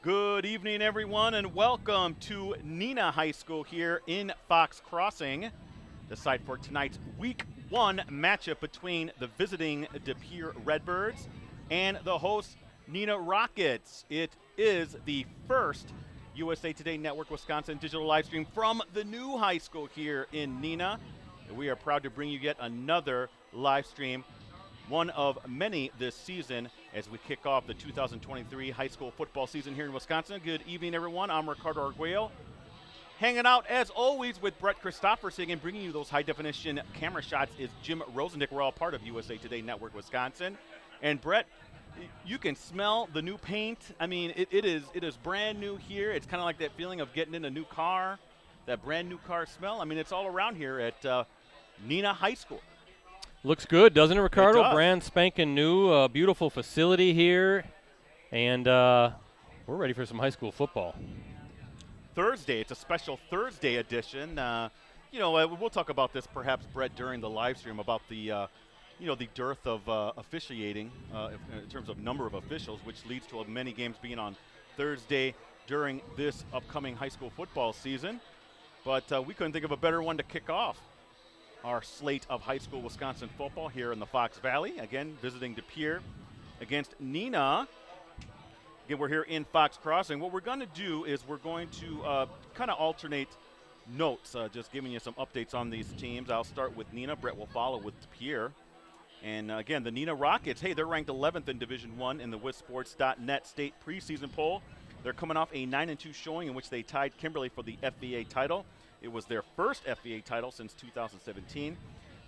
Good evening, everyone, and welcome to Neenah High School here in Fox Crossing. The site for tonight's Week 1 matchup between the visiting De Pere Redbirds and the host Neenah Rockets. It is the first USA Today Network Wisconsin digital live stream from the new high school here in Neenah. We are proud to bring you yet another live stream, one of many this season, as we kick off the 2023 high school football season here in Wisconsin. Good evening, everyone. I'm Ricardo Arguello, hanging out as always with Brett Christopherson, and bringing you those high-definition camera shots is Jim Rosandick. We're all part of USA Today Network Wisconsin. And Brett, you can smell the new paint. I mean, it is brand new here. It's kind of like that feeling of getting in a new car, that brand new car smell. I mean, it's all around here at Neenah High School. Looks good, doesn't it, Ricardo? It does. Brand spanking new, beautiful facility here, and we're ready for some high school football. Thursday, it's a special Thursday edition. We'll talk about this perhaps, Brett, during the live stream about the, the dearth of officiating in terms of number of officials, which leads to many games being on Thursday during this upcoming high school football season. But we couldn't think of a better one to kick off our slate of high school Wisconsin football here in the Fox Valley. Again, visiting De Pere against Neenah. Again, we're here in Fox Crossing. What we're going to do is we're going to kind of alternate notes, just giving you some updates on these teams. I'll start with Neenah. Brett will follow with De Pere. And again, the Neenah Rockets, hey, they're ranked 11th in Division I in the WisSports.net state preseason poll. They're coming off a 9-2 showing in which they tied Kimberly for the FVA title. It was their first FVA title since 2017.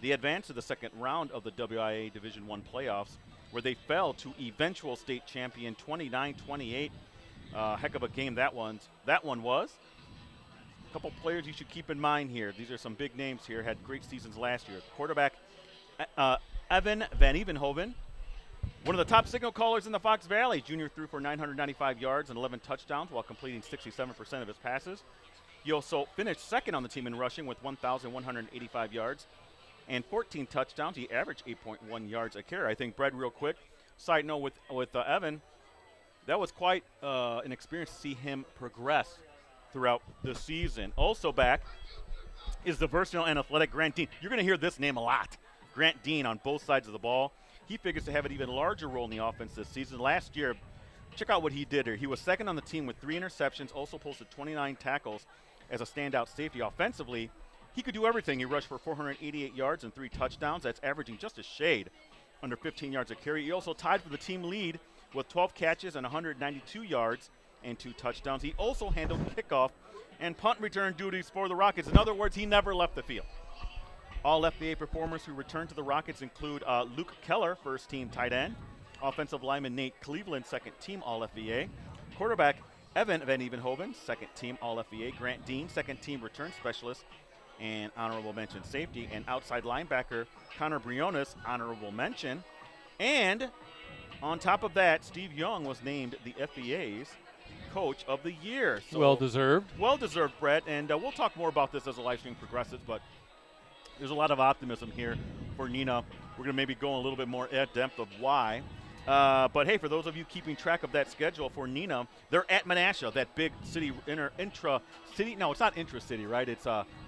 They advanced to the second round of the WIA Division I playoffs, where they fell to eventual state champion 29-28. Heck of a game that one was. A couple players you should keep in mind here. These are some big names here, had great seasons last year. Quarterback Evan Van Evenhoven, one of the top signal callers in the Fox Valley. Junior threw for 995 yards and 11 touchdowns while completing 67% of his passes. He also finished second on the team in rushing with 1,185 yards and 14 touchdowns. He averaged 8.1 yards a carry. I think, Brett, real quick, side note with Evan, that was quite an experience to see him progress throughout the season. Also back is the versatile and athletic Grant Dean. You're going to hear this name a lot. Grant Dean on both sides of the ball. He figures to have an even larger role in the offense this season. Last year, check out what he did here. He was second on the team with 3 interceptions, also posted 29 tackles as a standout safety. Offensively, he could do everything. He rushed for 488 yards and 3 touchdowns. That's averaging just a shade under 15 yards a carry. He also tied for the team lead with 12 catches and 192 yards and 2 touchdowns. He also handled kickoff and punt return duties for the Rockets. In other words, he never left the field. All FBA performers who returned to the Rockets include Luke Keller, first-team tight end, offensive lineman Nate Cleveland, second-team All-FBA, quarterback Evan Van Evenhoven, second-team All-FBA, Grant Dean, second-team return specialist and honorable mention safety, and outside linebacker Connor Briones, honorable mention. And on top of that, Steve Young was named the FBA's Coach of the Year. So Well-deserved. Well-deserved, Brett, and we'll talk more about this as the live stream progresses, but there's a lot of optimism here for Neenah. We're going to maybe go a little bit more at depth of why. But, hey, for those of you keeping track of that schedule for Neenah, they're at Menasha, that big city, intra-city. No, it's not intra-city, right? It's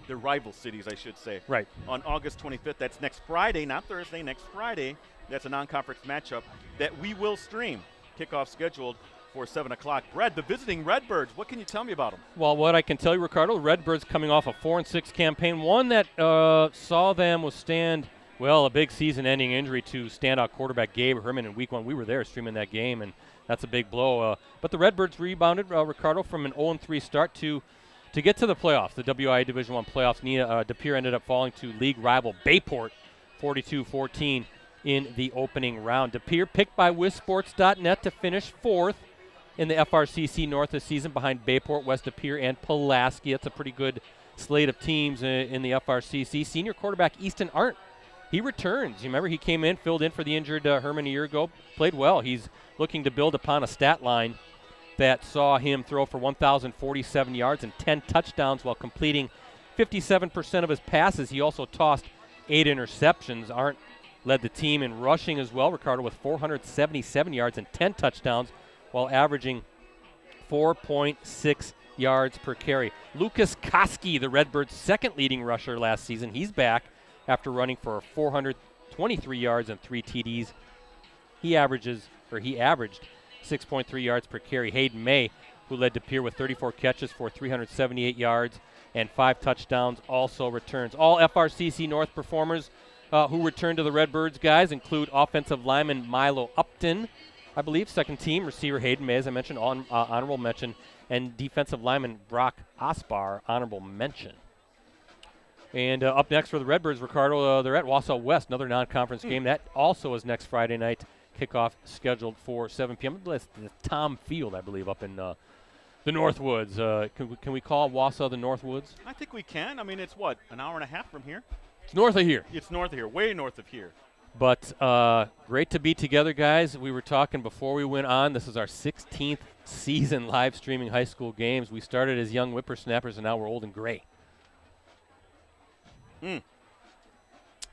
they're rival cities, I should say. Right. On August 25th. That's next Friday, not Thursday, next Friday. That's a non-conference matchup that we will stream. Kickoff scheduled for 7 o'clock. Brett, the visiting Redbirds, what can you tell me about them? Well, what I can tell you, Ricardo, Redbirds coming off a 4-6 campaign, one that saw them withstand, a big season-ending injury to standout quarterback Gabe Herman in Week 1. We were there streaming that game, and that's a big blow. But the Redbirds rebounded, Ricardo, from an 0-3 start to get to the playoffs, the WIA Division I playoffs. De Pere ended up falling to league rival Bayport 42-14 in the opening round. De Pere picked by WisSports.net to finish 4th in the FRCC North this season behind Bayport, West De Pere, and Pulaski. That's a pretty good slate of teams in the FRCC. Senior quarterback Easton Arndt, he returns. You remember he came in, filled in for the injured Herman a year ago, played well. He's looking to build upon a stat line that saw him throw for 1,047 yards and 10 touchdowns while completing 57% of his passes. He also tossed 8 interceptions. Arndt led the team in rushing as well, Ricardo, with 477 yards and 10 touchdowns while averaging 4.6 yards per carry. Lucas Koski, the Redbirds' second leading rusher last season, he's back after running for 423 yards and 3 TDs. He averaged 6.3 yards per carry. Hayden May, who led De Pere with 34 catches for 378 yards and 5 touchdowns, also returns. All FRCC North performers who return to the Redbirds, guys, include offensive lineman Milo Upton, I believe, second team, receiver Hayden May, as I mentioned, honorable mention, and defensive lineman Brock Osbar, honorable mention. And up next for the Redbirds, Ricardo, they're at Wausau West, another non-conference game. That also is next Friday night. Kickoff scheduled for 7 p.m. That's the Tom Field, I believe, up in the Northwoods. Can we call Wausau the Northwoods? I think we can. I mean, it's what, an hour and a half from here? It's north of here. It's north of here, way north of here. But great to be together, guys. We were talking before we went on. This is our 16th season live streaming high school games. We started as young whippersnappers, and now we're old and gray.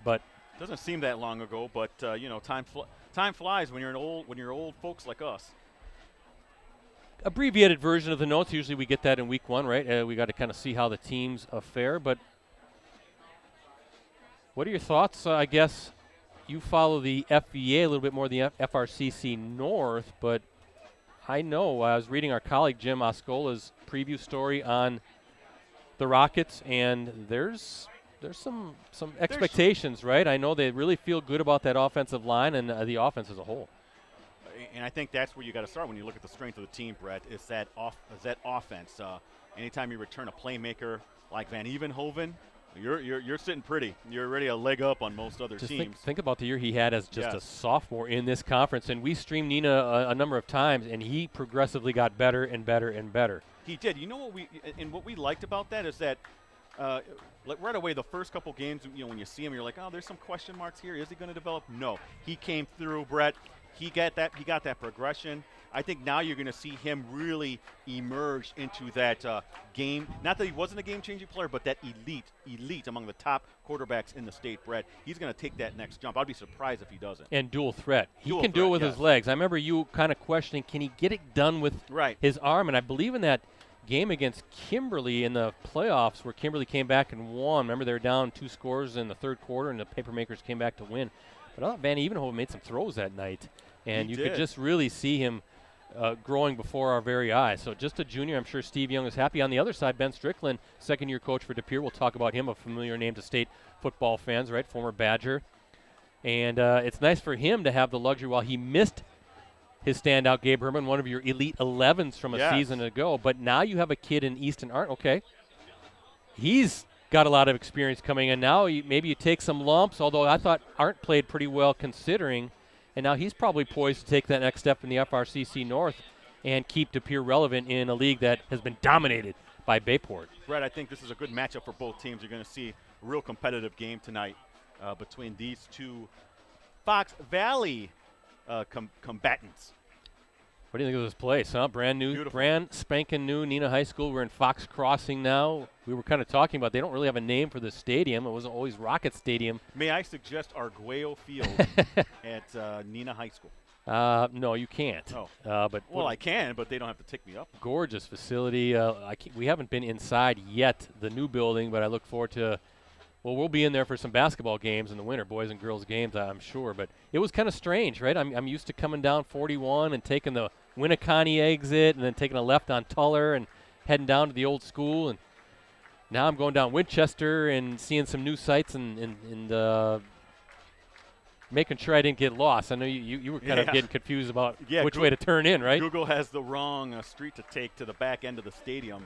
But doesn't seem that long ago. But time flies when you're old folks like us. Abbreviated version of the notes. Usually we get that in week 1, right? We got to kind of see how the teams fare. But what are your thoughts? I guess you follow the FVA a little bit more than the FRCC North, but I know I was reading our colleague Jim Oscola's preview story on the Rockets, and there's some expectations, right? I know they really feel good about that offensive line and the offense as a whole. And I think that's where you got to start when you look at the strength of the team, Brett. Is that offense? Anytime you return a playmaker like Van Evenhoven, you're sitting pretty. You're already a leg up on most other teams. Think about the year he had as just a sophomore in this conference, and we streamed Neenah a number of times, and he progressively got better and better and better. He did. You know what we liked about that is that right away the first couple games, when you see him, you're like, oh, there's some question marks here. Is he going to develop? No, he came through, Brett. He got that progression. I think now you're going to see him really emerge into that game. Not that he wasn't a game-changing player, but that elite among the top quarterbacks in the state, Brett. He's going to take that next jump. I'd be surprised if he doesn't. And dual threat. He can do it with his legs. I remember you kind of questioning, can he get it done with his arm? And I believe in that game against Kimberly in the playoffs where Kimberly came back and won. Remember, they were down 2 scores in the third quarter, and the Papermakers came back to win. But I thought Van Evenhoven made some throws that night. And you could just really see him growing before our very eyes. So just a junior. I'm sure Steve Young is happy. On the other side, Ben Strickland, second-year coach for De Pere. We'll talk about him, a familiar name to state football fans, right? Former Badger. And it's nice for him to have the luxury while he missed his standout, Gabe Herman, one of your Elite 11s from a season ago. But now you have a kid in Easton Arndt. Okay. He's got a lot of experience coming in now. Maybe you take some lumps, although I thought Arndt played pretty well considering. And now he's probably poised to take that next step in the FRCC North and keep De Pere relevant in a league that has been dominated by Bayport. Brett, I think this is a good matchup for both teams. You're going to see a real competitive game tonight between these two Fox Valley combatants. What do you think of this place, huh? Brand new, Beautiful. Brand spanking new Neenah High School. We're in Fox Crossing now. We were kind of talking about they don't really have a name for the stadium. It wasn't always Rocket Stadium. May I suggest Arguello Field at Neenah High School? No, you can't. Oh. I can, but they don't have to tick me up. Gorgeous facility. We haven't been inside yet, the new building, but I look forward to. Well, we'll be in there for some basketball games in the winter, boys and girls games, I'm sure. But it was kind of strange, right? I'm used to coming down 41 and taking the Winneconne exit and then taking a left on Tuller and heading down to the old school. And now I'm going down Winchester and seeing some new sights and making sure I didn't get lost. I know you were kind of getting confused about which way to turn in, right? Google has the wrong street to take to the back end of the stadium,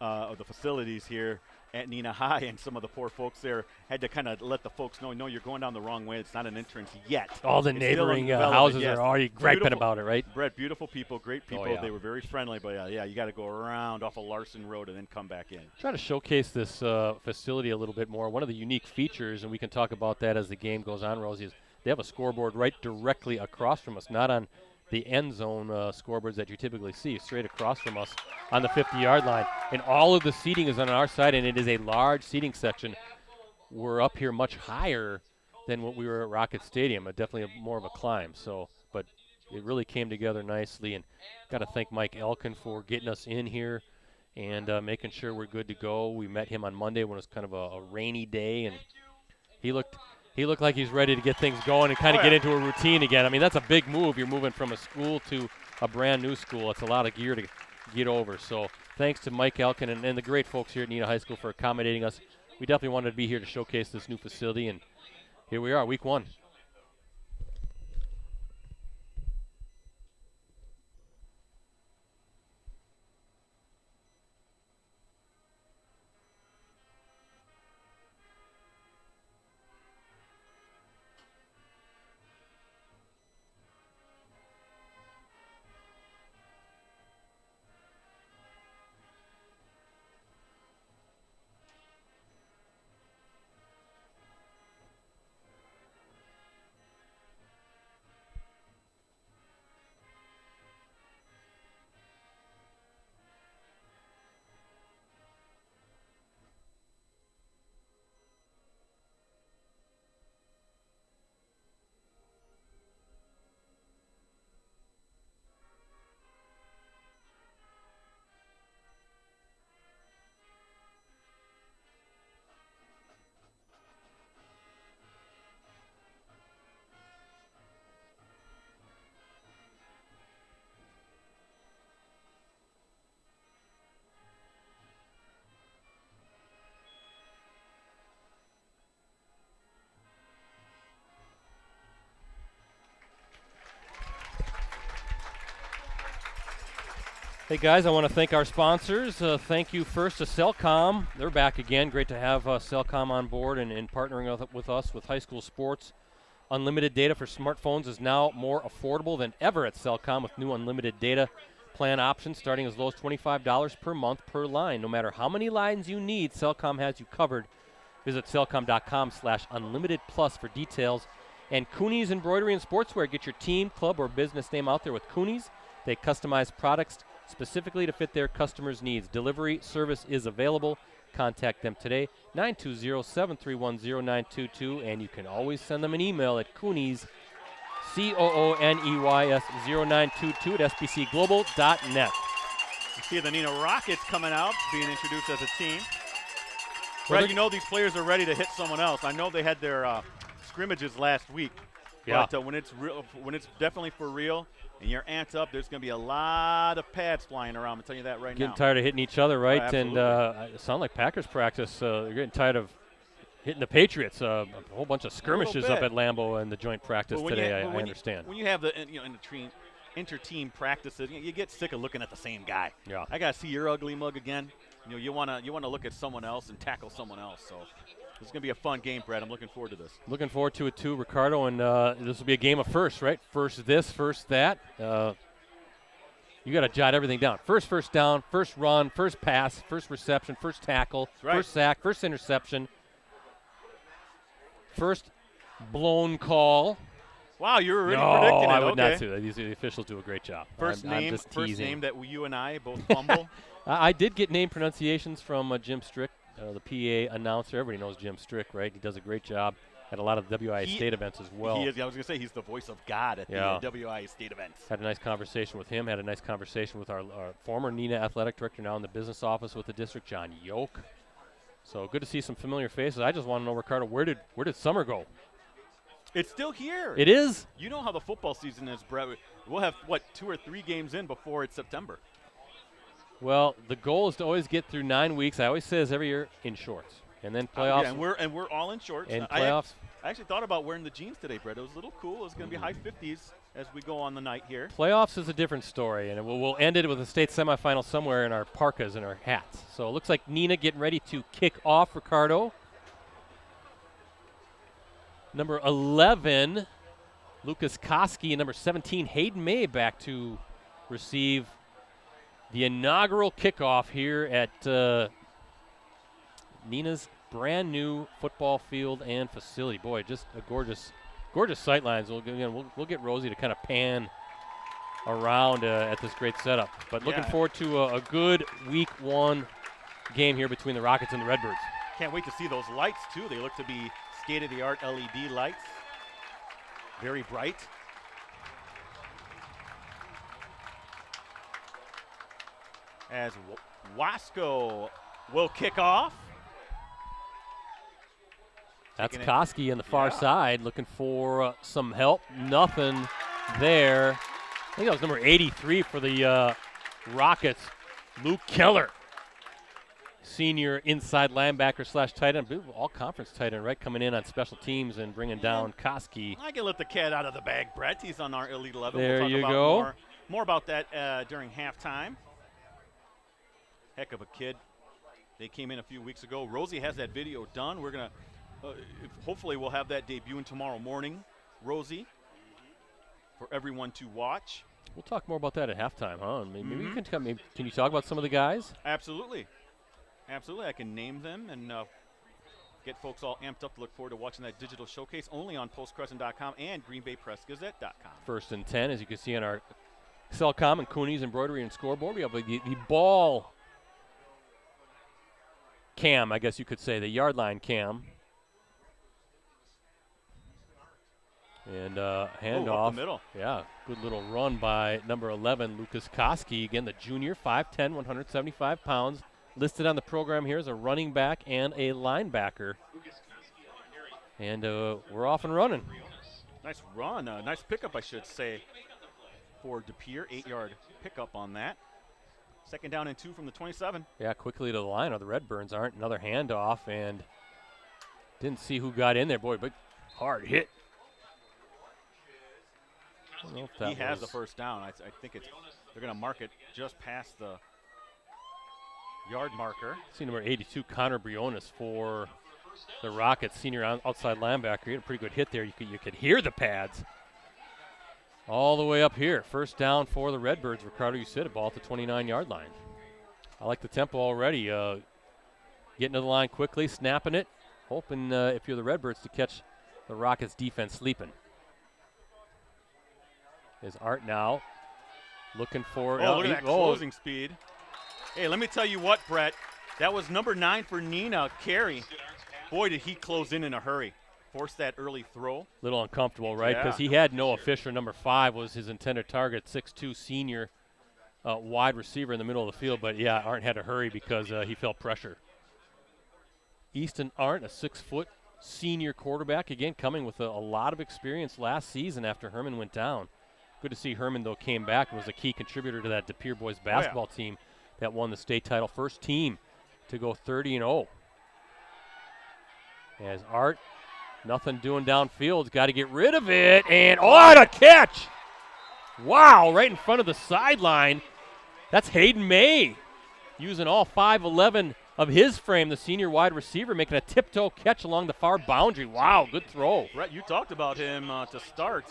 of the facilities here at Neenah High, and some of the poor folks there had to kind of let the folks know, no, you're going down the wrong way. It's not an entrance yet. All the neighboring houses are already griping about it, right? Brett, beautiful people, great people. Oh, yeah. They were very friendly, but you got to go around off of Larson Road and then come back in. Try to showcase this facility a little bit more. One of the unique features, and we can talk about that as the game goes on, Rosie, is they have a scoreboard right directly across from us, not on the end zone scoreboards that you typically see, straight across from us on the 50-yard line. And all of the seating is on our side, and it is a large seating section. We're up here much higher than what we were at Rocket Stadium, definitely more of a climb. So, but it really came together nicely. And got to thank Mike Elkin for getting us in here and making sure we're good to go. We met him on Monday when it was kind of a rainy day, and he looked like he's ready to get things going and kind of get into a routine again. I mean, that's a big move. You're moving from a school to a brand new school. It's a lot of gear to get over. So thanks to Mike Elkin and the great folks here at Neenah High School for accommodating us. We definitely wanted to be here to showcase this new facility, and here we are, week 1. Hey guys, I want to thank our sponsors. Thank you first to Cellcom. They're back again. Great to have Cellcom on board and partnering with us with high school sports. Unlimited data for smartphones is now more affordable than ever at Cellcom with new unlimited data plan options starting as low as $25 per month per line. No matter how many lines you need, Cellcom has you covered. Visit cellcom.com/unlimitedplus for details. And Cooney's Embroidery and Sportswear. Get your team, club, or business name out there with Cooney's. They customize products specifically to fit their customers' needs. Delivery service is available. Contact them today, 920-731-0922, and you can always send them an email at Cooney's, COONEYS0922 at sbcglobal.net. You see the Neenah Rockets coming out, being introduced as a team. Brad, you know these players are ready to hit someone else. I know they had their scrimmages last week, but when it's real, when it's definitely for real, and you're amped up, there's going to be a lot of pads flying around. I'm telling you that right now. Getting tired of hitting each other, right? Oh, and it sounds like Packers practice. They're getting tired of hitting the Patriots. A whole bunch of skirmishes up at Lambeau and the joint practice today. I understand. When you have the inter-team practices, you get sick of looking at the same guy. Yeah. I got to see your ugly mug again. You want to look at someone else and tackle someone else. So this is going to be a fun game, Brad. I'm looking forward to this. Looking forward to it too, Ricardo. And this will be a game of first, right? First this, first that. You got to jot everything down. First down, first run, first pass, first reception, first tackle, first sack, first interception, first blown call. Wow, you were already predicting it. I would not do that. The officials do a great job. First name that you and I both fumble. I did get name pronunciations from Jim Strick, the PA announcer. Everybody knows Jim Strick, right? He does a great job at a lot of WIA state events as well. He is. I was going to say he's the voice of God at the WIA state events. Had a nice conversation with him. Had a nice conversation with our former Neenah athletic director, now in the business office with the district, John Yoke. So good to see some familiar faces. I just want to know, Ricardo, where did summer go? It's still here. It is? You know how the football season is, Brett. We'll have, 2 or 3 games in before it's September. Well, the goal is to always get through 9 weeks. I always say this every year, in shorts. And then playoffs. And we're all in shorts. And playoffs. I actually thought about wearing the jeans today, Brett. It was a little cool. It was going to be high 50s as we go on the night here. Playoffs is a different story, and we'll end it with a state semifinal somewhere in our parkas and our hats. So it looks like Neenah getting ready to kick off, Ricardo. Number 11, Lucas Koski, and number 17, Hayden May, back to receive the inaugural kickoff here at Neenah's brand new football field and facility. Boy, just a gorgeous sight lines. We'll get Rosie to kind of pan around at this great setup. But looking forward to a good week 1 game here between the Rockets and the Redbirds. Can't wait to see those lights, too. They look to be state-of-the-art LED lights. Very bright. as Wasco will kick off. That's Koski on the far side looking for some help. Nothing there. I think that was number 83 for the Rockets, Luke Keller. Senior inside linebacker / tight end, all conference tight end, right? Coming in on special teams and bringing down Koski. I can let the cat out of the bag, Brett. He's on our Elite 11. There we'll talk you about go. More about that during halftime. Heck of a kid. They came in a few weeks ago. Rosie has that video done. We're going to, hopefully we'll have that debuting tomorrow morning, Rosie, for everyone to watch. We'll talk more about that at halftime, huh? Maybe you can come. Can you talk about some of the guys? Absolutely. Absolutely. I can name them and get folks all amped up to look forward to watching that digital showcase only on postcrescent.com and greenbaypressgazette.com. 1st and 10, as you can see on our Cellcom and Cooney's embroidery and scoreboard. We have the ball cam, I guess you could say, the yard line cam. And handoff. Up the middle. Yeah, good little run by number 11, Lucas Koski. Again, the junior, 5'10", 175 pounds. Listed on the program here as a running back and a linebacker. And we're off and running. Nice run. Nice pickup, I should say, for De Pere. 8-yard pickup on that. 2nd down and 2 from the 27. Yeah, quickly to the line. The Redbirds aren't. Another handoff, and didn't see who got in there. Boy, but hard hit. I don't know if that he has the 1st down. I think they're going to mark it just past the yard marker. See number 82, Connor Briones for the Rockets, senior outside linebacker. He had a pretty good hit there. You could hear the pads all the way up here. 1st down for the Redbirds. Ricardo, you said it, ball at the 29-yard line. I like the tempo already. Getting to the line quickly, snapping it, hoping if you're the Redbirds to catch the Rockets defense sleeping. Is Art now looking for look at that closing speed. Hey, let me tell you what, Brett. That was number 9 for Neenah, Carey. Boy, did he close in a hurry. Forced that early throw. Little uncomfortable, right? Because he had Noah Fisher, number 5, was his intended target, 6'2", senior wide receiver in the middle of the field. But, yeah, Arndt had to hurry because he felt pressure. Easton Arndt, a 6-foot senior quarterback, again, coming with a lot of experience last season after Herman went down. Good to see Herman, though, came back and was a key contributor to that De Pere boys basketball team that won the state title. First team to go 30-0. As Art, nothing doing downfield. Got to get rid of it. And, what a catch! Wow, right in front of the sideline. That's Hayden May using all 5'11" of his frame, the senior wide receiver, making a tiptoe catch along the far boundary. Wow, good throw. Brett, you talked about him to start.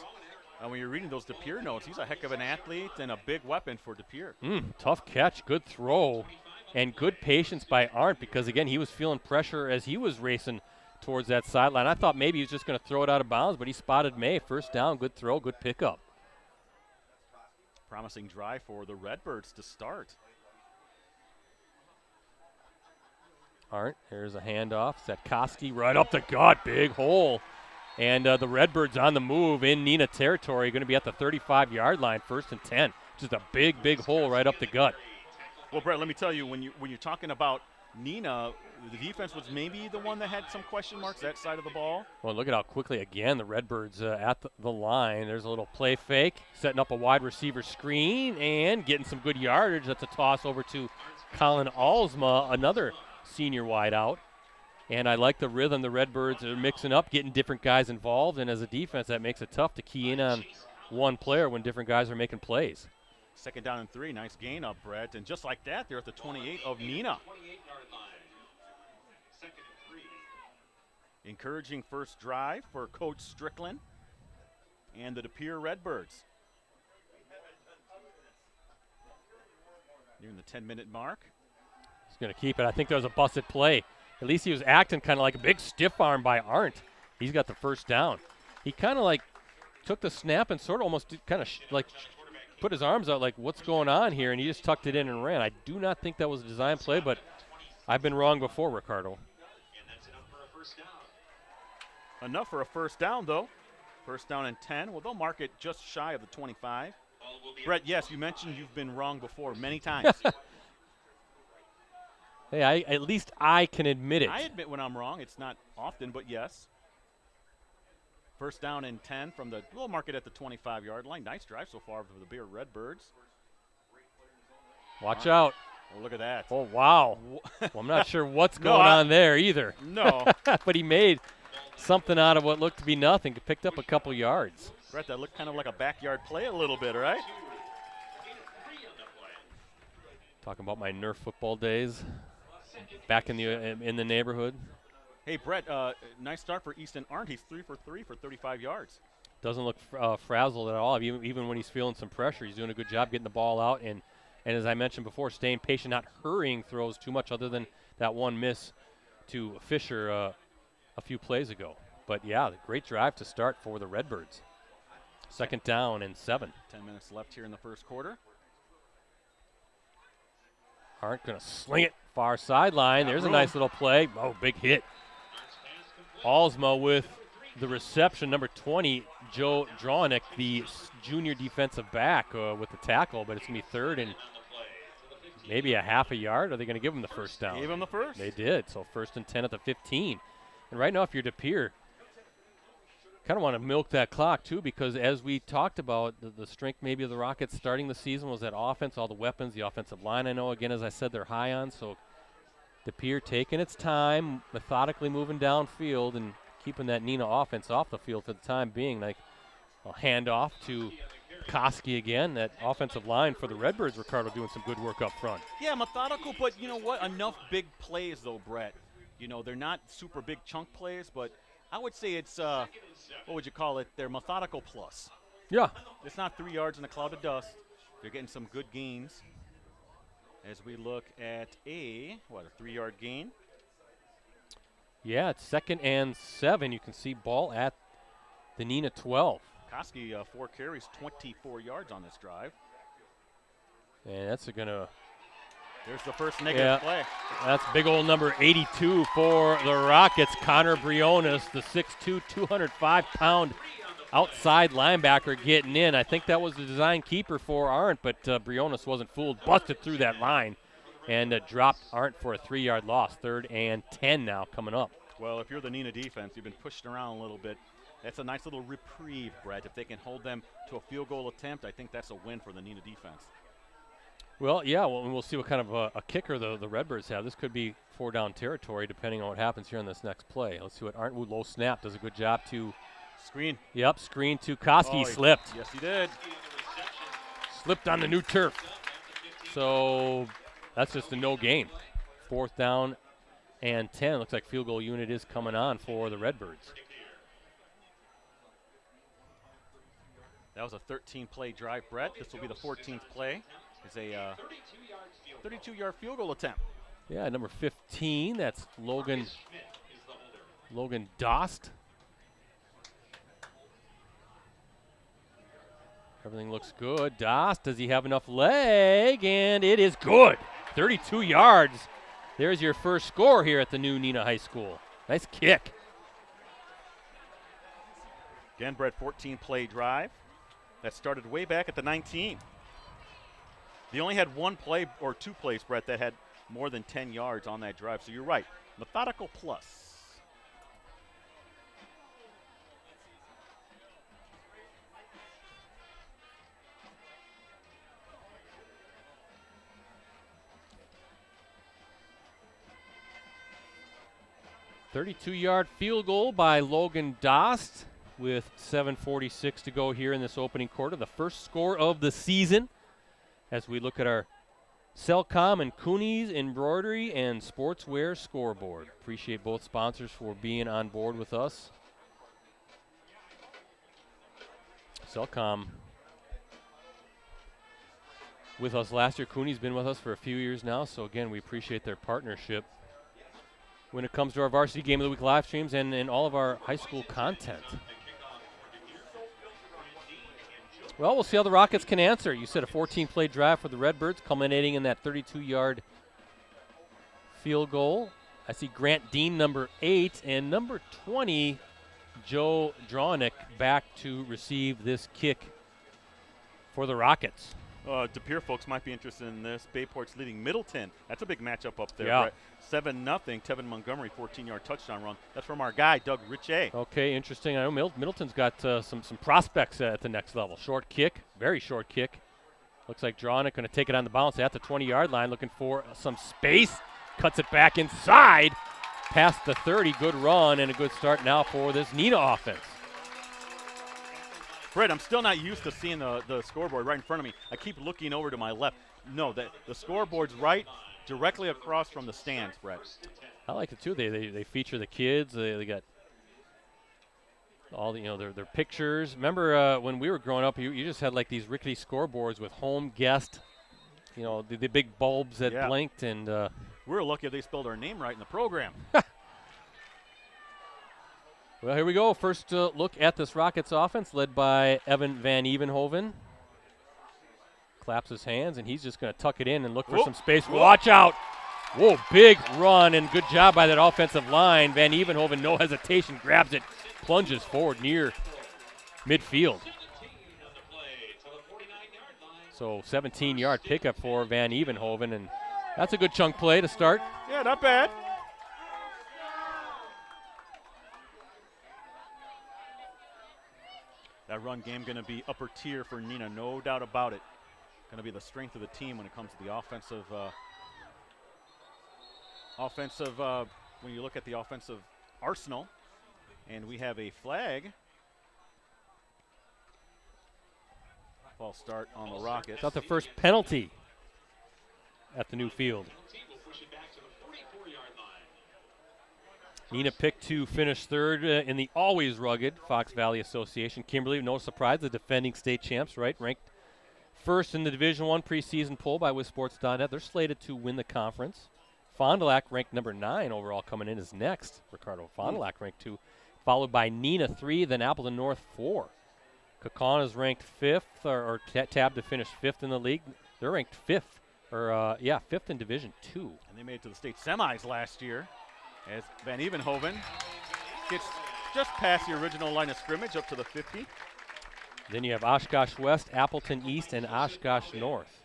When you're reading those De Pere notes, he's a heck of an athlete and a big weapon for De Pere. Tough catch, good throw, and good patience by Arndt because, again, he was feeling pressure as he was racing towards that sideline. I thought maybe he was just going to throw it out of bounds, but he spotted May. 1st down, good throw, good pickup. Promising drive for the Redbirds to start. Arndt, here's a handoff. Koski right up the gut, big hole. And the Redbirds on the move in Neenah territory, going to be at the 35-yard line, 1st and 10. Just a big, big hole right up the gut. Well, Brett, let me tell you, when you're talking about Neenah, the defense was maybe the one that had some question marks, that side of the ball. Well, look at how quickly, again, the Redbirds at the line. There's a little play fake, setting up a wide receiver screen, and getting some good yardage. That's a toss over to Colin Alsma, another senior wide out. And I like the rhythm the Redbirds are mixing up, getting different guys involved. And as a defense, that makes it tough to key in on one player when different guys are making plays. 2nd down and 3. Nice gain up, Brett. And just like that, they're at the 28 of Neenah. Encouraging first drive for Coach Strickland and the De Pere Redbirds. Nearing the 10-minute mark. He's going to keep it. I think there was a busted play. At least he was acting kind of like a big stiff arm by Arndt. He's got the 1st down. He kind of like took the snap and sort of almost kind of put his arms out like, what's going on here? And he just tucked it in and ran. I do not think that was a design play, but I've been wrong before, Ricardo. Enough for a 1st down, though. 1st down and 10. Well, they'll mark it just shy of the 25. Brett, yes, you mentioned you've been wrong before many times. Hey, at least I can admit it. I admit when I'm wrong. It's not often, but yes. First down and 10 from the – we'll mark it at the 25-yard line. Nice drive so far for the Beer Redbirds. Watch out. Oh, look at that. Oh, wow. Well, I'm not sure what's going on there either. No. But he made something out of what looked to be nothing. Picked up a couple yards. Brett, that looked kind of like a backyard play a little bit, right? Talking about my Nerf football days back in the neighborhood. Hey, Brett, nice start for Easton Arndt. He's 3 for 3 for 35 yards. Doesn't look frazzled at all. Even when he's feeling some pressure, he's doing a good job getting the ball out. And as I mentioned before, staying patient, not hurrying throws too much other than that one miss to Fisher a few plays ago. But, yeah, great drive to start for the Redbirds. Second down and 7. 10 minutes left here in the first quarter. Arndt going to sling it far sideline. There's a nice little play. Oh, big hit. Alsma with the reception. Number 20, Joe Drawnick, the junior defensive back with the tackle, but it's going to be third and maybe a half a yard. Are they going to give him the first down? Gave him the first. They did. So first and 10 at the 15. And right now, if you're De Pere, kind of want to milk that clock too, because as we talked about, the strength maybe of the Rockets starting the season was that offense, all the weapons, the offensive line. I know, again, as I said, they're high on. So De Pere taking its time, methodically moving downfield and keeping that Neenah offense off the field for the time being. Like a handoff to Koski again. That offensive line for the Redbirds, Ricardo, doing some good work up front. Yeah, methodical, but you know what? Enough big plays, though, Brett. You know, they're not super big chunk plays, but I would say it's, what would you call it? They're methodical plus. Yeah. It's not 3 yards in a cloud of dust. They're getting some good gains. As we look at a 3-yard gain. Yeah, it's second and 7. You can see ball at the Neenah 12. Koski, 4 carries, 24 yards on this drive. And that's going to There's the first negative play. That's big old number 82 for the Rockets. Connor Briones, the 6'2", 205-pound outside linebacker getting in. I think that was the design keeper for Arndt, but Briones wasn't fooled. Busted through that line and dropped Arndt for a 3-yard loss. 3rd and 10 now coming up. Well, if you're the Neenah defense, you've been pushed around a little bit. That's a nice little reprieve, Brett. If they can hold them to a field goal attempt, I think that's a win for the Neenah defense. Well, yeah, we'll see what kind of a kicker the Redbirds have. This could be 4-down territory depending on what happens here in this next play. Let's see what Arndt, low snap, does a good job to screen. Yep, screen to Koski. He slipped. Yes, he did. Slipped on the new turf. So that's just a no gain. 4th down and 10. Looks like field goal unit is coming on for the Redbirds. That was a 13-play drive, Brett. This will be the 14th play. It's a 32-yard field goal attempt. Yeah, number 15. That's Logan Dost. Everything looks good. Dost, does he have enough leg? And it is good. 32 yards. There's your first score here at the new Neenah High School. Nice kick. Again, Brett, 14-play drive. That started way back at the 19. They only had 1 play or 2 plays, Brett, that had more than 10 yards on that drive. So you're right. Methodical plus. .32-yard field goal by Logan Dost with 7:46 to go here in this opening quarter. The first score of the season as we look at our Cellcom and Cooney's Embroidery and Sportswear scoreboard. Appreciate both sponsors for being on board with us. Cellcom with us last year. Cooney's been with us for a few years now, so again, we appreciate their partnership when it comes to our Varsity Game of the Week live streams and all of our high school content. Well, we'll see how the Rockets can answer. You said a 14-play drive for the Redbirds, culminating in that 32-yard field goal. I see Grant Dean, number 8, and number 20, Joe Drawnick, back to receive this kick for the Rockets. De Pere folks might be interested in this. Bayport's leading Middleton. That's a big matchup up there. Yeah. 7-0. Tevin Montgomery, 14-yard touchdown run. That's from our guy, Doug Richey. Okay, interesting. I know Middleton's got some prospects at the next level. Short kick, very short kick. Looks like drawing it, going to take it on the bounce at the 20-yard line, looking for some space. Cuts it back inside, past the 30. Good run and a good start now for this Neenah offense. Brett, I'm still not used to seeing the scoreboard right in front of me. I keep looking over to my left. No, the scoreboard's right directly across from the stands, Brett. I like it too. They feature the kids. They got all the, their pictures. Remember when we were growing up, you just had like these rickety scoreboards with home, guest, the big bulbs that blinked. And we were lucky if they spelled our name right in the program. Well, here we go. First look at this Rockets offense led by Evan Van Evenhoven. Claps his hands, and he's just going to tuck it in and look for some space. Whoa. Watch out. Whoa, big run, and good job by that offensive line. Van Evenhoven, no hesitation, grabs it, plunges forward near midfield. So 17-yard pickup for Van Evenhoven, and that's a good chunk play to start. Yeah, not bad. That run game going to be upper tier for Neenah, no doubt about it. Going to be the strength of the team when it comes to the offensive. When you look at the offensive arsenal, and we have a flag. False start on the Rockets. That's the first penalty at the new field. Neenah picked to finish third in the always rugged Fox Valley Association. Kimberly, no surprise, the defending state champs, right? Ranked first in the Division I preseason poll by WisSports.net. They're slated to win the conference. Fond du Lac, ranked number 9 overall, coming in is next. Ricardo. Fond du Lac ranked 2, followed by Neenah 3, then Appleton North 4. Kaukauna is ranked 5th, or tabbed to finish 5th in the league. They're ranked 5th, 5th in Division II. And they made it to the state semis last year, as Van Evenhoven gets just past the original line of scrimmage up to the 50. Then you have Oshkosh West, Appleton East, and Oshkosh North.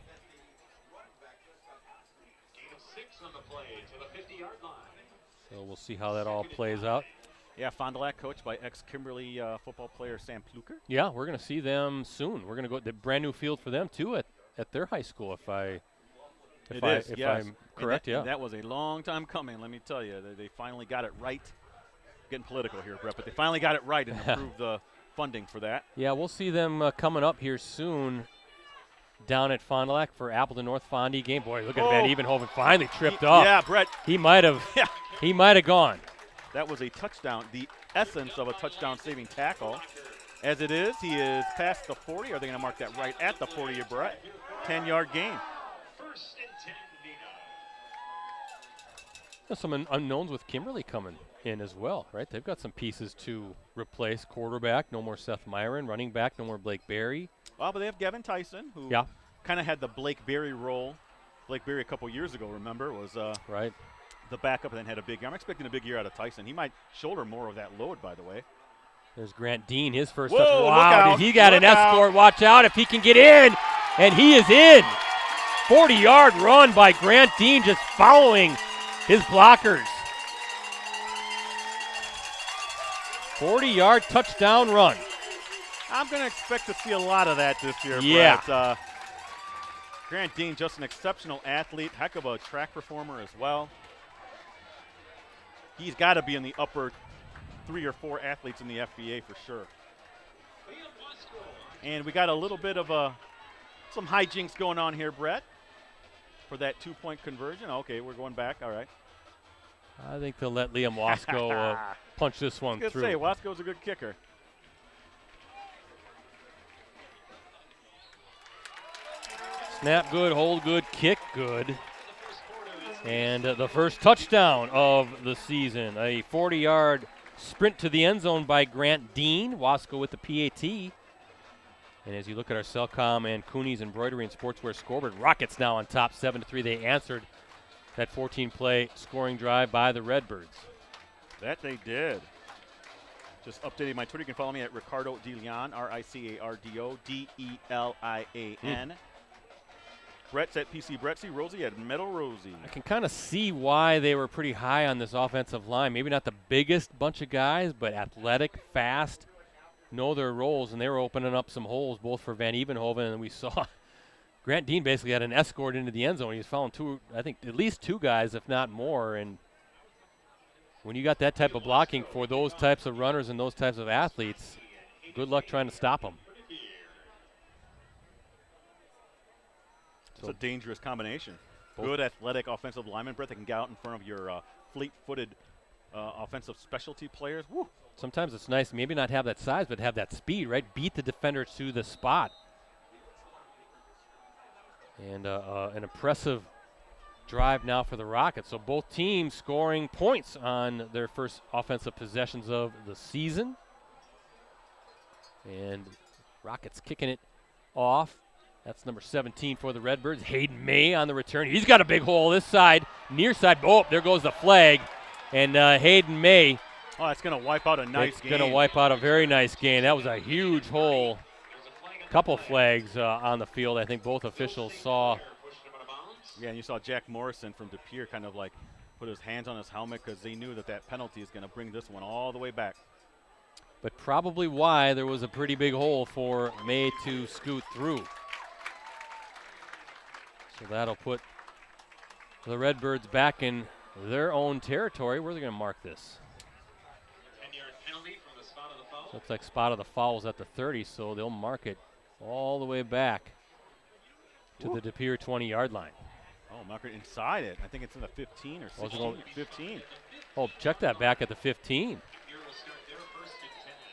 So we'll see how that all plays out. Yeah, Fond du Lac coached by ex-Kimberly football player Sam Pluker. Yeah, we're going to see them soon. We're going to go to the brand new field for them too at their high school. If I'm correct, and that was a long time coming. Let me tell you, they finally got it right. Getting political here, Brett, but they finally got it right and approved the funding for that. Yeah, we'll see them coming up here soon down at Fond du Lac for Appleton North Fondy game. Boy, look at Van Evenhoven finally tripped up. Yeah, Brett. He might have. Yeah. He might have gone. That was a touchdown, the essence of a touchdown-saving tackle. As it is, he is past the 40. Are they going to mark that right at the 40, Brett? 10-yard gain. There's some unknowns with Kimberly coming in as well, right? They've got some pieces to replace. Quarterback, no more Seth Myron. Running back, no more Blake Berry. Well, but they have Gavin Tyson, who kind of had the Blake Berry role. Blake Berry a couple years ago, remember, was right. The backup and then had a big year. I'm expecting a big year out of Tyson. He might shoulder more of that load, by the way. There's Grant Dean, his first touch. Wow, he got an escort. Watch out if he can get in. And he is in. 40-yard run by Grant Dean, just following his blockers. 40-yard touchdown run. I'm going to expect to see a lot of that this year. Yeah. Brett. Grant Dean, just an exceptional athlete, heck of a track performer as well. He's got to be in the upper 3 or 4 athletes in the FBA for sure. And we got a little bit of some hijinks going on here, Brett, for that 2-point conversion. Okay, we're going back. All right. I think they'll let Liam Wasco punch this one through. I was going to say, Wasco's a good kicker. Snap good, hold good, kick good. And the first touchdown of the season, a 40-yard sprint to the end zone by Grant Dean. Wasco with the PAT. And as you look at our Cellcom and Cooney's Embroidery and Sportswear scoreboard, Rockets now on top 7-3. They answered that 14-play scoring drive by the Redbirds. That they did. Just updating my Twitter. You can follow me at Ricardo De Leon, Ricardo Delian. Brett's at PC Brettsy, Rosie at Metal Rosie. I can kind of see why they were pretty high on this offensive line. Maybe not the biggest bunch of guys, but athletic, fast, know their roles, and they were opening up some holes both for Van Evenhoven, and we saw Grant Dean basically had an escort into the end zone. He was following at least two guys, if not more, and when you got that type of blocking for those types of runners and those types of athletes, good luck trying to stop them. It's a dangerous combination. Good athletic offensive lineman, Brett, that can get out in front of your fleet-footed offensive specialty players. Woo. Sometimes it's nice maybe not have that size, but have that speed, right? Beat the defenders to the spot. And an impressive drive now for the Rockets. So both teams scoring points on their first offensive possessions of the season. And Rockets kicking it off. That's number 17 for the Redbirds. Hayden May on the return. He's got a big hole this side, near side. Oh, there goes the flag. And Hayden May. Oh, that's going to wipe out a nice game. It's going to wipe out a very nice game. That was a huge hole. Couple flags on the field. I think both officials saw. Yeah, and you saw Jack Morrison from De Pere kind of like put his hands on his helmet because they knew that penalty is going to bring this one all the way back. But probably why there was a pretty big hole for May to scoot through. So that'll put the Redbirds back in their own territory. Where are they going to mark this? Looks like spot of the foul is at the 30, so they'll mark it all the way back to the De Pere 20-yard line. Oh, mark it inside it. I think it's in the 15 or 16. 15. Oh, check that back at the 15.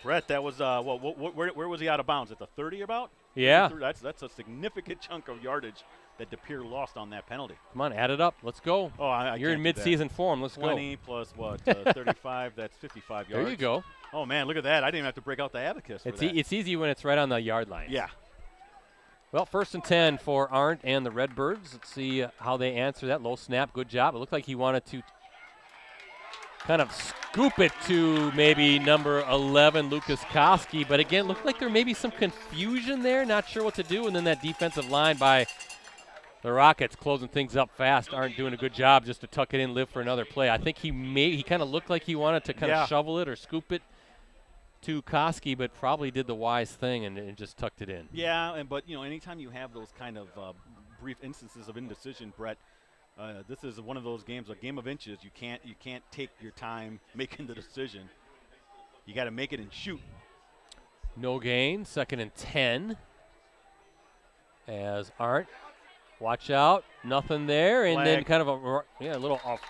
Brett, that was where was he out of bounds? At the 30 about? Yeah. That's a significant chunk of yardage that De Pere lost on that penalty. Come on, add it up. Let's go. Oh, you're in mid-season form. Let's 20 go. plus what? 35. That's 55 yards. There you go. Oh man, look at that! I didn't even have to break out the abacus. It's easy when it's right on the yard line. Yeah. Well, 1st and 10 for Arndt and the Redbirds. Let's see how they answer that. Low snap, good job. It looked like he wanted to kind of scoop it to maybe number 11, Lucas Koski. But again, looked like there may be some confusion there. Not sure what to do. And then that defensive line by the Rockets closing things up fast. Aren't doing a good job just to tuck it in, live for another play. I think he kind of looked like he wanted to kind of shovel it or scoop it to Koski, but probably did the wise thing and just tucked it in. Yeah, but anytime you have those kind of brief instances of indecision, Brett, this is one of those games, a game of inches. You can't take your time making the decision. You got to make it and shoot. No gain. 2nd and 10. As Arndt, watch out, nothing there, and then kind of a little off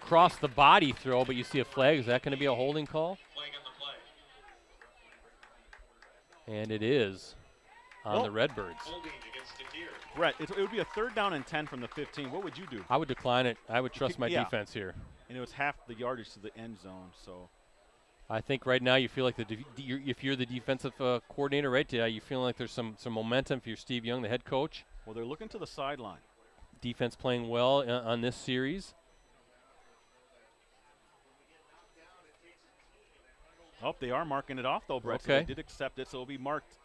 across the body throw, but you see a flag. Is that going to be a holding call? And it is on the Redbirds. Brett, it would be a 3rd down and 10 from the 15. What would you do? I would decline it. I would trust my defense here. And it was half the yardage to the end zone. So I think right now you feel like if you're the defensive coordinator, right? You feel like there's some momentum if you're Steve Young, the head coach. Well, they're looking to the sideline. Defense playing well on this series. Oh, they are marking it off, though, Brett. Okay. So they did accept it, so it'll be marked,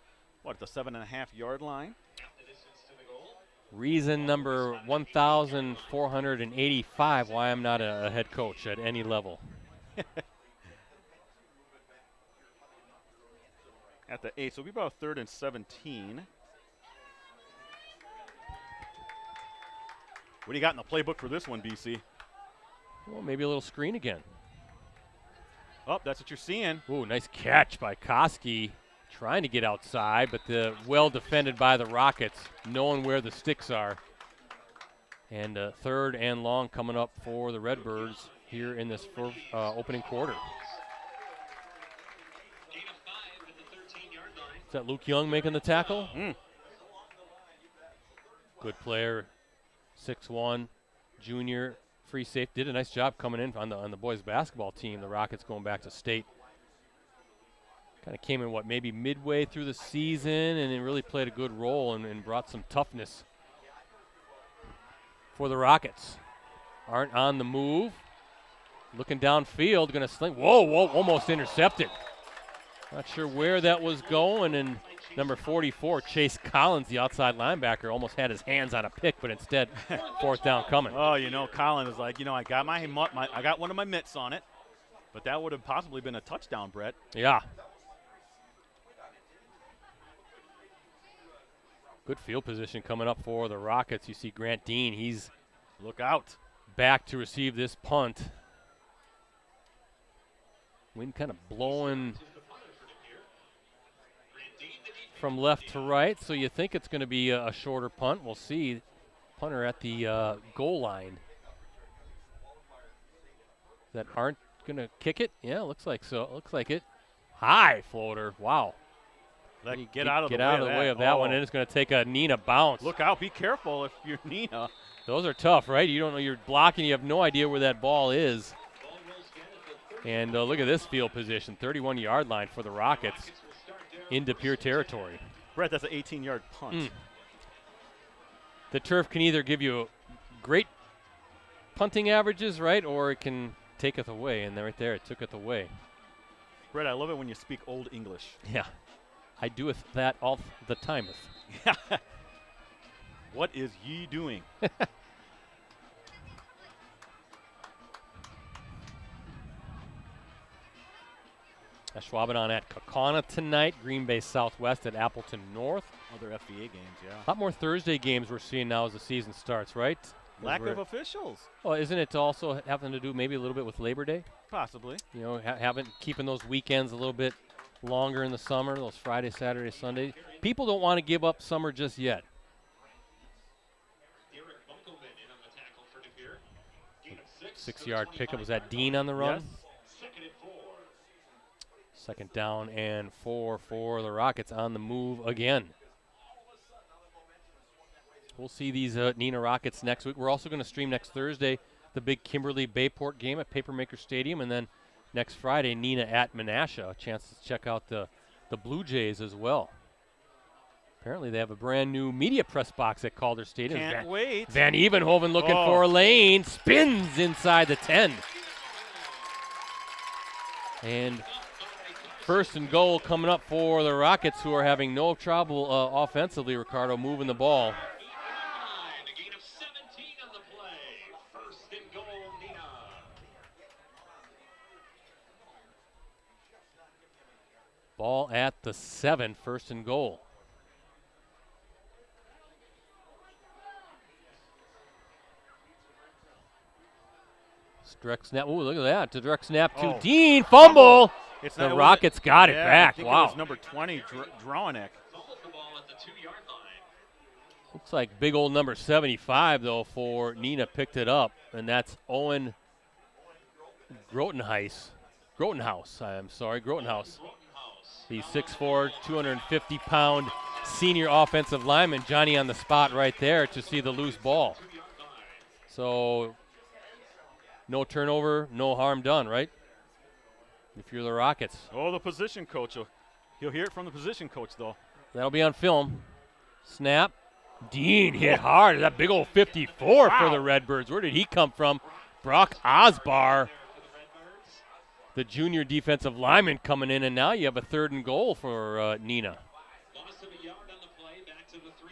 at the 7.5-yard line. Reason number 1,485 why I'm not a head coach at any level. At the 8, so it'll be about 3rd and 17. What do you got in the playbook for this one, BC? Well, maybe a little screen again. Oh, that's what you're seeing. Ooh, nice catch by Koski, trying to get outside, but well defended by the Rockets, knowing where the sticks are. And 3rd and long coming up for the Redbirds here in this opening quarter. Is that Luke Young making the tackle? Good player, 6'1", junior. Free safety, did a nice job coming in on the boys basketball team. The Rockets going back to state. Kind of came in maybe midway through the season and then really played a good role and brought some toughness for the Rockets. Aren't on the move. Looking downfield, going to sling. Whoa, almost intercepted. Not sure where that was going, and Number 44, Chase Collins, the outside linebacker, almost had his hands on a pick, but instead, fourth down coming. Oh, Collins is like, I got I got one of my mitts on it, but that would have possibly been a touchdown, Brett. Yeah. Good field position coming up for the Rockets. You see Grant Dean, he's look out back to receive this punt. Wind kind of blowing from left to right, so you think it's going to be a shorter punt. We'll see. Punter at the goal line. That aren't going to kick it? Yeah, looks like so. Looks like it. High floater. Wow. Get out of the way of that one, and it's going to take a Neenah bounce. Look out. Be careful if you're Neenah. Those are tough, right? You don't know you're blocking. You have no idea where that ball is. And look at this field position, 31-yard line for the Rockets in De Pere territory. Brett, that's an 18-yard punt. The turf can either give you great punting averages, right, or it can take it away. And right there, it took it away. Brett, I love it when you speak Old English. Yeah. I doeth that all the timeth. What is ye doing? Schwaben at Kaukauna tonight. Green Bay Southwest at Appleton North. Other FBA games, yeah. A lot more Thursday games we're seeing now as the season starts, right? Lack of officials. Well, isn't it also having to do maybe a little bit with Labor Day? Possibly. Keeping those weekends a little bit longer in the summer, those Friday, Saturday, Sunday. People don't want to give up summer just yet. 6-yard pickup. Was that Dean on the run? Yes. Second down and 4 for the Rockets on the move again. We'll see these Neenah Rockets next week. We're also going to stream next Thursday the big Kimberly Bayport game at Papermaker Stadium, and then next Friday, Neenah at Menasha, a chance to check out the Blue Jays as well. Apparently, they have a brand new media press box at Calder Stadium. Can't wait. Van Evenhoven looking for a lane, spins inside the 10. And first and goal coming up for the Rockets, who are having no trouble offensively, Ricardo, moving the ball. Ball at the 7, first and goal. Direct snap. Ooh, look at that. To direct snap to Dean. Fumble. The Rockets got it back. I think wow. It was number 20, Drawnick. Looks like big old number 75, though, for Neenah picked it up, and that's Owen Grotenhouse. The 6'4", 250-pound senior offensive lineman, Johnny on the spot right there to see the loose ball. So no turnover, no harm done, right? If you're the Rockets. Oh, the position coach. He'll hear it from the position coach, though. That'll be on film. Snap. Dean hit hard. That big old 54 for the Redbirds. Where did he come from? Brock Osbar, the junior defensive lineman, coming in, and now you have a 3rd and goal for Neenah.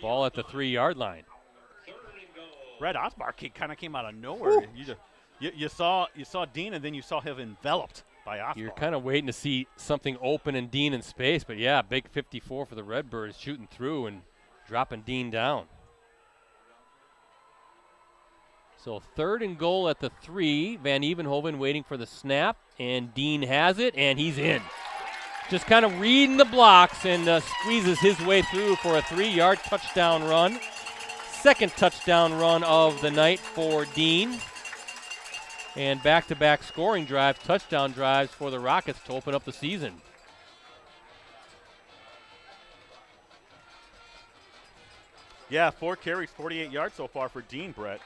Ball at the 3-yard line. Red Osbar kind of came out of nowhere. You saw Dean, and then you saw him enveloped by Osbar. You're kind of waiting to see something open and Dean in space, but yeah, big 54 for the Redbirds, shooting through and dropping Dean down. So 3rd and goal at the 3. Van Evenhoven waiting for the snap, and Dean has it, and he's in. Just kind of reading the blocks and squeezes his way through for a 3-yard touchdown run. Second touchdown run of the night for Dean. And back-to-back scoring drives, touchdown drives for the Rockets to open up the season. Yeah, 4 carries, 48 yards so far for Dean, Brett.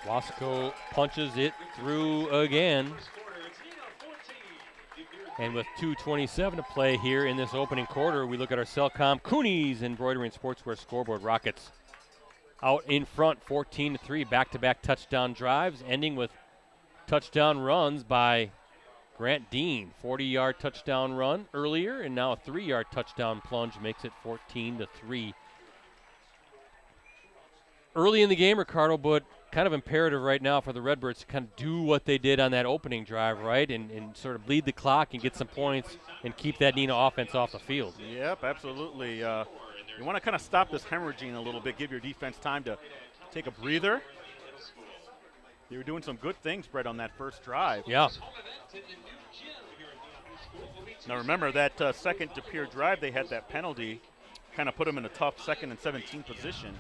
Wasco punches it through again. And with 2:27 to play here in this opening quarter, we look at our Cellcom Coonies Embroidery and Sportswear scoreboard. Rockets out in front, 14-3, back-to-back touchdown drives, ending with touchdown runs by Grant Dean. 40-yard touchdown run earlier, and now a 3-yard touchdown plunge makes it 14-3. Early in the game, Ricardo, but kind of imperative right now for the Redbirds to kind of do what they did on that opening drive, right, and sort of bleed the clock and get some points and keep that Neenah offense off the field. Yep, absolutely. You want to kind of stop this hemorrhaging a little bit, give your defense time to take a breather. They were doing some good things, Brett, on that first drive. Yeah. Now remember that second De Pere drive, they had that penalty, kind of put them in a tough 2nd and 17 position.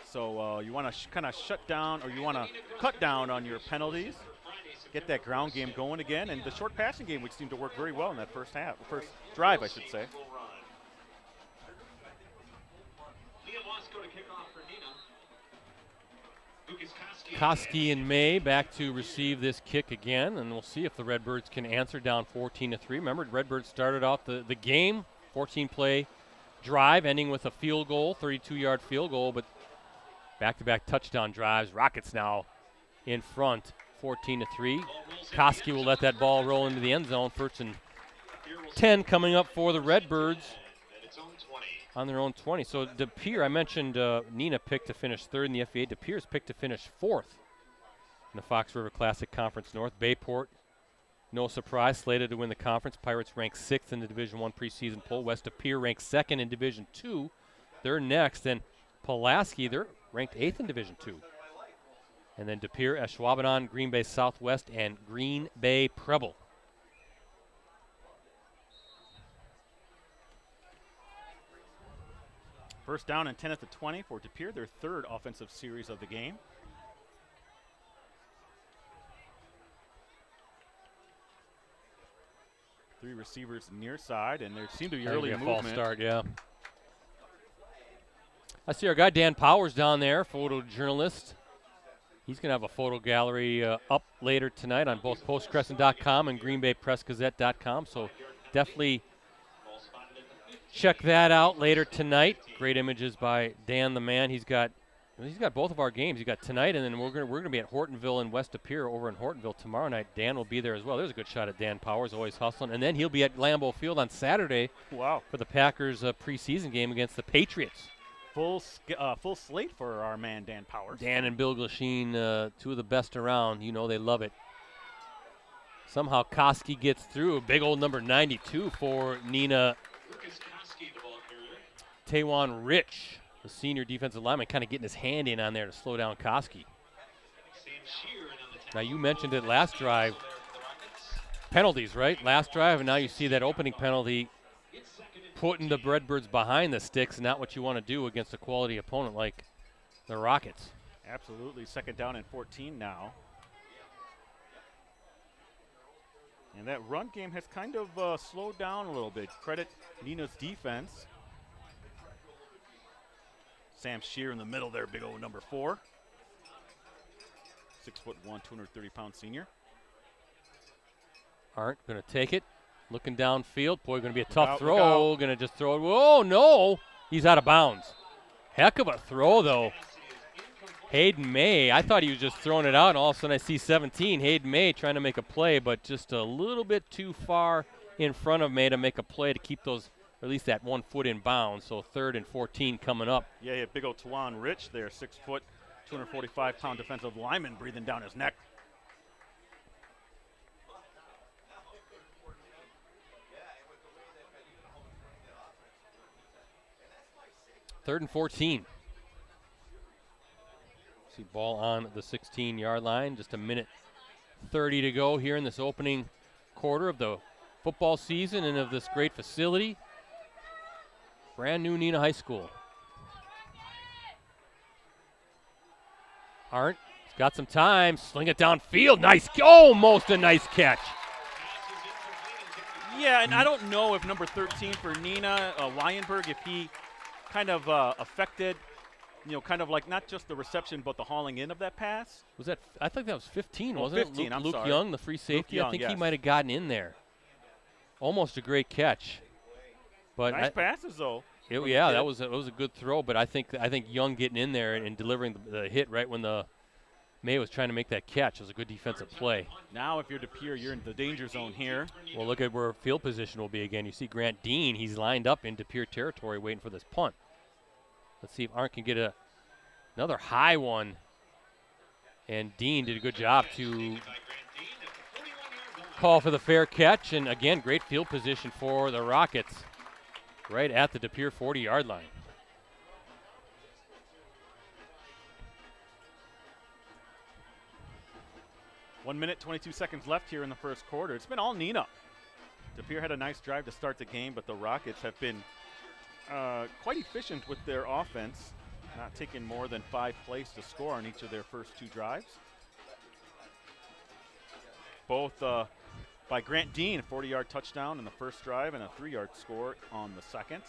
So you want to kind of shut down, or you want to cut down on your penalties, get that ground game going again, and the short passing game, which seemed to work very well in that first drive, I should say. Koski and May back to receive this kick again, and we'll see if the Redbirds can answer down 14-3. Remember, Redbirds started off the game, 14-play drive, ending with a field goal, 32-yard field goal, but back-to-back touchdown drives. Rockets now in front, 14-3. Koski will let that ball roll into the end zone. 1st and 10 coming up for the Redbirds on their own 20. So De Pere, I mentioned Neenah picked to finish 3rd in the FVA. De Pere's picked to finish 4th in the Fox River Classic Conference North. Bayport, no surprise, slated to win the conference. Pirates ranked 6th in the Division I preseason poll. West De Pere ranked 2nd in Division II. They're next. And Pulaski, they're ranked 8th in Division II. And then De Pere, Ashwaubenon, Green Bay Southwest, and Green Bay Preble. First down and 10 at the 20 for De Pere, their 3rd offensive series of the game. Three receivers near side, and there seemed to be early movement. False start, yeah. I see our guy Dan Powers down there, photojournalist. He's going to have a photo gallery up later tonight on both postcrescent.com and greenbaypressgazette.com, so definitely check that out later tonight. Great images by Dan the Man. He's got both of our games. He's got tonight, and then we're going to be at Hortonville and West De Pere over in Hortonville tomorrow night. Dan will be there as well. There's a good shot at Dan Powers, always hustling. And then he'll be at Lambeau Field on Saturday. Wow. For the Packers preseason game against the Patriots. Full slate for our man Dan Powers. Dan and Bill Glasheen, two of the best around. You know they love it. Somehow Koski gets through. Big old number 92 for Neenah. Taewon Rich, the senior defensive lineman, kind of getting his hand in on there to slow down Koski. Now you mentioned it last drive. Penalties, right? Last drive, and now you see that opening penalty putting the Redbirds behind the sticks, not what you want to do against a quality opponent like the Rockets. Absolutely. 2nd down and 14 now. And that run game has kind of slowed down a little bit. Credit Neenah's defense. Sam Shear in the middle there, big old number 4. 6'1", 230-pound senior. Arndt going to take it. Looking downfield. Boy, going to be a tough throw. Going to just throw it. Whoa, no. He's out of bounds. Heck of a throw, though. Hayden May. I thought he was just throwing it out, and all of a sudden I see 17. Hayden May trying to make a play, but just a little bit too far in front of May to make a play to keep those, or at least that 1 foot in bounds. So 3rd and 14 coming up. Yeah, he had big old Taewon Rich there, 6 foot, 245-pound defensive lineman breathing down his neck. Third and 14. See ball on the 16-yard line. Just a minute 30 to go here in this opening quarter of the football season and of this great facility. Brand new Neenah High School. Arndt has got some time. Sling it downfield. Nice. Almost a nice catch. Yeah, and I don't know if number 13 for Neenah, Weinberg, if he kind of affected you know, kind of like not just the reception, but the hauling in of that pass. Was that? I think that was 15, Oh, wasn't 15, it? I'm Luke sorry. Young, the free safety. Young, I think he yes. might have gotten in there. Almost a great catch. But Nice passes, though. Yeah, that was a good throw. But I think Young getting in there and delivering the hit right when the May was trying to make that catch was a good defensive play. Now, if you're De Pere, you're in the danger zone here. Well, look at where field position will be again. You see Grant Dean. He's lined up in De Pere territory waiting for this punt. Let's see if Arndt can get another high one. And Dean did a good job to call for the fair catch. And, again, great field position for the Rockets right at the De Pere 40-yard line. One minute, 22 seconds left here in the first quarter. It's been all Neenah. De Pere had a nice drive to start the game, but the Rockets have been quite efficient with their offense, not taking more than 5 plays to score on each of their first 2 drives. Both by Grant Dean, a 40-yard touchdown in the first drive and a 3-yard score on the second.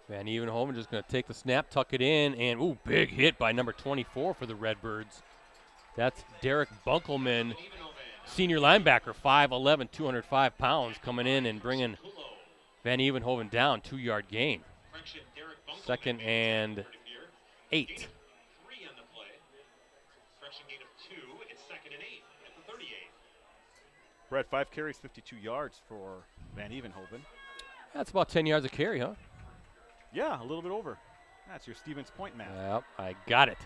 Van Evenhoven just going to take the snap, tuck it in, and, ooh, big hit by number 24 for the Redbirds. That's Derek Bunkelman, senior linebacker, 5'11", 205 pounds, coming in and bringing Van Evenhoven down, 2-yard gain. 2nd and 8. Brett, 5 carries, 52 yards for Van Evenhoven. That's about 10 yards a carry, huh? Yeah, a little bit over. That's your Stevens Point math. Yep, I got it.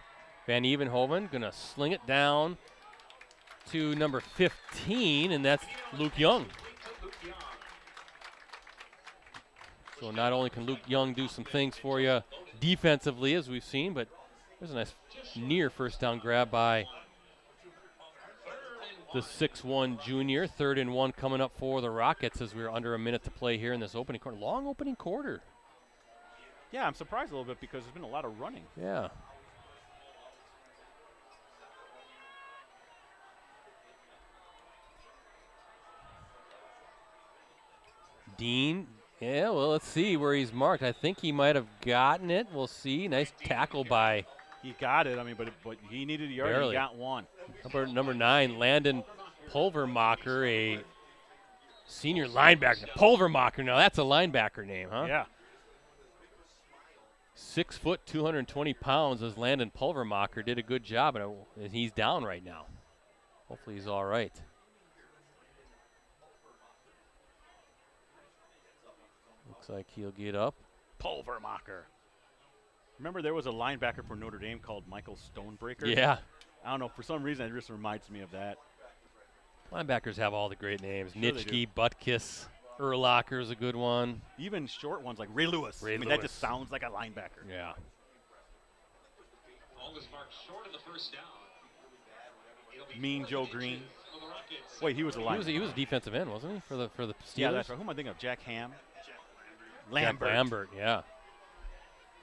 Van Evenhoven going to sling it down to number 15, and that's Luke Young. So not only can Luke Young do some things for you defensively, as we've seen, but there's a nice near first down grab by the 6'1" junior. 3rd and 1 coming up for the Rockets as we're under a minute to play here in this opening quarter. Long opening quarter. Yeah, I'm surprised a little bit because there's been a lot of running. Yeah. Dean, yeah, well, let's see where he's marked. I think he might have gotten it. We'll see. Nice tackle by. He got it. I mean, but he needed a yard. Barely. He got one. Number 9, Landon Pulvermacher, a senior linebacker. Pulvermacher, now that's a linebacker name, huh? Yeah. 6 foot, 220 pounds as Landon Pulvermacher did a good job, and he's down right now. Hopefully he's all right. Looks like he'll get up. Pulvermacher. Remember there was a linebacker for Notre Dame called Michael Stonebreaker? Yeah. I don't know. For some reason, it just reminds me of that. Linebackers have all the great names. Sure Nitschke, Butkus, Urlacher is a good one. Even short ones like Ray Lewis. That just sounds like a linebacker. Yeah. Mean Joe Green. Wait, he was a linebacker. He was a defensive end, wasn't he, for the Steelers? Yeah, that's right. Who am I thinking of? Jack Ham? Lambert. Jack Lambert, yeah.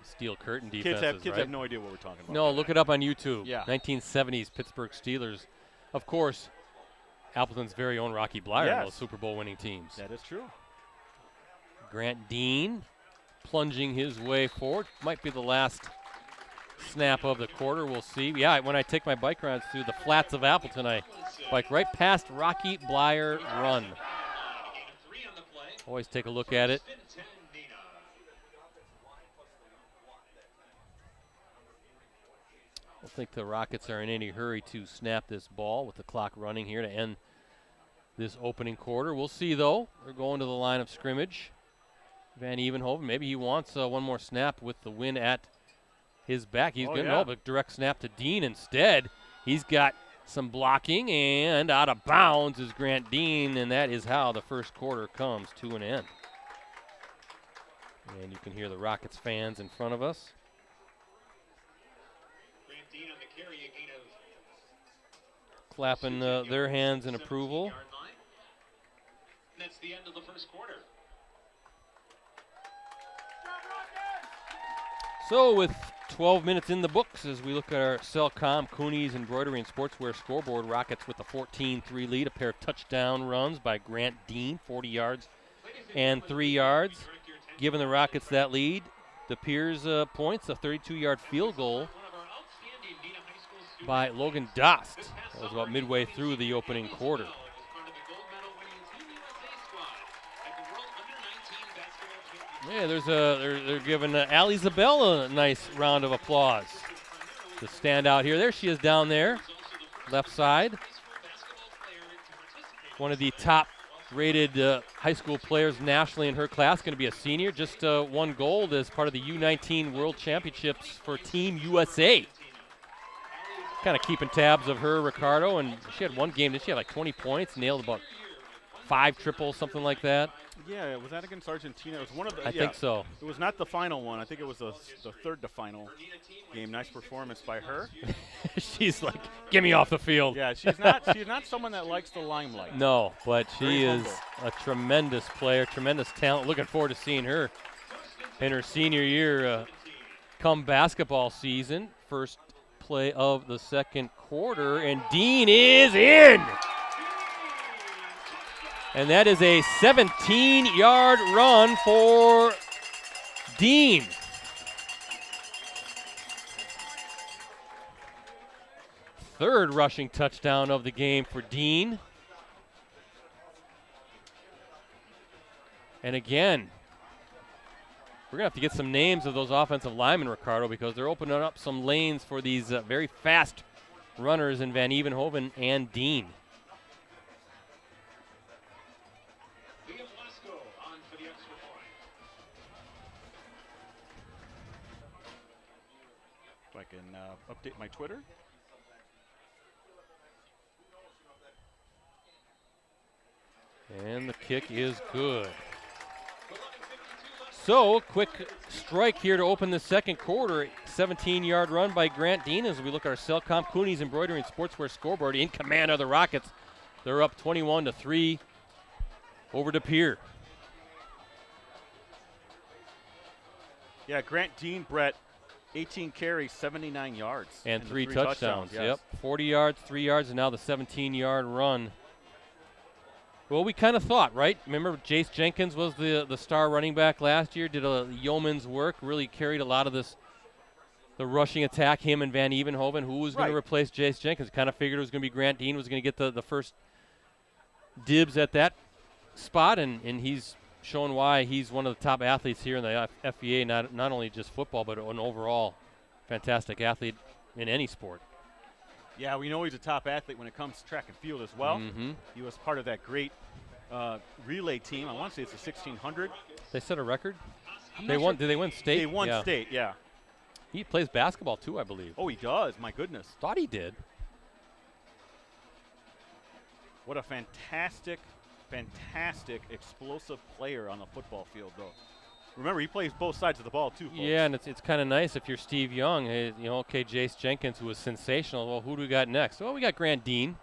Steel curtain defenses, Kids have no idea what we're talking about. No, look it up on YouTube. Yeah. 1970s Pittsburgh Steelers. Of course, Appleton's very own Rocky Blyer, Yes. those Super Bowl winning teams. That is true. Grant Dean plunging his way forward. Might be the last snap of the quarter. We'll see. Yeah, when I take my bike rides through the flats of Appleton, I bike right past Rocky Blyer Run. Always take a look at it. I don't think the Rockets are in any hurry to snap this ball with the clock running here to end this opening quarter. We'll see, though. They're going to the line of scrimmage. Van Evenhoven, maybe he wants one more snap with the win at his back. He's going to have a direct snap to Dean instead. He's got some blocking, and out of bounds is Grant Dean, and that is how the first quarter comes to an end. And you can hear the Rockets fans in front of us. Clapping their hands in approval. That's the end of the first quarter. So with 12 minutes in the books as we look at our Cellcom, Cooney's Embroidery and Sportswear scoreboard, Rockets with a 14-3 lead, a pair of touchdown runs by Grant Dean, 40 yards and 3 yards. giving the Rockets that lead. De Pere's points, a 32-yard field goal by Logan Dost. That was about midway through the opening quarter. Yeah, they're giving Allie Zabel a nice round of applause. The standout here. There she is down there, left side. One of the top-rated high school players nationally in her class, going to be a senior. Just won gold as part of the U19 World Championships for Team USA. Kind of keeping tabs of her, Ricardo, and she had one game. Did she have like 20 points? Nailed about 5 triples, something like that. Yeah, was that against Argentina? It was one of the. I think so. It was not the final one. I think it was the third to final game. Nice performance by her. She's like, get me off the field. Yeah, she's not someone that likes the limelight. No, but she Very is humble. a tremendous player, tremendous talent. Looking forward to seeing her in her senior year come basketball season. First play of the second quarter, and Dean is in. And that is a 17-yard run for Dean. Third rushing touchdown of the game for Dean. And again, we're going to have to get some names of those offensive linemen, Ricardo, because they're opening up some lanes for these very fast runners in Van Evenhoven and Dean. If I can update my Twitter. And the kick is good. So, quick strike here to open the second quarter. 17-yard run by Grant Dean as we look at our Cellcom Cooney's Embroidery and Sportswear scoreboard. In command of the Rockets. They're up 21-3 over De Pere. Yeah, Grant Dean, Brett, 18 carries, 79 yards. And the three touchdowns. Yes. Yep, 40 yards, 3 yards, and now the 17-yard run. Well, we kind of thought, right? Remember, Jace Jenkins was the star running back last year, did a yeoman's work, really carried a lot of the rushing attack, him and Van Evenhoven. Who was going to replace Jace Jenkins? Kind of figured it was going to be Grant Dean was going to get the first dibs at that spot, and he's shown why he's one of the top athletes here in the FBA, not only just football, but an overall fantastic athlete in any sport. Yeah, we know he's a top athlete when it comes to track and field as well. Mm-hmm. He was part of that great relay team. I want to say it's the 1600. They set a record? I'm They not won. sure. Did they win state? They won Yeah. state, yeah. He plays basketball too, I believe. Oh, he does. My goodness. Thought he did. What a fantastic, explosive player on the football field, though. Remember, he plays both sides of the ball, too, folks. Yeah, and it's kind of nice if you're Steve Young. Hey, okay, Jace Jenkins, who was sensational. Well, who do we got next? Well, we got Grant Dean.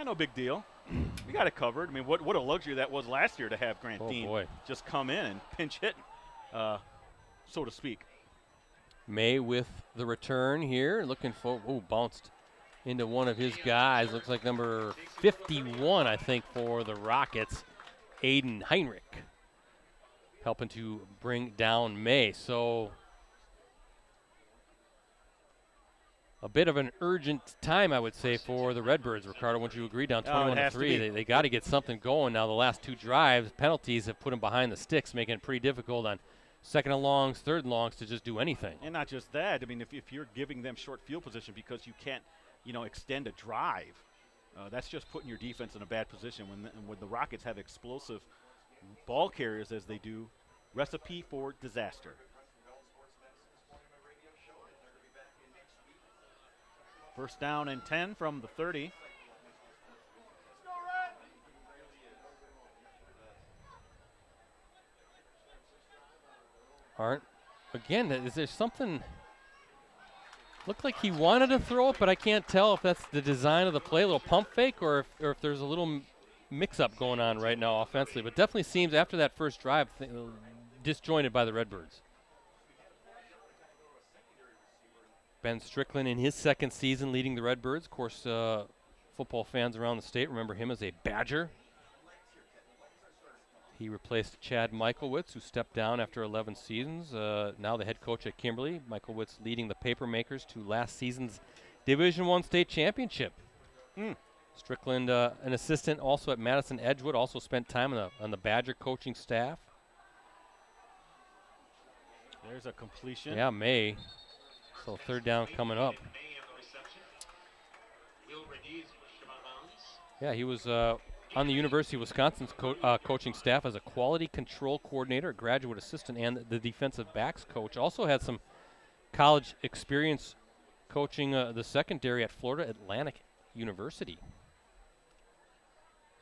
No big deal. We got it covered. I mean, what a luxury that was last year to have Grant Dean boy. just come in and pinch hit, so to speak. May with the return here. Looking for, bounced into one of his guys. Looks like number 51, I think, for the Rockets, Aiden Heinrich, helping to bring down May. So a bit of an urgent time, I would say, for the Redbirds. Ricardo, wouldn't you agree? Down 21-3. They got to get something going now. The last two drives, penalties have put them behind the sticks, making it pretty difficult on second and longs, third and longs to just do anything. And not just that. I mean, if you're giving them short field position because you can't, extend a drive, that's just putting your defense in a bad position. When the Rockets have explosive ball carriers as they do, recipe for disaster. First down and 10 from the 30. Again, is there something? Looked like he wanted to throw it, but I can't tell if that's the design of the play, a little pump fake, or if there's a little mix-up going on right now offensively. But definitely seems after that first drive, disjointed by the Redbirds. Ben Strickland in his second season leading the Redbirds. Of course, football fans around the state remember him as a Badger. He replaced Chad Michaelwitz, who stepped down after 11 seasons. Now the head coach at Kimberly. Michaelwitz leading the Papermakers to last season's Division I state championship. Strickland, an assistant also at Madison Edgewood, also spent time on the Badger coaching staff. There's a completion. Yeah, May. So third down coming up. Yeah, he was on the University of Wisconsin's coaching staff as a quality control coordinator, a graduate assistant, and the defensive backs coach. Also had some college experience coaching the secondary at Florida Atlantic University.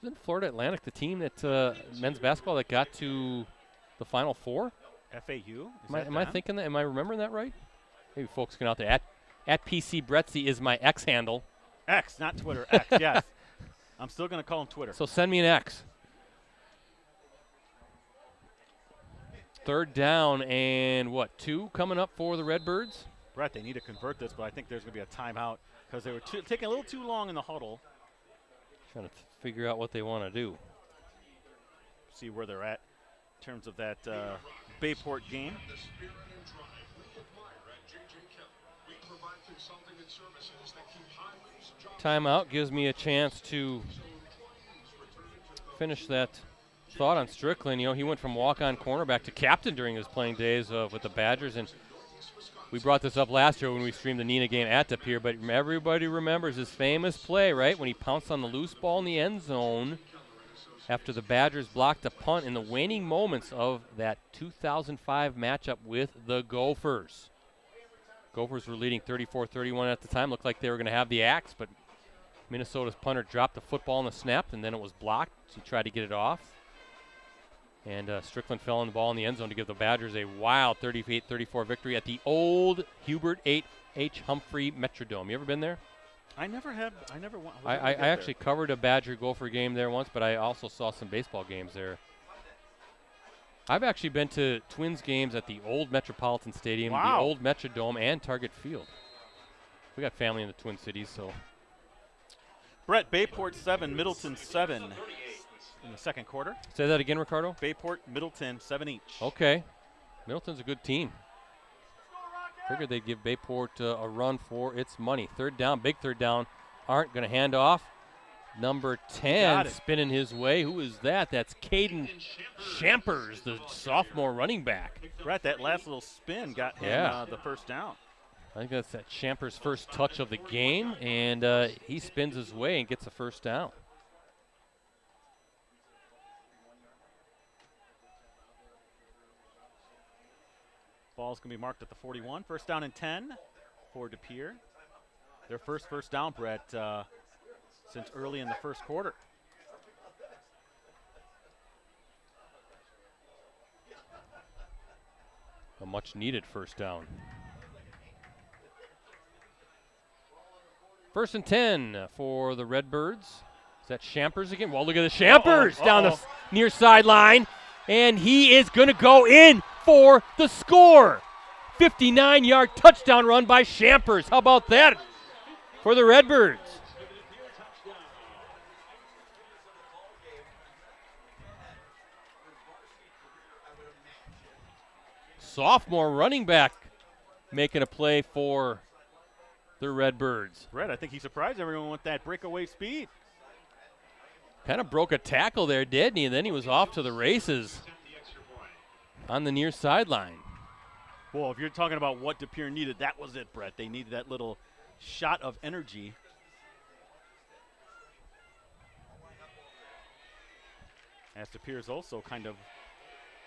Isn't Florida Atlantic the team that men's basketball that got to the Final Four? FAU? Am I thinking that? Am I remembering that right? Maybe folks can out there. At PC Bretzi is my X handle. X, not Twitter. X, yes. I'm still going to call him Twitter. So send me an X. Third down and what, 2 coming up for the Redbirds? Brett, they need to convert this, but I think there's going to be a timeout because they were taking a little too long in the huddle. Trying to figure out what they want to do. See where they're at in terms of that Bayport game. Timeout gives me a chance to finish that thought on Strickland. You know, he went from walk-on cornerback to captain during his playing days with the Badgers, and we brought this up last year when we streamed the Neenah game at De Pere, but everybody remembers his famous play, right, when he pounced on the loose ball in the end zone after the Badgers blocked a punt in the waning moments of that 2005 matchup with the Gophers. Gophers were leading 34-31 at the time. Looked like they were going to have the axe, but Minnesota's punter dropped the football on the snap, and then it was blocked. He tried to get it off. And Strickland fell on the ball in the end zone to give the Badgers a wild 38-34 victory at the old Hubert H. Humphrey Metrodome. You ever been there? I never have. I actually covered a Badger Gopher game there once, but I also saw some baseball games there. I've actually been to Twins games at the old Metropolitan Stadium, the old Metrodome, and Target Field. We got family in the Twin Cities, so. Brett, Bayport 7, Middleton 7 in the second quarter. Say that again, Ricardo. Bayport, Middleton, 7 each. Okay. Middleton's a good team. Figured they'd give Bayport a run for its money. Third down, big third down. Aren't going to hand off. Number 10 spinning his way. Who is that? That's Caden Champers, the sophomore running back. Brett, that last little spin got him the first down. I think that's that Champers' first touch of the game, and he spins his way and gets a first down. Ball's going to be marked at the 41. First down and 10 for De Pere. Their first down, Brett, since early in the first quarter. A much-needed first down. First and 10 for the Redbirds. Is that Champers again? Well, look at the Champers down the near sideline. And he is going to go in for the score. 59-yard touchdown run by Champers. How about that for the Redbirds? Sophomore running back making a play for the Redbirds. Brett, I think he surprised everyone with that breakaway speed. Kind of broke a tackle there, didn't he? And then he was off to the races on the near sideline. Well, if you're talking about what De Pere needed, that was it, Brett. They needed that little shot of energy. As De Pere's also kind of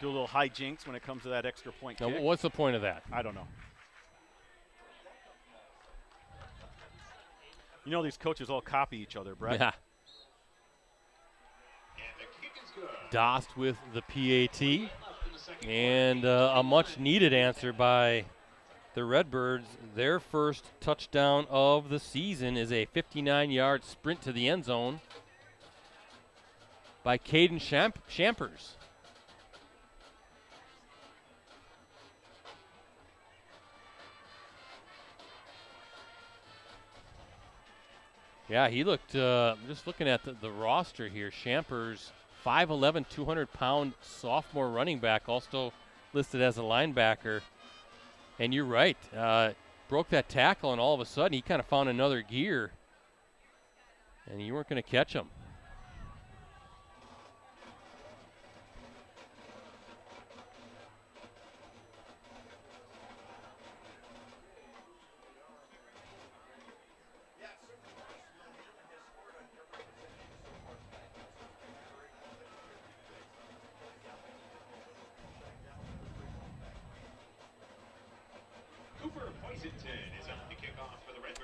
do a little hijinks when it comes to that extra point Now, kick. what's the point of that? I don't know. You know these coaches all copy each other, Brett. Yeah. Dost with the PAT. And a much-needed answer by the Redbirds. Their first touchdown of the season is a 59-yard sprint to the end zone by Caden Champers. Yeah, he looked, just looking at the roster here, Champers 5'11", 200-pound sophomore running back, also listed as a linebacker. And you're right. Broke that tackle, and all of a sudden he kind of found another gear. And you weren't going to catch him.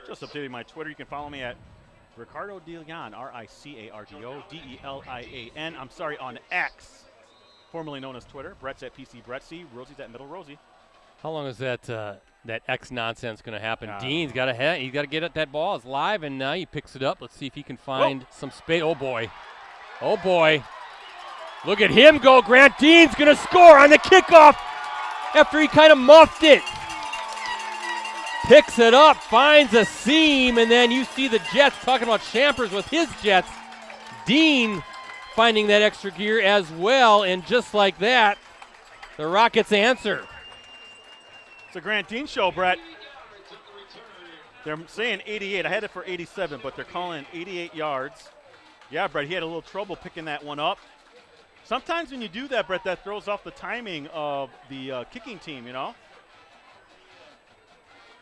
Just updating my Twitter. You can follow me at Ricardo Delian, RICARDO, I'm sorry, on X, formerly known as Twitter. Brett's at PC Brett C. Rosie's at Middle Rosie. How long is that X nonsense going to happen? Dean's got to he's got to get at that ball. It's live, and now he picks it up. Let's see if he can find some space. Oh boy, oh boy! Look at him go. Grant Dean's going to score on the kickoff after he kind of muffed it. Picks it up, finds a seam, and then you see the Jets talking about Champers with his Jets. Dean finding that extra gear as well, and just like that, the Rockets answer. It's a Grant Dean show, Brett. They're saying 88. I had it for 87, but they're calling 88 yards. Yeah, Brett, he had a little trouble picking that one up. Sometimes when you do that, Brett, that throws off the timing of the kicking team, you know?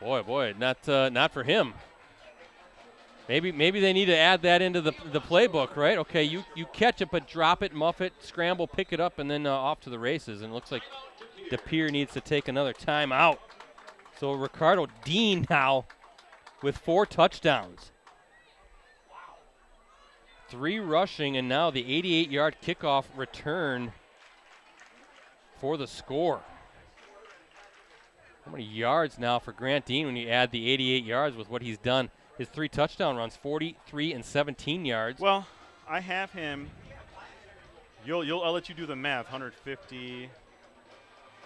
Boy, not for him. Maybe they need to add that into the playbook, right? Okay, you catch it, but drop it, muff it, scramble, pick it up, and then off to the races. And it looks like De Pere needs to take another timeout. So Ricardo Dean now with 4 touchdowns. 3 rushing, and now the 88-yard kickoff return for the score. How many yards now for Grant Dean when you add the 88 yards with what he's done? His 3 touchdown runs, 43 and 17 yards. Well, I have him. I'll let you do the math. 150,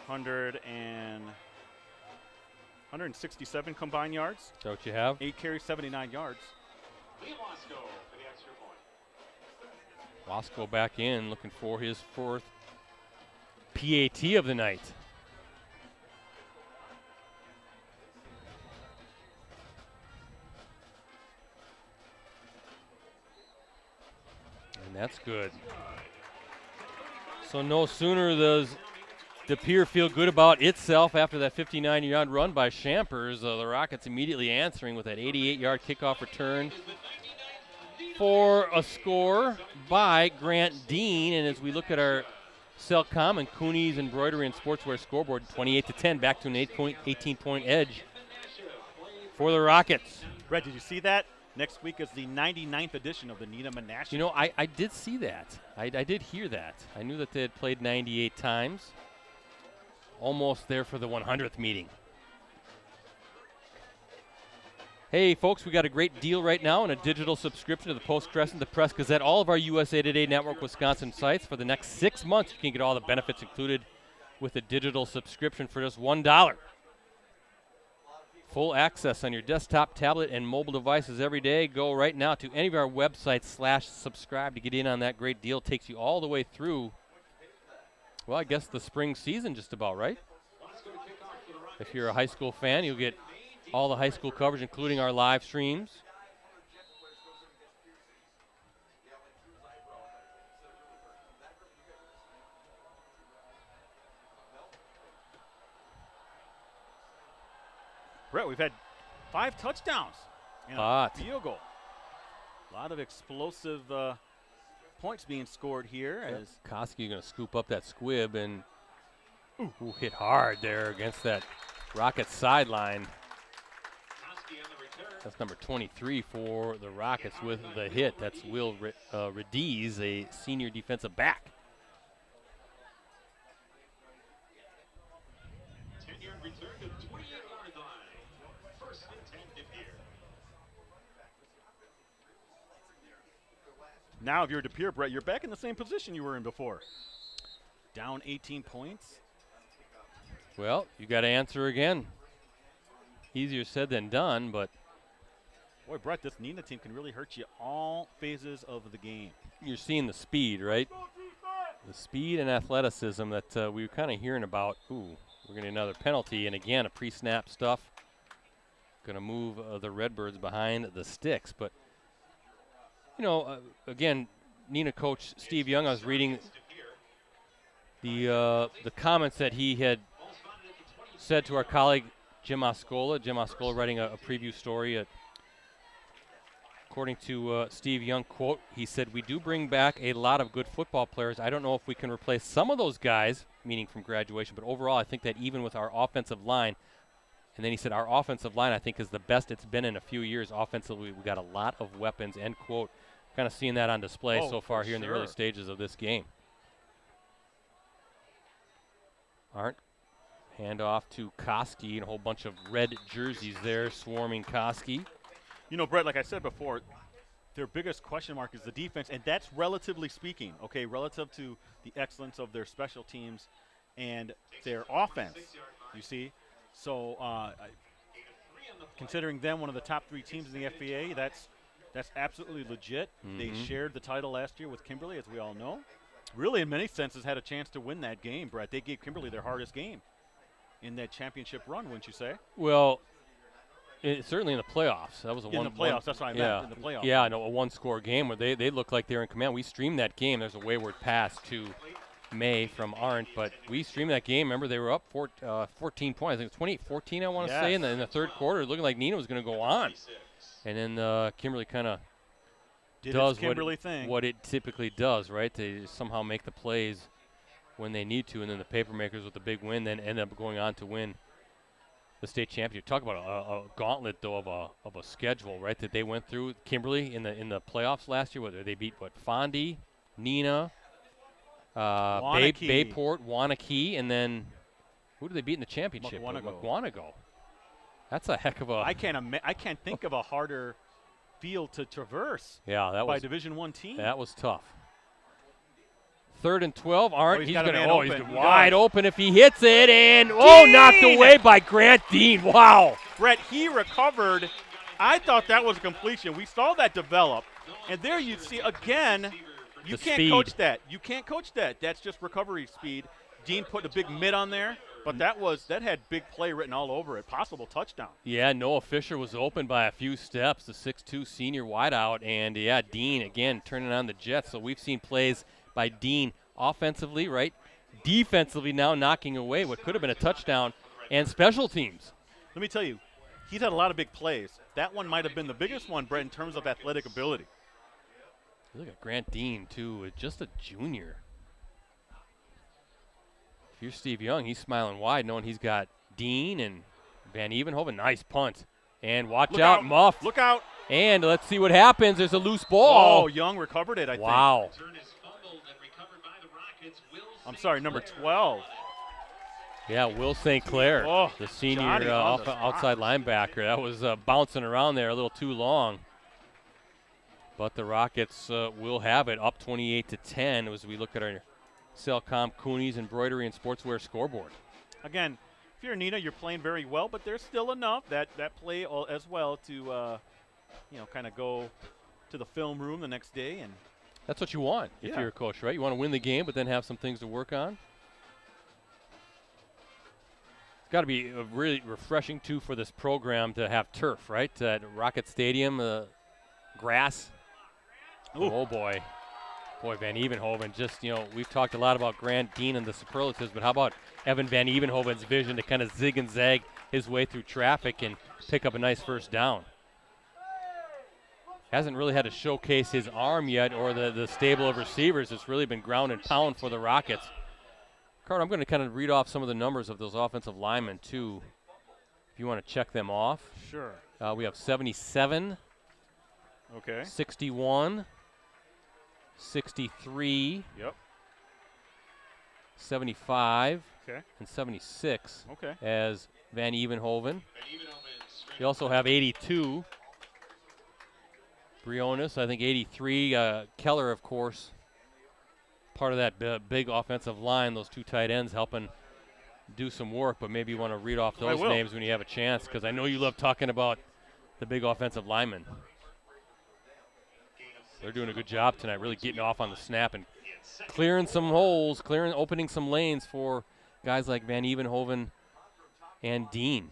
167 combined yards. Is that what you have? 8 carries, 79 yards. Wasco back in, looking for his 4th PAT of the night. And that's good. So no sooner does De Pere feel good about itself after that 59-yard run by Champers, the Rockets immediately answering with that 88-yard kickoff return for a score by Grant Dean. And as we look at our Cellcom and Cooney's Embroidery and Sportswear scoreboard, 28-10, back to an 18-point edge for the Rockets. Brett, did you see that? Next week is the 99th edition of the Neenah Menagerie. You know, I did see that. I did hear that. I knew that they had played 98 times. Almost there for the 100th meeting. Hey, folks, we got a great deal right now on a digital subscription to the Post-Crescent, the Press Gazette, all of our USA Today Network Wisconsin sites. For the next 6 months, you can get all the benefits included with a digital subscription for just $1. Full access on your desktop, tablet, and mobile devices every day. Go right now to any of our websites /subscribe to get in on that great deal. Takes you all the way through, well, I guess the spring season just about, right? If you're a high school fan, you'll get all the high school coverage, including our live streams. Brett, we've had 5 touchdowns and a field goal. A lot of explosive points being scored here. Yep. As Koski going to scoop up that squib and hit hard there against that Rockets sideline. That's number 23 for the Rockets with the hit. That's Will Rediz, a senior defensive back. 10-yard return to 28-yard line. First and 10 De Pere. Now, if you're De Pere, Brett, you're back in the same position you were in before. Down 18 points. Well, you got to answer again. Easier said than done, but boy, Brett, this Neenah team can really hurt you all phases of the game. You're seeing the speed, right? the speed and athleticism that we were kind of hearing about. Ooh, we're going to get another penalty. And again, a pre-snap stuff. Going to move the Redbirds behind the sticks. But, you know, again, Neenah coach Steve Young, I was reading the comments that he had said to our colleague Jim Oscola. Jim Oscola writing a preview story. According to Steve Young, quote, he said, "We do bring back a lot of good football players. I don't know if we can replace some of those guys," meaning from graduation, but overall I think that even with our offensive line, and then he said, "Our offensive line I think is the best it's been in a few years. Offensively, we got a lot of weapons," end quote. Kind of seeing that on display so far here in the early stages of this game. Arndt, handoff to Koski, and a whole bunch of red jerseys there swarming Koski. You know, Brett, like I said before, their biggest question mark is the defense, and that's relatively speaking, okay, relative to the excellence of their special teams and their offense, you see. So considering them one of the top 3 teams in the FBA, that's absolutely legit. They shared the title last year with Kimberly, as we all know. Really, in many senses, had a chance to win that game, Brett. They gave Kimberly their hardest game in that championship run, wouldn't you say? Well, certainly in the playoffs. That was a in the playoffs. That's what I meant. In the playoffs. Yeah, I know, a one-score game where they looked like they were in command. We streamed that game. There's a wayward pass to May from Arndt, but we streamed that game. Remember, they were up 14 points. I think it was 28-14, I want to say, in the third quarter. Looking like Neenah was going to go on. And then Kimberly kind of does what it typically does, right? They somehow make the plays when they need to, and then the Papermakers with the big win then end up going on to win the state championship. Talk about a gauntlet, though, of a schedule, right, that they went through. Kimberly in the playoffs last year, whether they beat Fondy, Neenah, Bayport, Wanakee, and then who did they beat in the championship? Mukwonago. That's a heck of a. I can't think of a harder field to traverse. Yeah, that by was Division I team. That was tough. 3rd and 12. Arndt, he's wide open if he hits it, and knocked away by Grant Dean. Wow. Brett, he recovered. I thought that was a completion. We saw that develop, and there you see again. You can't coach that. You can't coach that. That's just recovery speed. Dean put a big mid on there, but that had big play written all over it. Possible touchdown. Yeah, Noah Fisher was open by a few steps, the 6'2 senior wideout, and Dean again turning on the Jets. So we've seen plays by Dean offensively, right? Defensively now knocking away what could have been a touchdown, and special teams. Let me tell you, he's had a lot of big plays. That one might have been the biggest one, Brett, in terms of athletic ability. Look at Grant Dean, too, just a junior. If you're Steve Young, he's smiling wide, knowing he's got Dean and Van Evenhoven. Nice punt. And watch out, Muff. Look out. And let's see what happens. There's a loose ball. Oh, Young recovered it, I think. Wow. I'm sorry, number 12. Yeah, Will St. Clair, the senior outside linebacker. That was bouncing around there a little too long. But the Rockets will have it up 28-10 as we look at our Cellcom, Coonies, Embroidery, and Sportswear scoreboard. Again, if you're Neenah, you're playing very well, but there's still enough that play as well to, kind of go to the film room the next day. And that's what you want if you're a coach, right? You want to win the game, but then have some things to work on. It's got to be really refreshing, too, for this program to have turf, right? At Rocket Stadium, grass. Ooh. Oh, boy. Boy, Van Evenhoven just, we've talked a lot about Grant Dean and the superlatives, but how about Evan Van Evenhoven's vision to kind of zig and zag his way through traffic and pick up a nice first down? Hasn't really had to showcase his arm yet or the stable of receivers. It's really been ground and pound for the Rockets. Ricardo, I'm going to kind of read off some of the numbers of those offensive linemen, too, if you want to check them off. Sure. We have 77. Okay. 61. 63. Yep. 75. Okay. And 76. Okay. As Van Evenhoven. We also have 82. Briones, I think 83. Keller, of course, part of that big offensive line, those two tight ends helping do some work, but maybe you want to read off those names when you have a chance, because I know you love talking about the big offensive linemen. They're doing a good job tonight, really getting off on the snap and clearing some holes, opening some lanes for guys like Van Evenhoven and Dean.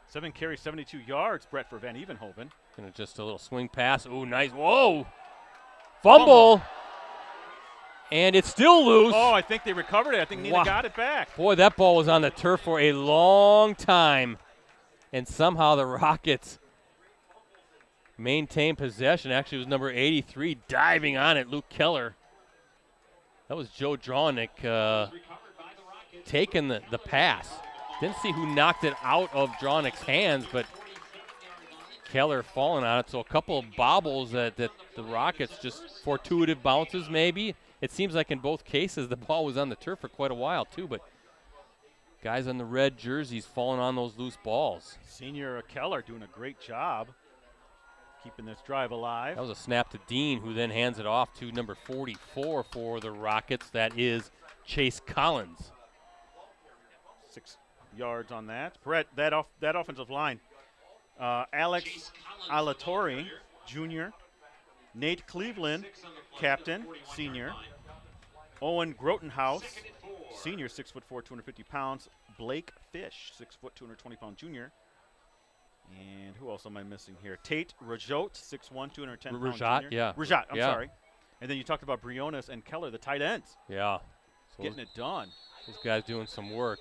7 carries, 72 yards, Brett, for Van Evenhoven. And just a little swing pass. Ooh, nice. Whoa. Fumble. And it's still loose. Oh, I think they recovered it. I think Neenah got it back. Boy, that ball was on the turf for a long time. And somehow the Rockets maintained possession. Actually, it was number 83 diving on it, Luke Keller. That was Joe Drawnick taking the pass. Didn't see who knocked it out of Drawnick's hands, but Keller falling on it. So a couple of bobbles that the Rockets, just fortuitous bounces maybe. It seems like in both cases the ball was on the turf for quite a while too, but guys in the red jerseys falling on those loose balls. Senior Keller doing a great job keeping this drive alive. That was a snap to Dean, who then hands it off to number 44 for the Rockets. That is Chase Collins. 6 yards on that. Brett, that offensive line. Alex Alatorre, junior. Nate Cleveland, captain, senior. Owen Grotenhouse, senior, 6'4", 250 pounds. Blake Fish, 6', 220 pound junior. And who else am I missing here? Tate Rajotte, 6'1", 210 pound junior. Yeah. Rajat, I'm sorry. And then you talked about Briones and Keller, the tight ends. Yeah. So getting it done. Those guys doing some work.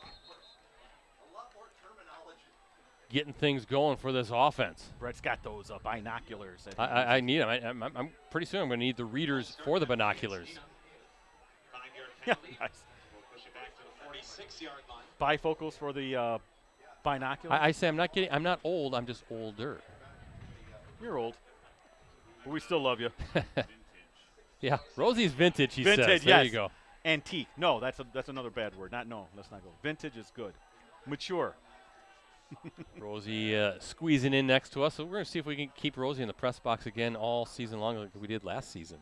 Getting things going for this offense. Brett's got those binoculars. I need them. I'm pretty soon I'm going to need the readers for the binoculars. Yeah, nice. Bifocals for the binoculars. I say I'm not old. I'm just older. You're old, but we still love you. Yeah, Rosie's vintage. He vintage, says. Yes. There you go. Antique. No, that's another bad word. No, let's not go. Vintage is good. Mature. Rosie squeezing in next to us. So we're going to see if we can keep Rosie in the press box again all season long like we did last season.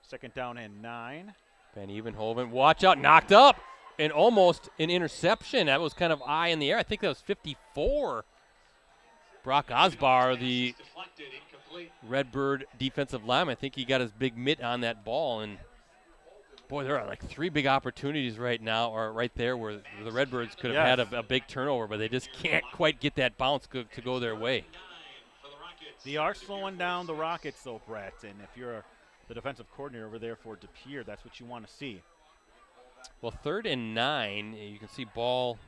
2nd down and 9. Van Evenhoven, watch out, knocked up, and almost an interception. That was kind of high in the air. I think that was 54. Brock Osbar, the Redbird defensive lineman, I think he got his big mitt on that ball. And, boy, there are like 3 big opportunities right now, or right there, where the Redbirds could have had a big turnover, but they just can't quite get that bounce to go their way. They are slowing down the Rockets, though, Brett. And if you're the defensive coordinator over there for De Pere, that's what you want to see. Well, 3rd and 9, you can see ball.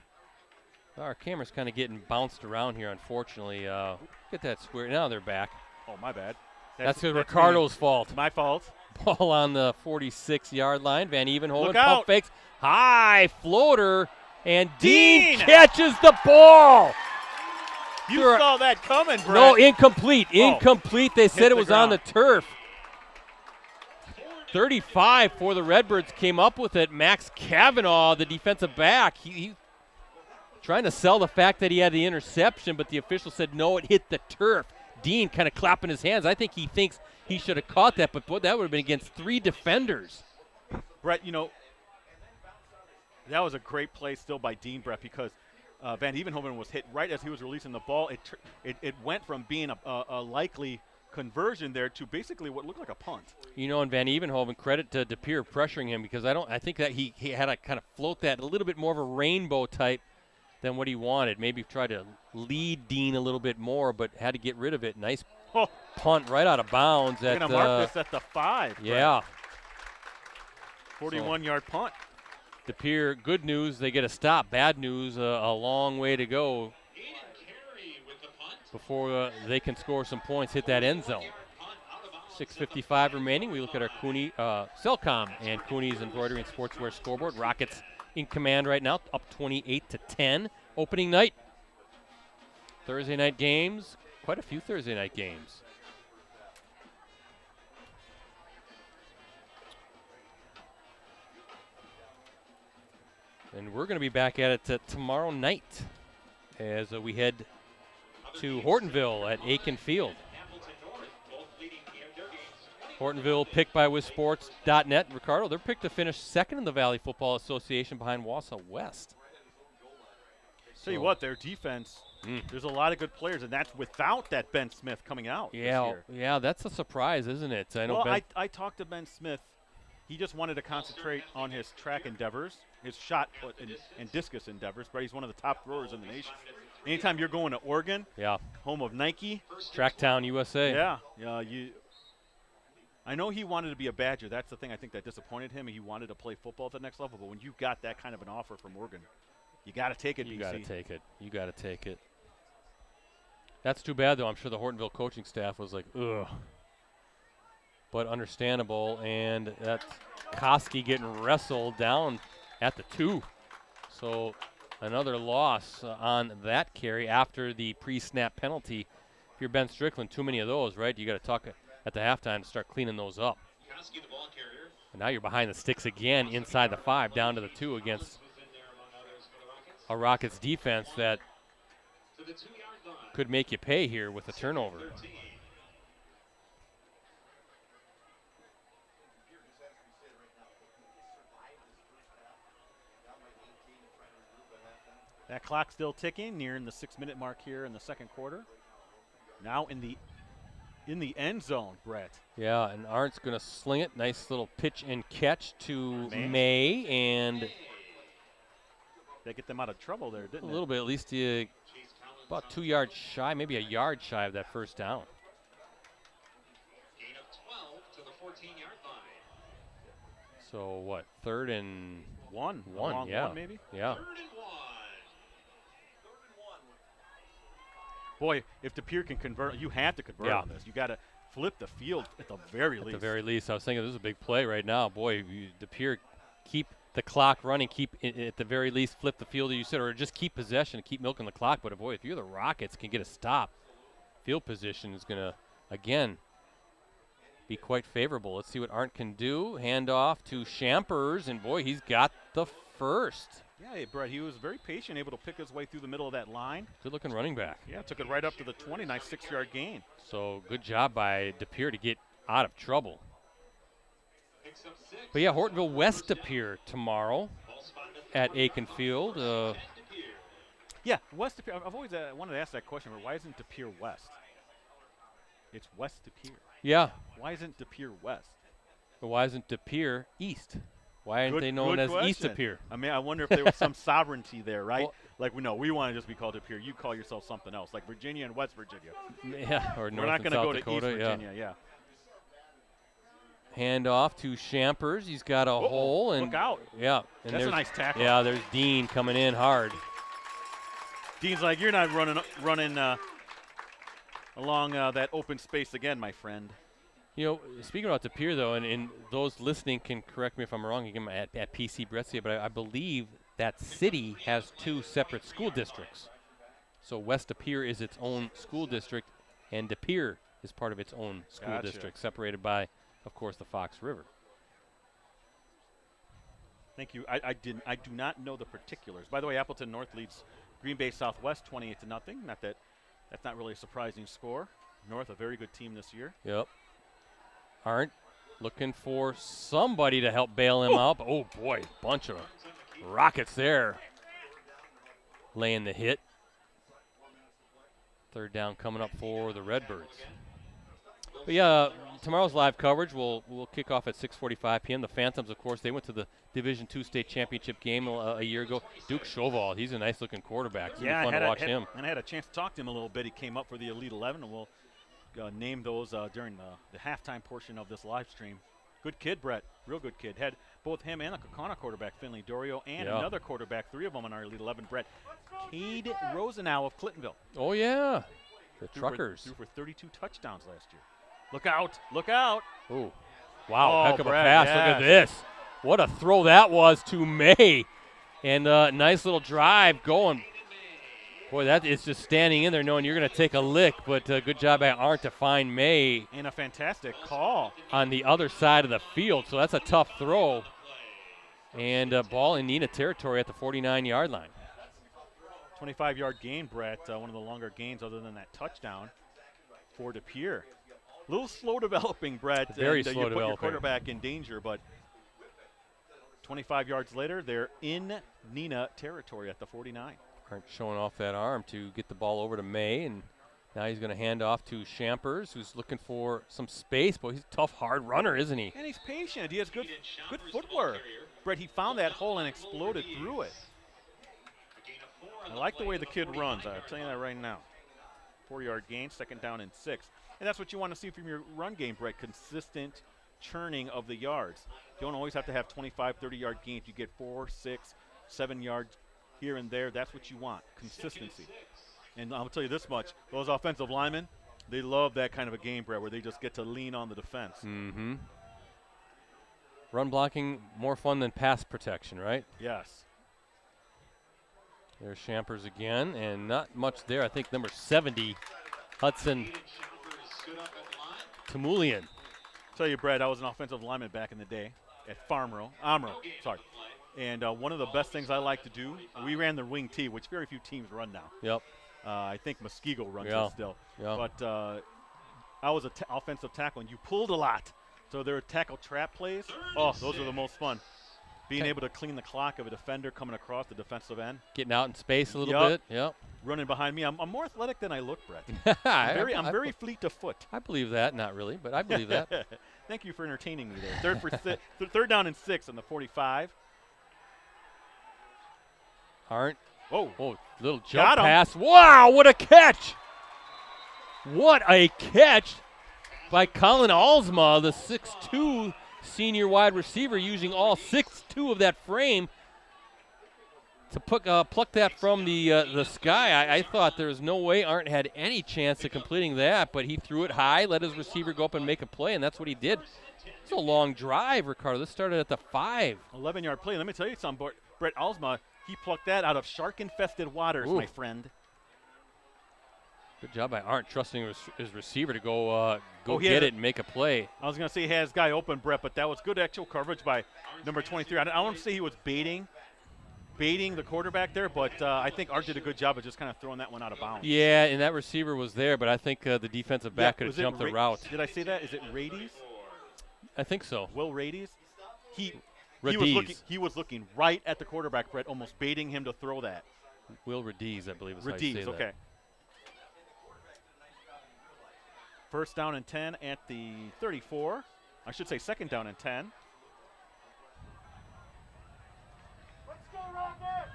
Our camera's kind of getting bounced around here, unfortunately. Get that square. Now they're back. Oh, my bad. That's Ricardo's fault. My fault. Ball on the 46-yard line. Van Evenhoven pump fakes. High floater. And Dean catches the ball. You saw that coming, Brett. No, incomplete. Incomplete. They said it was on the turf. 35 for the Redbirds came up with it. Max Kavanaugh, the defensive back, he trying to sell the fact that he had the interception, but the official said no, it hit the turf. Dean kind of clapping his hands. I think he thinks he should have caught that, but boy, that would have been against 3 defenders. Brett, that was a great play still by Dean, Brett, because Van Evenhoven was hit right as he was releasing the ball. It went from being a likely conversion there to basically what looked like a punt. And Van Evenhoven, credit to De Pere pressuring him, because I think that he had to kind of float that a little bit more of a rainbow type than what he wanted. Maybe try to lead Dean a little bit more, but had to get rid of it. Nice punt right out of bounds. They're going to mark this at the 5. Yeah. 41-yard punt. De Pere, good news, they get a stop. Bad news, a long way to go before they can score some points, hit that end zone. 6:55 remaining. We look at our Cooney, Cellcom and Cooney's Embroidery and Sportswear scoreboard. Rockets in command right now, up 28-10. Opening night. Thursday night games. Quite a few Thursday night games. And we're going to be back at it tomorrow night as we head to Hortonville at Aiken Field. Hortonville picked by WithSports.net. Ricardo, they're picked to finish 2nd in the Valley Football Association behind Wausau West. Tell you what, their defense There's a lot of good players, and that's without that Ben Smith coming out this year. Yeah, that's a surprise, isn't it? I know. Well, I talked to Ben Smith. He just wanted to concentrate on his track endeavors, his shot put and discus endeavors, but he's one of the top throwers in the nation. Anytime you're going to Oregon, home of Nike. Tracktown, USA. Yeah. I know he wanted to be a Badger. That's the thing I think that disappointed him. He wanted to play football at the next level, but when you got that kind of an offer from Oregon, you got to take it, BC. You got to take it. You got to take it. That's too bad, though. I'm sure the Hortonville coaching staff was like, ugh. But understandable, and that's Koski getting wrestled down at the 2. So another loss on that carry after the pre-snap penalty. If you're Ben Strickland, too many of those, right? You got to talk at the halftime to start cleaning those up. Koski, the ball carrier. And now you're behind the sticks again inside the 5, down to the 2 against a Rockets defense that To the 2-yard line. could make you pay here with a turnover. 13. That clock still ticking, nearing the 6-minute mark here in the second quarter. Now in the end zone, Brett. Yeah, and Arndt's going to sling it. Nice little pitch and catch to May, and They get them out of trouble there, didn't a they? little bit, at least about 2 yards shy, maybe a yard shy of that first down. Gain of 12 to the 14-yard line. So what, 3rd and One, yeah. one maybe? Yeah. 3rd and 1. Boy, if De Pere can convert, you have to convert on this. You got to flip the field at the very least. At the very least. I was thinking this is a big play right now. Boy, De Pere keep the clock running, keep at the very least flip the field, as you said, or just keep possession and keep milking the clock. But boy, if you're the Rockets, can get a stop, field position is going to, again, be quite favorable. Let's see what Arndt can do. Hand off to Champers, and boy, he's got the first. Yeah, hey, Brett, he was very patient, able to pick his way through the middle of that line. Good-looking running back. Yeah, took it right up to the 20, nice 6-yard gain. So good job by De Pere to get out of trouble. Picks up 6. But yeah, Hortonville West De Pere tomorrow Ball spotted at Aiken Field. De Pere. Yeah, West De Pere. I've always wanted to ask that question, but why isn't De Pere West? It's West De Pere. Yeah. Why isn't De Pere West? But why isn't De Pere East? Why aren't they known as East De Pere? I mean, I wonder if there was some sovereignty there, right? Well, like, we want to just be called De Pere. You call yourself something else, like Virginia and West Virginia. Yeah, or We're North not and going to South go Dakota. to East Virginia, yeah. Hand off to Champers. He's got a hole. And look out. Yeah. And That's a nice tackle. Yeah, there's Dean coming in hard. Dean's like, you're not running along that open space again, my friend. You know, speaking about De Pere, though, and those listening can correct me if I'm wrong, again, at PC Brescia, but I believe that city has 2 separate school districts. So West De Pere is its own school district, and De Pere is part of its own school district, separated by, of course, the Fox River. Thank you. I do not know the particulars. By the way, Appleton North leads Green Bay Southwest 28-0. Not that that's not really a surprising score. North, a very good team this year. Yep. Arndt looking for somebody to help bail him out. Oh, boy, bunch of Rockets there. Laying the hit. 3rd down coming up for the Redbirds. But yeah, tomorrow's live coverage will kick off at 6:45 p.m. The Phantoms, of course, they went to the Division II state championship game a year ago. Duke Chauval, he's a nice-looking quarterback. It's fun to watch him. And I had a chance to talk to him a little bit. He came up for the Elite 11, and we'll name those during the halftime portion of this live stream. Good kid, Brett. Real good kid. Had both him and the Kaukauna quarterback, Finley Dorio, and another quarterback, 3 of them in our Elite 11, Brett. Cade Rosenau of Clintonville. Oh, yeah. The Truckers. Threw for 32 touchdowns last year. Look out. Look out. Oh, wow. Oh, Heck of Brett, a pass. yes. Look at this. What a throw that was to May. And nice little drive going. Boy, that is just standing in there knowing you're going to take a lick, but good job by Arndt to find May. And a fantastic call. On the other side of the field, so that's a tough throw. And ball in Neenah territory at the 49-yard line. 25-yard gain, Brett. One of the longer gains other than that touchdown for De Pere. A little slow developing, Brett. Very and, slow you put developing. your quarterback in danger, but 25 yards later, they're in Neenah territory at the 49. Aren't showing off that arm to get the ball over to May, and now he's going to hand off to Champers, who's looking for some space. Boy, he's a tough, hard runner, isn't he? And he's patient. He has good footwork. Brett, he found that hole and exploded through it. I like the way the kid runs. I'll tell you that right now. 4-yard gain, 2nd down and 6. And that's what you want to see from your run game, Brett. Consistent churning of the yards. You don't always have to have 25, 30-yard gains. You get 4, 6, 7 yards here and there. That's what you want, consistency. And I'll tell you this much, those offensive linemen, they love that kind of a game, Brett, where they just get to lean on the defense. Mm-hmm. Run blocking, more fun than pass protection, right? Yes. There's Champers again, and not much there. I think number 70, Hudson Timulian. Tell you, Brett, I was an offensive lineman back in the day at Amro, sorry. And one of the best things I like to do, we ran the wing T, which very few teams run now. Yep. I think Muskego runs it still. Yeah. But I was an offensive tackle, and you pulled a lot. So there were tackle trap plays. Oh, those are the most fun. Being able to clean the clock of a defender coming across the defensive end. Getting out in space a little bit. Yep. Running behind me. I'm more athletic than I look, Brett. I'm very fleet of foot. I believe that. Not really, but I believe that. Thank you for entertaining me there. Third down and 6 on the 45. Aren't. Oh, little jump pass. Wow, what a catch. What a catch by Colin Alsma, the 6'2", senior wide receiver, using all 6'2" of that frame to pluck that from the sky. I thought there was no way Arndt had any chance of completing that, but he threw it high, let his receiver go up and make a play, and that's what he did. It's a long drive, Ricardo. This started at the 5. 11-yard play. Let me tell you something, Brett Alsma, he plucked that out of shark-infested waters, my friend. Good job by Arndt trusting his receiver to go get it and make a play. I was going to say he had his guy open, Brett, but that was good actual coverage by number 23. I don't want to say he was baiting the quarterback there, but I think Arndt did a good job of just kind of throwing that one out of bounds. Yeah, and that receiver was there, but I think the defensive back could have jumped the route. Did I say that? Is it Rades? I think so. Will Rades? He was looking right at the quarterback, Brett, almost baiting him to throw that. Will Radiz, I believe is how you say that. Okay. First down and 10 at the 34. I should say 2nd down and 10. Let's go, Rockets!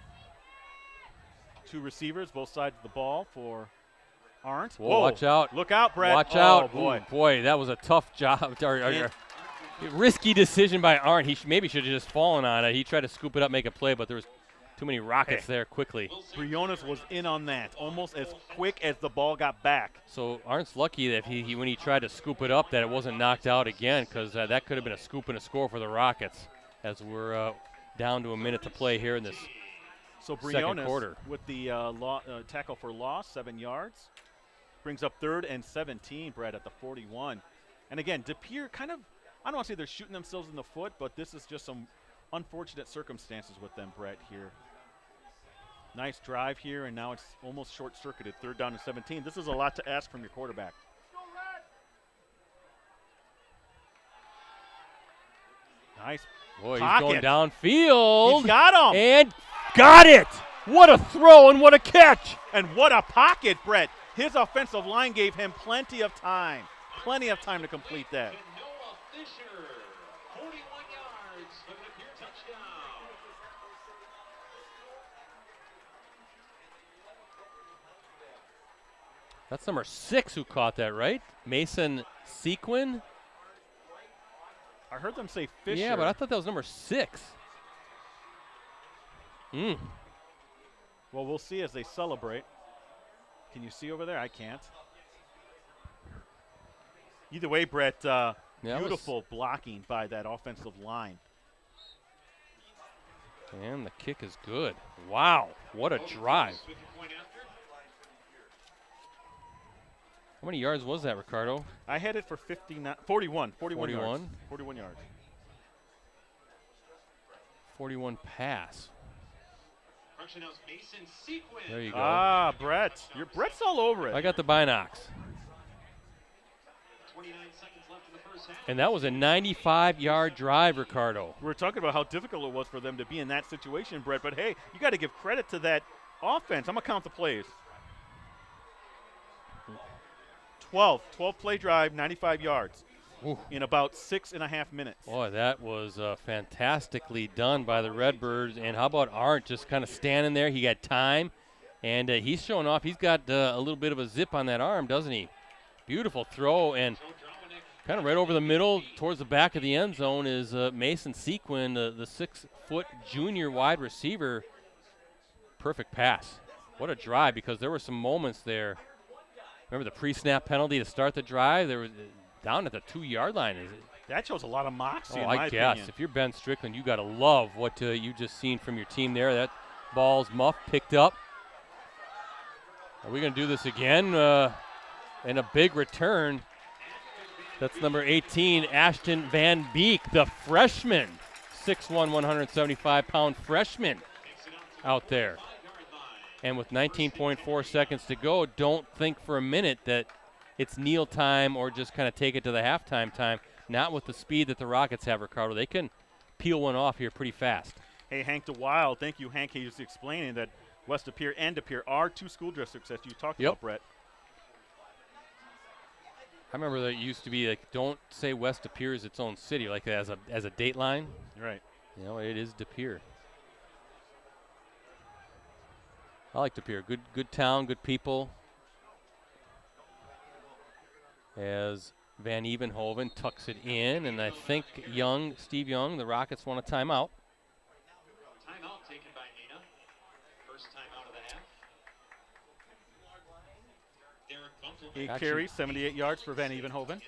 2 receivers, both sides of the ball for Arndt. Whoa, watch out. Look out, Brett. Watch out. Boy. Ooh, boy, that was a tough job. Risky decision by Arndt. He maybe should have just fallen on it. He tried to scoop it up, make a play, but there was too many rockets there quickly. Briones was in on that almost as quick as the ball got back. So Arndt's lucky that he when he tried to scoop it up that it wasn't knocked out again, because that could have been a scoop and a score for the Rockets as we're down to a minute to play here in this second quarter. With the tackle for loss, 7 yards. Brings up 3rd and 17, Brett, at the 41. And again, De Pere kind of, I don't want to say they're shooting themselves in the foot, but this is just some unfortunate circumstances with them, Brett, here. Nice drive here, and now it's almost short-circuited. 3rd down and 17. This is a lot to ask from your quarterback. Nice. Boy, pocket. He's going downfield. He's got him. And got it. What a throw and what a catch. And what a pocket, Brett. His offensive line gave him plenty of time. Plenty of time to complete that. Noah Fisher, 41 yards for the De Pere touchdown. That's number 6 who caught that, right? Mason Sequin. I heard them say Fisher. Yeah, but I thought that was number 6. Well, we'll see as they celebrate. Can you see over there? I can't. Either way, Brett, beautiful blocking by that offensive line. And the kick is good. Wow, what a drive. How many yards was that, Ricardo? I had it for 41 yards. 41 yards. 41 pass. There you go. Ah, Brett. Brett's all over it. I got the binocs. 29 seconds left in the first half. And that was a 95-yard drive, Ricardo. We're talking about how difficult it was for them to be in that situation, Brett. But, hey, you got to give credit to that Offense, I'm going to count the plays. 12 play drive, 95 yards Ooh. in about 6.5 minutes. Boy, that was fantastically done by the Redbirds. And how about Arndt just kind of standing there? He got time, and he's showing off. He's got a little bit of a zip on that arm, doesn't he? Beautiful throw, and kind of right over the middle towards the back of the end zone is Mason Sequin, the 6-foot junior wide receiver. Perfect pass. What a drive, because there were some moments there. Remember the pre-snap penalty to start the drive? There was down at the 2-yard line. That shows a lot of moxie, in I my guess. opinion. If you're Ben Strickland, you got to love what you just seen from your team there. That ball's muffed, picked up. Are we going to do this again? And a big return. That's number 18, Ashton Van Beek, the freshman. 6'1", 175-pound freshman out there. And with 19.4 seconds to go, don't think for a minute that it's kneel time or just kind of take it to the halftime time. Not with the speed that the Rockets have, Ricardo. They can peel one off here pretty fast. Hey, Hank DeWild, thank you, Hank. He was explaining that West De Pere and De Pere are two school districts that you talked about, Brett. I remember that it used to be like, don't say West De Pere is its own city, like as a date line. Right. You know, it is De Pere. I like De Pere. Good town, good people. As Van Evenhoven tucks it in, and I think Steve Young, the Rockets want a timeout. Timeout taken by Neenah. First timeout of the half. Derek Bunkel. 8 carries, 78 yards for Van Evenhoven.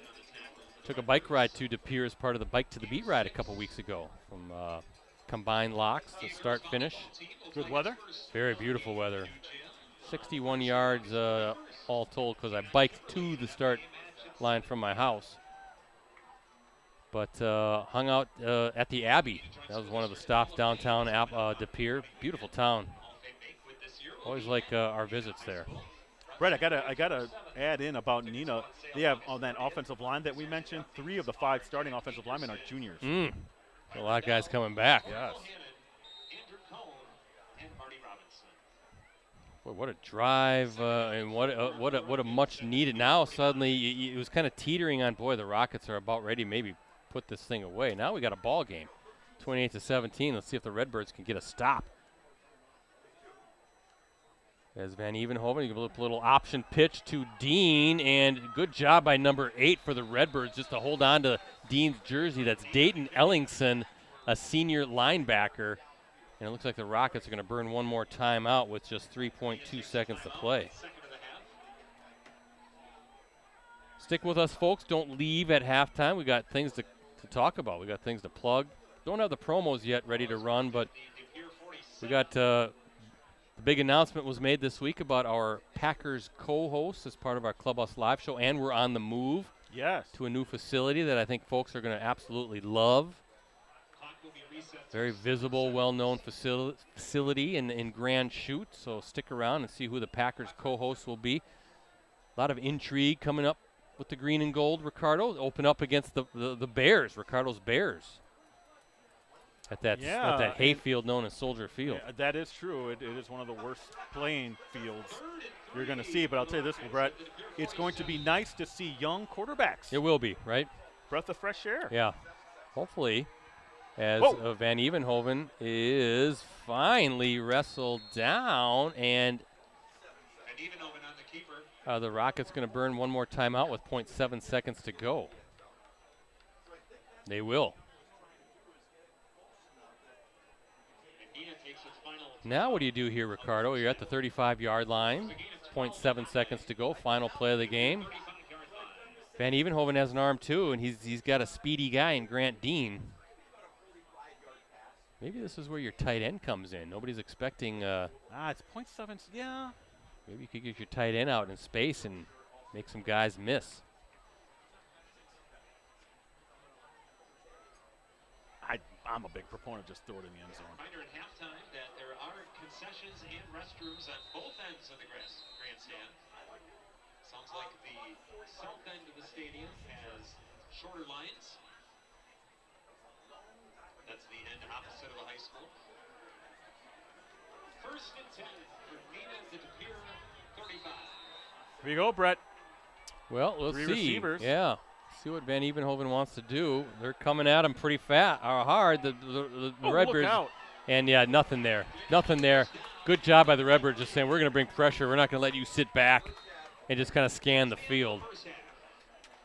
Took a bike ride to De Pere as part of the Bike to the Beat ride a couple weeks ago from Combined Locks to start finish. Good weather. Very beautiful weather. 61 yards all told, because I biked to the start line from my house. But hung out at the Abbey. That was one of the stops downtown De Pere. Beautiful town. Always like our visits there. Brett, I gotta add in about Neenah. They have on that offensive line that we mentioned, 3 of the 5 starting offensive linemen are juniors. A lot of guys coming back. Yes. Boy, what a drive, and what a much needed. Now suddenly it was kind of teetering on, boy, the Rockets are about ready to maybe put this thing away. Now we got a ball game, 28-17. Let's see if the Redbirds can get a stop. As Van Evenhoven, you give a little option pitch to Dean, and good job by number 8 for the Redbirds just to hold on to Dean's jersey. That's Dayton Ellingson, a senior linebacker. And it looks like the Rockets are going to burn one more timeout with just 3.2 seconds to play. Stick with us, folks. Don't leave at halftime. We got things to talk about. We got things to plug. Don't have the promos yet ready to run, but we got the big announcement was made this week about our Packers co-hosts as part of our Clubhouse Live show, and we're on the move to a new facility that I think folks are going to absolutely love. Very visible, well-known facility in Grand Chute, so stick around and see who the Packers co-hosts will be. A lot of intrigue coming up with the green and gold, Ricardo. Open up against the Bears, Ricardo's Bears, at that hayfield known as Soldier Field. Yeah, that is true. It is one of the worst playing fields you're going to see, but I'll tell you this, Brett, it's going to be nice to see young quarterbacks. It will be, right? Breath of fresh air. Yeah, hopefully. As Van Evenhoven is finally wrestled down, and the Rockets going to burn one more timeout with 0.7 seconds to go. They will. Now what do you do here, Ricardo? You're at the 35-yard line. 0.7 seconds to go. Final play of the game. Van Evenhoven has an arm too, and he's got a speedy guy in Grant Dean. Maybe this is where your tight end comes in. Nobody's expecting. It's 0.7. Yeah. Maybe you could get your tight end out in space and make some guys miss. I'm a big proponent of just throw it in the end zone. Reminder at halftime that there are concessions and restrooms on both ends of the grandstand. Sounds like the south end of the stadium has shorter lines. That's the end opposite of the high school. First and 10 for Neenah and De Pere, 35. Here you go, Brett. Well, we'll Three see. receivers. Yeah. See what Van Evenhoven wants to do. They're coming at him pretty hard, the Redbirds. Look out. And, yeah, nothing there. Nothing there. Good job by the Redbirds just saying, we're going to bring pressure. We're not going to let you sit back and just kind of scan the field.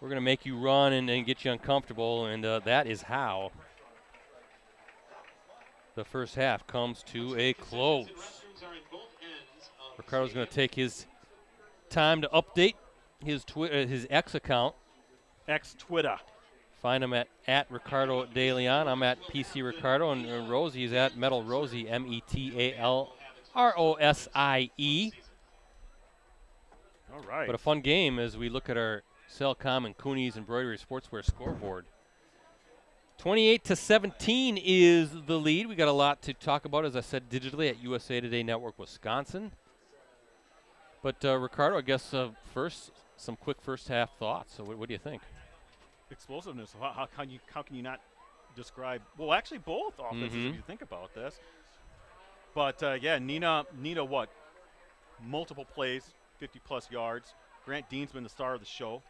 We're going to make you run and get you uncomfortable, and that is how the first half comes to a close. Ricardo's going to take his time to update his X account. X-Twitter. Find him at Ricardo De Leon. I'm at PC Ricardo, and Rosie's at Metal Rosie, METALROSIE. All right. But a fun game as we look at our Cellcom and Cooney's Embroidery Sportswear scoreboard. 28-17 is the lead. We got a lot to talk about, as I said, digitally at USA Today Network Wisconsin. But Ricardo, I guess first, some quick first half thoughts. So what do you think? Explosiveness. How can you not describe? Well, actually, both offenses. If you think about this. But yeah, Neenah, what? Multiple plays, 50+ yards. Grant Dean's been the star of the show.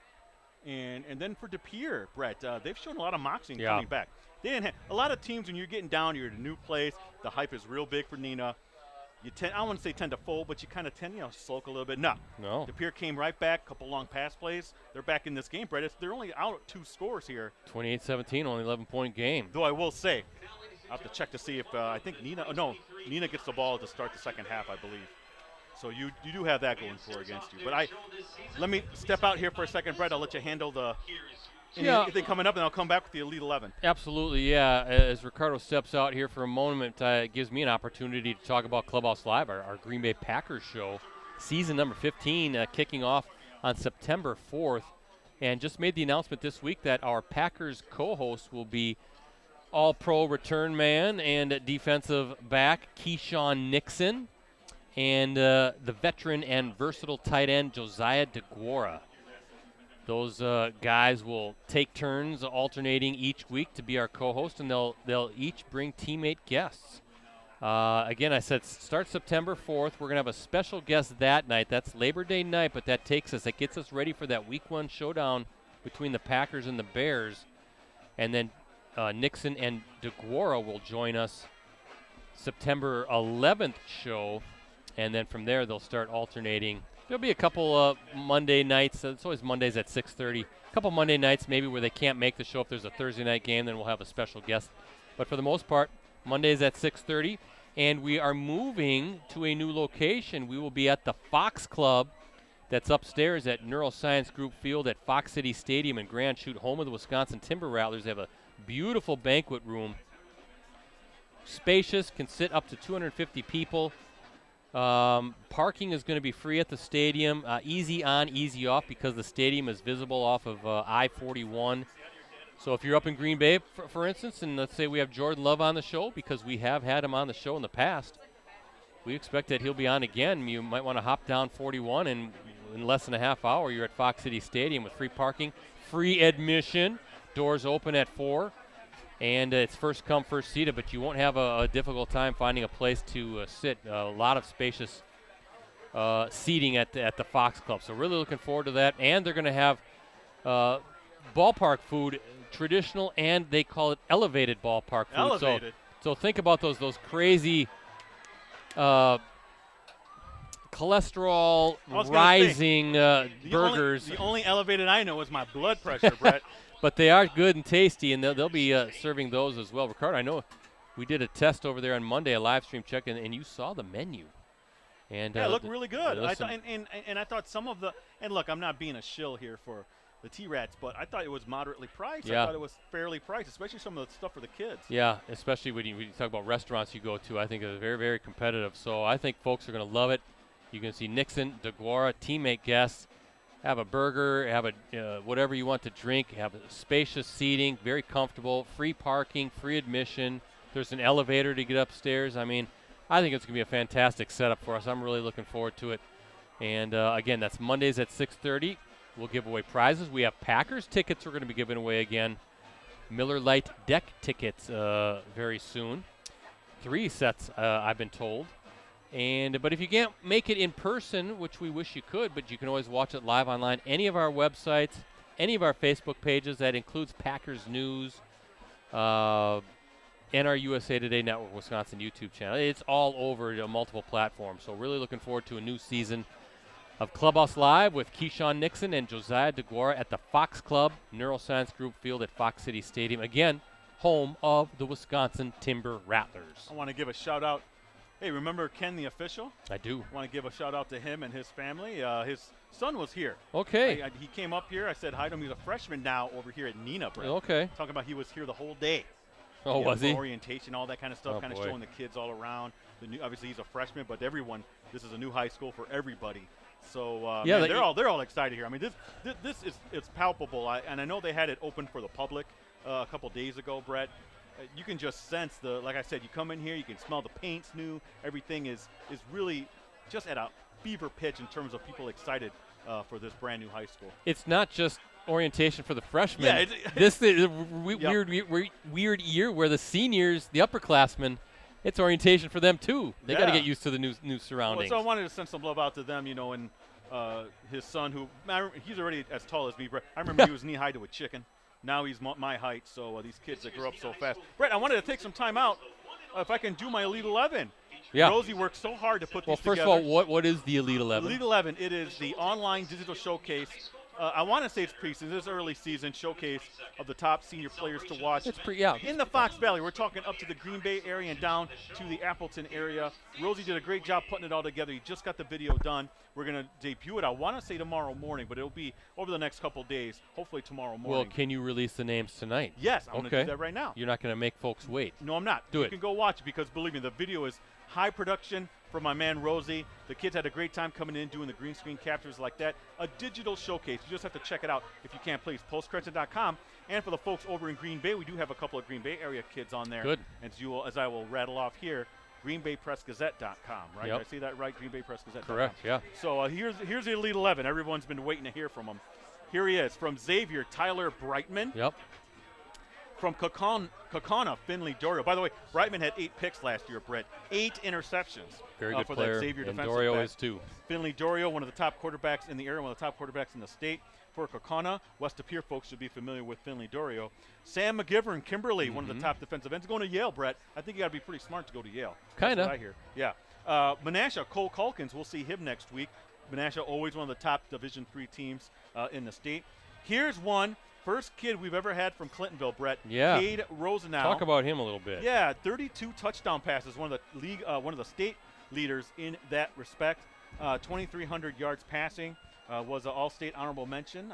And then for De Pere, Brett, they've shown a lot of moxie in coming back. They didn't a lot of teams, when you're getting down, you're at a new place, the hype is real big for Neenah. You I wouldn't say tend to fold, but you kind of tend, sulk a little bit. No. De Pere came right back, a couple long pass plays. They're back in this game, Brett. They're only out 2 scores here. 28-17, only 11-point game. Though I will say, I'll have to check to see if I think Neenah gets the ball to start the second half, I believe. So you do have that going for against you. But let me step out here for a second, Brett. I'll let you handle anything coming up, and I'll come back with the Elite 11. Absolutely, yeah. As Ricardo steps out here for a moment, it gives me an opportunity to talk about Clubhouse Live, our Green Bay Packers show, season number 15, kicking off on September 4th. And just made the announcement this week that our Packers co-host will be All-Pro return man and defensive back Keyshawn Nixon, and the veteran and versatile tight end Josiah DeGuara. Those guys will take turns alternating each week to be our co-host, and they'll each bring teammate guests. Again, I said start September 4th. We're going to have a special guest that night. That's Labor Day night, but that gets us ready for that Week 1 showdown between the Packers and the Bears. And then Nixon and DeGuara will join us September 11th show. And then from there, they'll start alternating. There'll be a couple Monday nights. It's always Mondays at 6:30. A couple Monday nights maybe where they can't make the show. If there's a Thursday night game, then we'll have a special guest. But for the most part, Mondays at 6:30. And we are moving to a new location. We will be at the Fox Club that's upstairs at Neuroscience Group Field at Fox City Stadium in Grand Chute, home of the Wisconsin Timber Rattlers. They have a beautiful banquet room. Spacious, can sit up to 250 people. Parking is going to be free at the stadium, easy on, easy off, because the stadium is visible off of I-41. So if you're up in Green Bay, for instance, and let's say we have Jordan Love on the show, because we have had him on the show in the past, we expect that he'll be on again. You might want to hop down 41, and in less than a half hour, you're at Fox City Stadium with free parking, free admission, doors open at 4. And it's first come, first seated, but you won't have a difficult time finding a place to sit. A lot of spacious seating at the Fox Club. So really looking forward to that. And they're going to have ballpark food, traditional, and they call it elevated ballpark food. Elevated. So think about those crazy cholesterol rising burgers. The only elevated I know is my blood pressure, Brett. But they are good and tasty, and they'll be serving those as well. Ricardo, I know we did a test over there on Monday, a live stream check, and you saw the menu. And yeah, it looked really good. I thought some of the – and look, I'm not being a shill here for the T-Rats, but I thought it was moderately priced. Yeah. I thought it was fairly priced, especially some of the stuff for the kids. Yeah, especially when you talk about restaurants you go to. I think it's very, very competitive. So I think folks are going to love it. You can see Nixon, DeGuara, teammate guests. Have a burger, have whatever you want to drink, have a spacious seating, very comfortable, free parking, free admission. There's an elevator to get upstairs. I mean, I think it's going to be a fantastic setup for us. I'm really looking forward to it. And, again, that's Mondays at 6:30. We'll give away prizes. We have Packers tickets we're going to be giving away again. Miller Lite deck tickets very soon. 3 sets, I've been told. But if you can't make it in person, which we wish you could, but you can always watch it live online, any of our websites, any of our Facebook pages, that includes Packers News, and our USA Today Network Wisconsin YouTube channel. It's all over multiple platforms. So really looking forward to a new season of Clubhouse Live with Keyshawn Nixon and Josiah DeGuara at the Fox Club Neuroscience Group Field at Fox City Stadium. Again, home of the Wisconsin Timber Rattlers. I want to give a shout out. Hey, remember Ken the official? I do. I want to give a shout out to him and his family. His son was here. Okay. He came up here. I said hi to him. He's a freshman now over here at Neenah, Brett. Okay. Talking about he was here the whole day. Oh, was he? Orientation, all that kind of stuff, kind of showing the kids all around. Obviously, he's a freshman, but everyone, this is a new high school for everybody. So yeah, man, they're all excited here. I mean, this is it's palpable. And I know they had it open for the public a couple days ago, Brett. You can just sense like I said, you come in here, you can smell the paint's new. Everything is really just at a fever pitch in terms of people excited for this brand new high school. It's not just orientation for the freshmen. Yeah, this is a weird year where the seniors, the upperclassmen, it's orientation for them too. They got to get used to the new surroundings. Well, so I wanted to send some love out to them, and his son, who he's already as tall as me, Brett. I remember he was knee high to a chicken. Now he's my height. So these kids that grow up so fast. Brett, I wanted to take some time out if I can do my Elite 11. Yeah. Rosie worked so hard to put these together. Well, first of all, what is the Elite 11? Elite 11, it is the online digital showcase. I want to say it's preseason. This is early season showcase of the top senior players to watch. It's in the Fox Valley. We're talking up to the Green Bay area and down to the Appleton area. Rosie did a great job putting it all together. He just got the video done. We're going to debut it, I want to say tomorrow morning, but it'll be over the next couple days, hopefully tomorrow morning. Well, can you release the names tonight? Yes, I'm going to do that right now. You're not going to make folks wait. No, I'm not. You can go watch it because, believe me, the video is high production from my man Rosie. The kids had a great time coming in, doing the green screen captures like that. A digital showcase. You just have to check it out if you can, please. Postcrescent.com. And for the folks over in Green Bay, we do have a couple of Green Bay area kids on there. Good. As I will rattle off here, greenbaypressgazette.com, right? Yep. Did I see that right? greenbaypressgazette.com. Correct, yeah. So here's the Elite 11. Everyone's been waiting to hear from him. Here he is. From Xavier, Tyler Brightman. Yep. From Kokona, Finley Dorio. By the way, Brightman had 8 picks last year, Brett. 8 interceptions. Very good for player. That Xavier and defensive Dorio back. is too. Finley Dorio, one of the top quarterbacks in the area, one of the top quarterbacks in the state. For Kokona, West De Pere folks should be familiar with Finley Dorio. Sam McGivern, Kimberly, one of the top defensive ends. Going to Yale, Brett. I think you got to be pretty smart to go to Yale. Kind of. I hear. Yeah. Menasha, Cole Calkins, we'll see him next week. Menasha, always one of the top Division III teams in the state. Here's one. First kid we've ever had from Clintonville, Brett. Yeah. Cade Rosenau. Talk about him a little bit. Yeah, 32 touchdown passes, one of the league, one of the state leaders in that respect. 2,300 yards passing. Was an all-state honorable mention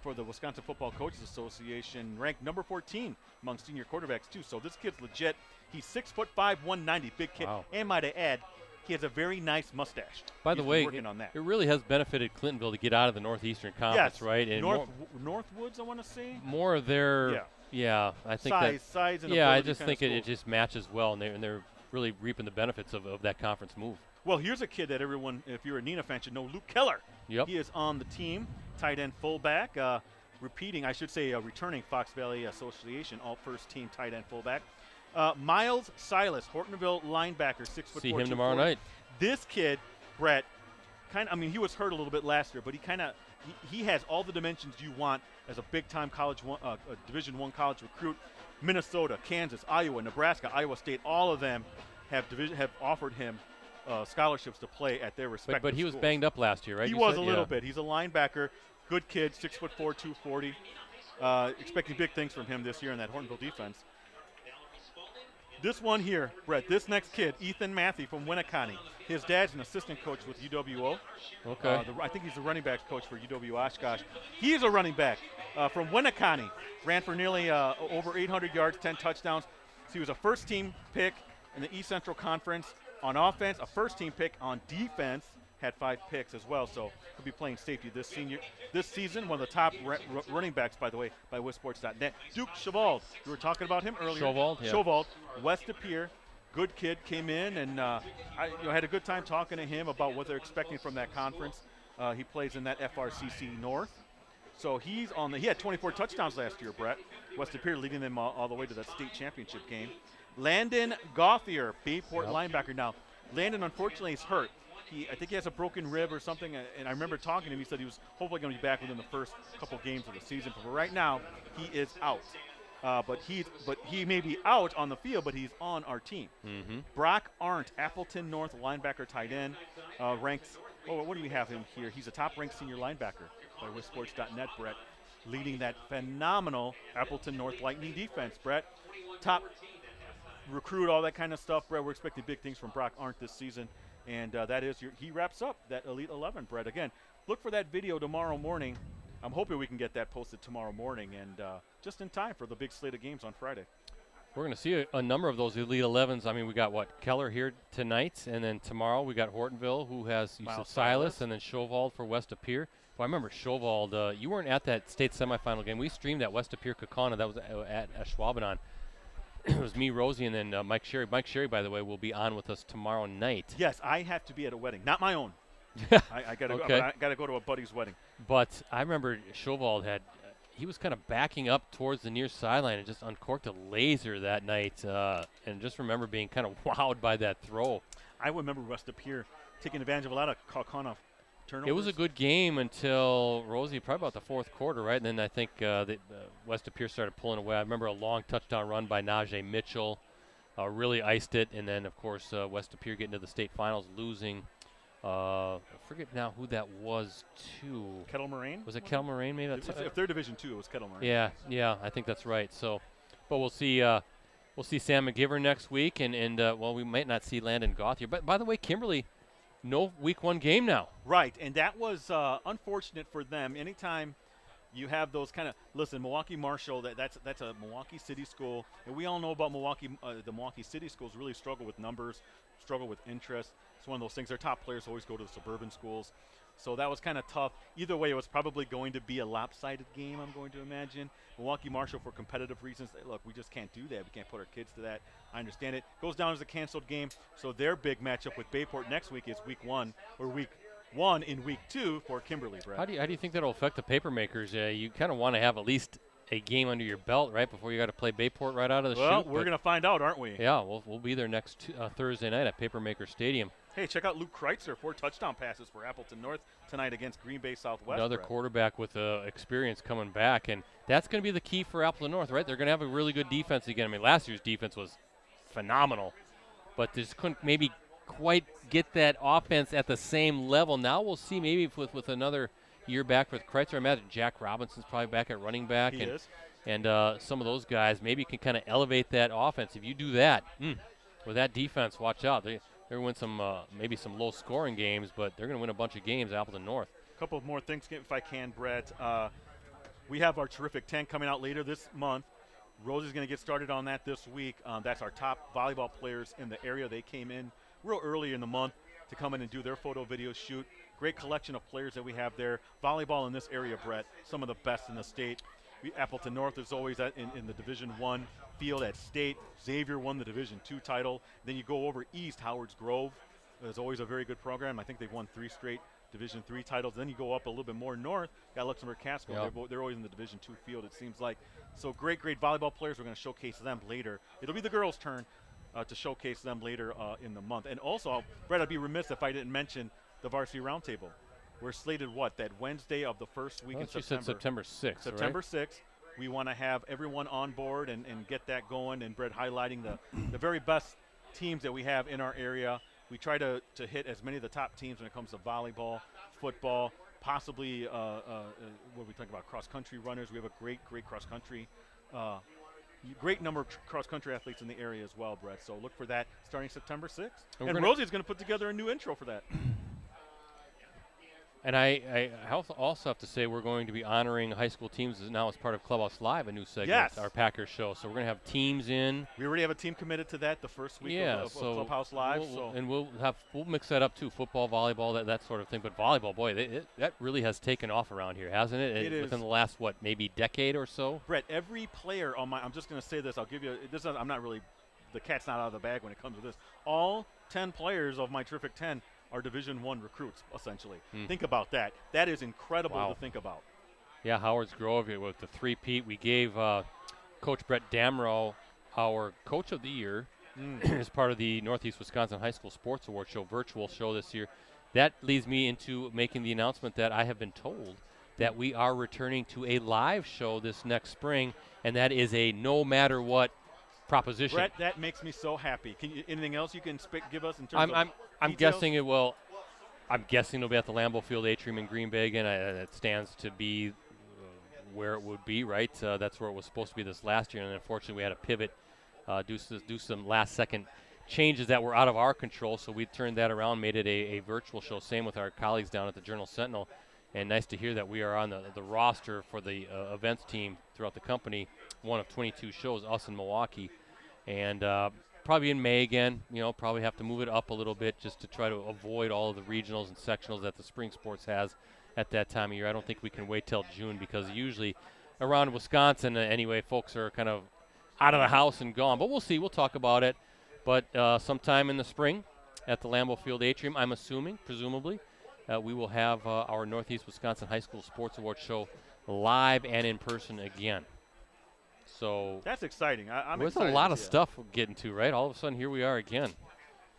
for the Wisconsin Football Coaches Association, ranked number 14 among senior quarterbacks too. So this kid's legit. He's 6'5", 190, big kid. Wow. And might I add, he has a very nice mustache. By the way, working on that. It really has benefited Clintonville to get out of the Northeastern Conference, right? And Northwoods, I want to say. More of their, I think size, and I just think it just matches well, and they're really reaping the benefits of that conference move. Well, here's a kid that everyone, if you're a Neenah fan, should know, Luke Keller. Yep. He is on the team, tight end fullback, returning Fox Valley Association all-first team tight end fullback. Miles Silas, Hortonville linebacker, 6'4". See him tomorrow night. This kid, Brett, he was hurt a little bit last year, but he has all the dimensions you want as a big-time Division I college recruit. Minnesota, Kansas, Iowa, Nebraska, Iowa State, all of them have offered him scholarships to play at their respective But he was schools. banged up last year, right? He was a little bit. He's a linebacker, good kid, 6'4", 240. Expecting big things from him this year in that Hortonville defense. This one here, Brett, this next kid, Ethan Matthew from Winneconne. His dad's an assistant coach with UWO. Okay. I think he's the running backs coach for UW Oshkosh. He's a running back from Winneconne. Ran for nearly over 800 yards, 10 touchdowns. So he was a first-team pick in the East Central Conference on offense, a first-team pick on defense, had 5 picks as well. So he'll be playing safety this season. One of the top running backs, by the way, by WisSports.net. Duke Chevald. We were talking about him earlier. Chevald, West De Pere. Good kid, came in, and I had a good time talking to him about what they're expecting from that conference. He plays in that FRCC North. So he had 24 touchdowns last year, Brett. West De Pere leading them all the way to that state championship game. Landon Gauthier, Bayport linebacker. Now, Landon, unfortunately, is hurt. I think he has a broken rib or something, and I remember talking to him. He said he was hopefully going to be back within the first couple games of the season. But right now, he is out. But he may be out on the field, but he's on our team. Brock Arndt, Appleton North linebacker, tight end, ranks. Oh, what do we have him here? He's a top-ranked senior linebacker by WisSports.net. Brett, leading that phenomenal Appleton North Lightning defense. Brett, top recruit, all that kind of stuff. Brett, we're expecting big things from Brock Arndt this season. And that is he wraps up that Elite 11, Brett. Again, look for that video tomorrow morning. I'm hoping we can get that posted tomorrow morning and just in time for the big slate of games on Friday. We're going to see a number of those Elite 11s. I mean, we got, Keller here tonight, and then tomorrow we got Hortonville, who has Silas, and then Chauvold for West De Pere. Well, I remember Chauvold, you weren't at that state semifinal game. We streamed at West De Pere Kaukauna. That was at Schwabenon. It was me, Rosie, and then Mike Sherry. Mike Sherry, by the way, will be on with us tomorrow night. Yes, I have to be at a wedding, not my own. I got to go to a buddy's wedding. But I remember Chauvold he was kind of backing up towards the near sideline and just uncorked a laser that night, and just remember being kind of wowed by that throw. I remember West De Pere taking advantage of a lot of Kaukauna turnovers. It was a good game until Rosie, probably about the fourth quarter, right? And then I think West De Pere started pulling away. I remember a long touchdown run by Najee Mitchell, really iced it. And then, of course, West De Pere getting to the state finals, losing. I forget now who that was to. Kettle Moraine? Was it Kettle Moraine? Maybe if they're Division II, it was Kettle Moraine. Yeah, I think that's right. So, but we'll see. We'll see Sam McGiver next week, and well, we might not see Landon Goth here. But by the way, Kimberly, no Week 1 game now. Right, and that was unfortunate for them. Anytime you have those kind of Milwaukee Marshall, that's a Milwaukee City school, and we all know about Milwaukee. The Milwaukee City schools really struggle with numbers, struggle with interest. It's one of those things. Their top players always go to the suburban schools, so that was kind of tough. Either way, it was probably going to be a lopsided game, I'm going to imagine. Milwaukee Marshall, for competitive reasons, look, we just can't do that. We can't put our kids to that. I understand it. Goes down as a canceled game, so their big matchup with Bayport next week is Week 1 or Week 1 in Week 2 for Kimberly, Brett. How do you think that'll affect the paper makers? You kind of want to have at least a game under your belt, right, before you got to play Bayport right out of the chute. Well, we're going to find out, aren't we? Yeah, we'll be there next Thursday night at Papermaker Stadium. Hey, check out Luke Kreitzer, 4 touchdown passes for Appleton North tonight against Green Bay Southwest. Another Brett. quarterback with experience coming back, and that's going to be the key for Appleton North, right? They're going to have a really good defense again. I mean, last year's defense was phenomenal, but they just couldn't maybe quite get that offense at the same level. Now we'll see maybe with another year back with Kreitzer. I imagine Jack Robinson's probably back at running back. He is. And some of those guys maybe can kind of elevate that offense. If you do that, with that defense, watch out. They're going to win some maybe some low-scoring games, but they're going to win a bunch of games, Appleton North. A couple of more things, if I can, Brett. We have our Terrific 10 coming out later this month. Rosie's going to get started on that this week. That's our top volleyball players in the area. They came in real early in the month to come in and do their photo video shoot. Great collection of players that we have there. Volleyball in this area, Brett, some of the best in the state. Appleton North is always in the Division I field at state. Xavier won the Division II title. Then you go over east, Howard's Grove is always a very good program. I think they've won 3 straight Division III titles. Then you go up a little bit more north, got Luxembourg Casco. Yep. They're always in the Division II field, it seems like. So great volleyball players. We're going to showcase them later. It'll be the girls' turn to showcase them later in the month. And also, Brett, I'd be remiss if I didn't mention the Varsity Roundtable. We're slated, that Wednesday of the first week in September. You said September 6th, September right? 6th. We want to have everyone on board and get that going. And, Brett, highlighting the very best teams that we have in our area. We try to hit as many of the top teams when it comes to volleyball, football, possibly what we talk about, cross-country runners. We have a great cross-country, great number of cross-country athletes in the area as well, Brett. So look for that starting September 6th. And Rosie's going to put together a new intro for that. And I also have to say we're going to be honoring high school teams now as part of Clubhouse Live, a new segment, yes. Our Packers show. So we're going to have teams in. We already have a team committed to that the first week of Clubhouse Live. We'll mix that up too, football, volleyball, that sort of thing. But volleyball, boy, that really has taken off around here, hasn't it? It is. Within the last, maybe decade or so? Brett, every player on I'm just going to say this. I'll give you this. I'm not really, the cat's not out of the bag when it comes to this. All 10 players of my Terrific 10 are Division I recruits, essentially. Think about that. That is incredible to think about. Yeah, Howard's Grove with the 3-peat. We gave Coach Brett Damrow our Coach of the Year as part of the Northeast Wisconsin High School Sports Award Show, virtual show this year. That leads me into making the announcement that I have been told that we are returning to a live show this next spring, and that is a no matter what proposition. Brett, that makes me so happy. Anything else you can give us in terms of I'm details? guessing it will. I'm guessing it'll be at the Lambeau Field Atrium in Green Bay again. It stands to be where it would be, right? That's where it was supposed to be this last year, and unfortunately we had to pivot, do some last-second changes that were out of our control, so we turned that around, made it a virtual show. Same with our colleagues down at the Journal-Sentinel, and nice to hear that we are on the roster for the events team throughout the company, one of 22 shows, us in Milwaukee, and probably in May again. Probably have to move it up a little bit just to try to avoid all of the regionals and sectionals that the spring sports has at that time of year. I don't think we can wait till June because usually around Wisconsin anyway, folks are kind of out of the house and gone. But we'll see. We'll talk about it. But sometime in the spring at the Lambeau Field Atrium, I'm assuming, presumably, we will have our Northeast Wisconsin High School Sports Award Show live and in person again. So that's exciting. I'm there's excited a lot to of see it. stuff we're getting to, right? All of a sudden, here we are again.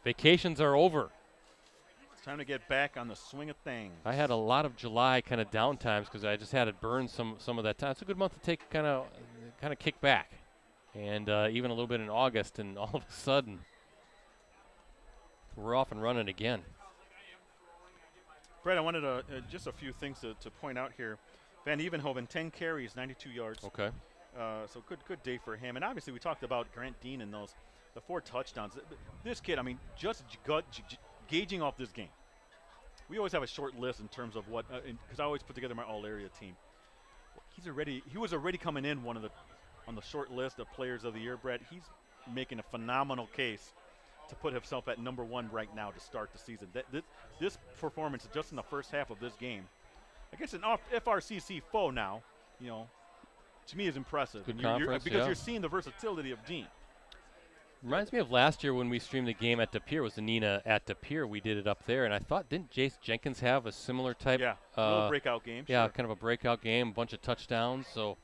Vacations are over. It's time to get back on the swing of things. I had a lot of July kind of downtimes because I just had it burn some of that time. It's a good month to take kind of kick back, and even a little bit in August, and all of a sudden we're off and running again. Brett, I wanted to just a few things to point out here. Van Evenhoven, 10 carries, 92 yards. Okay. So good day for him. And obviously we talked about Grant Dean and the 4 touchdowns. This kid, I mean, just gauging off this game. We always have a short list in terms of what, because I always put together my all-area team. He was already coming in on the short list of players of the year, Brett. He's making a phenomenal case to put himself at number 1 right now to start the season. This performance just in the first half of this game against an FRCC foe now, to me is impressive. Good conference, because you're seeing the versatility of Dean. Reminds me of last year when we streamed the game at De Pere. It was the Neenah at De Pere. We did it up there, and I thought, didn't Jace Jenkins have a similar type? Yeah, little breakout game. Yeah, sure. kind of a breakout game, a bunch of touchdowns. So,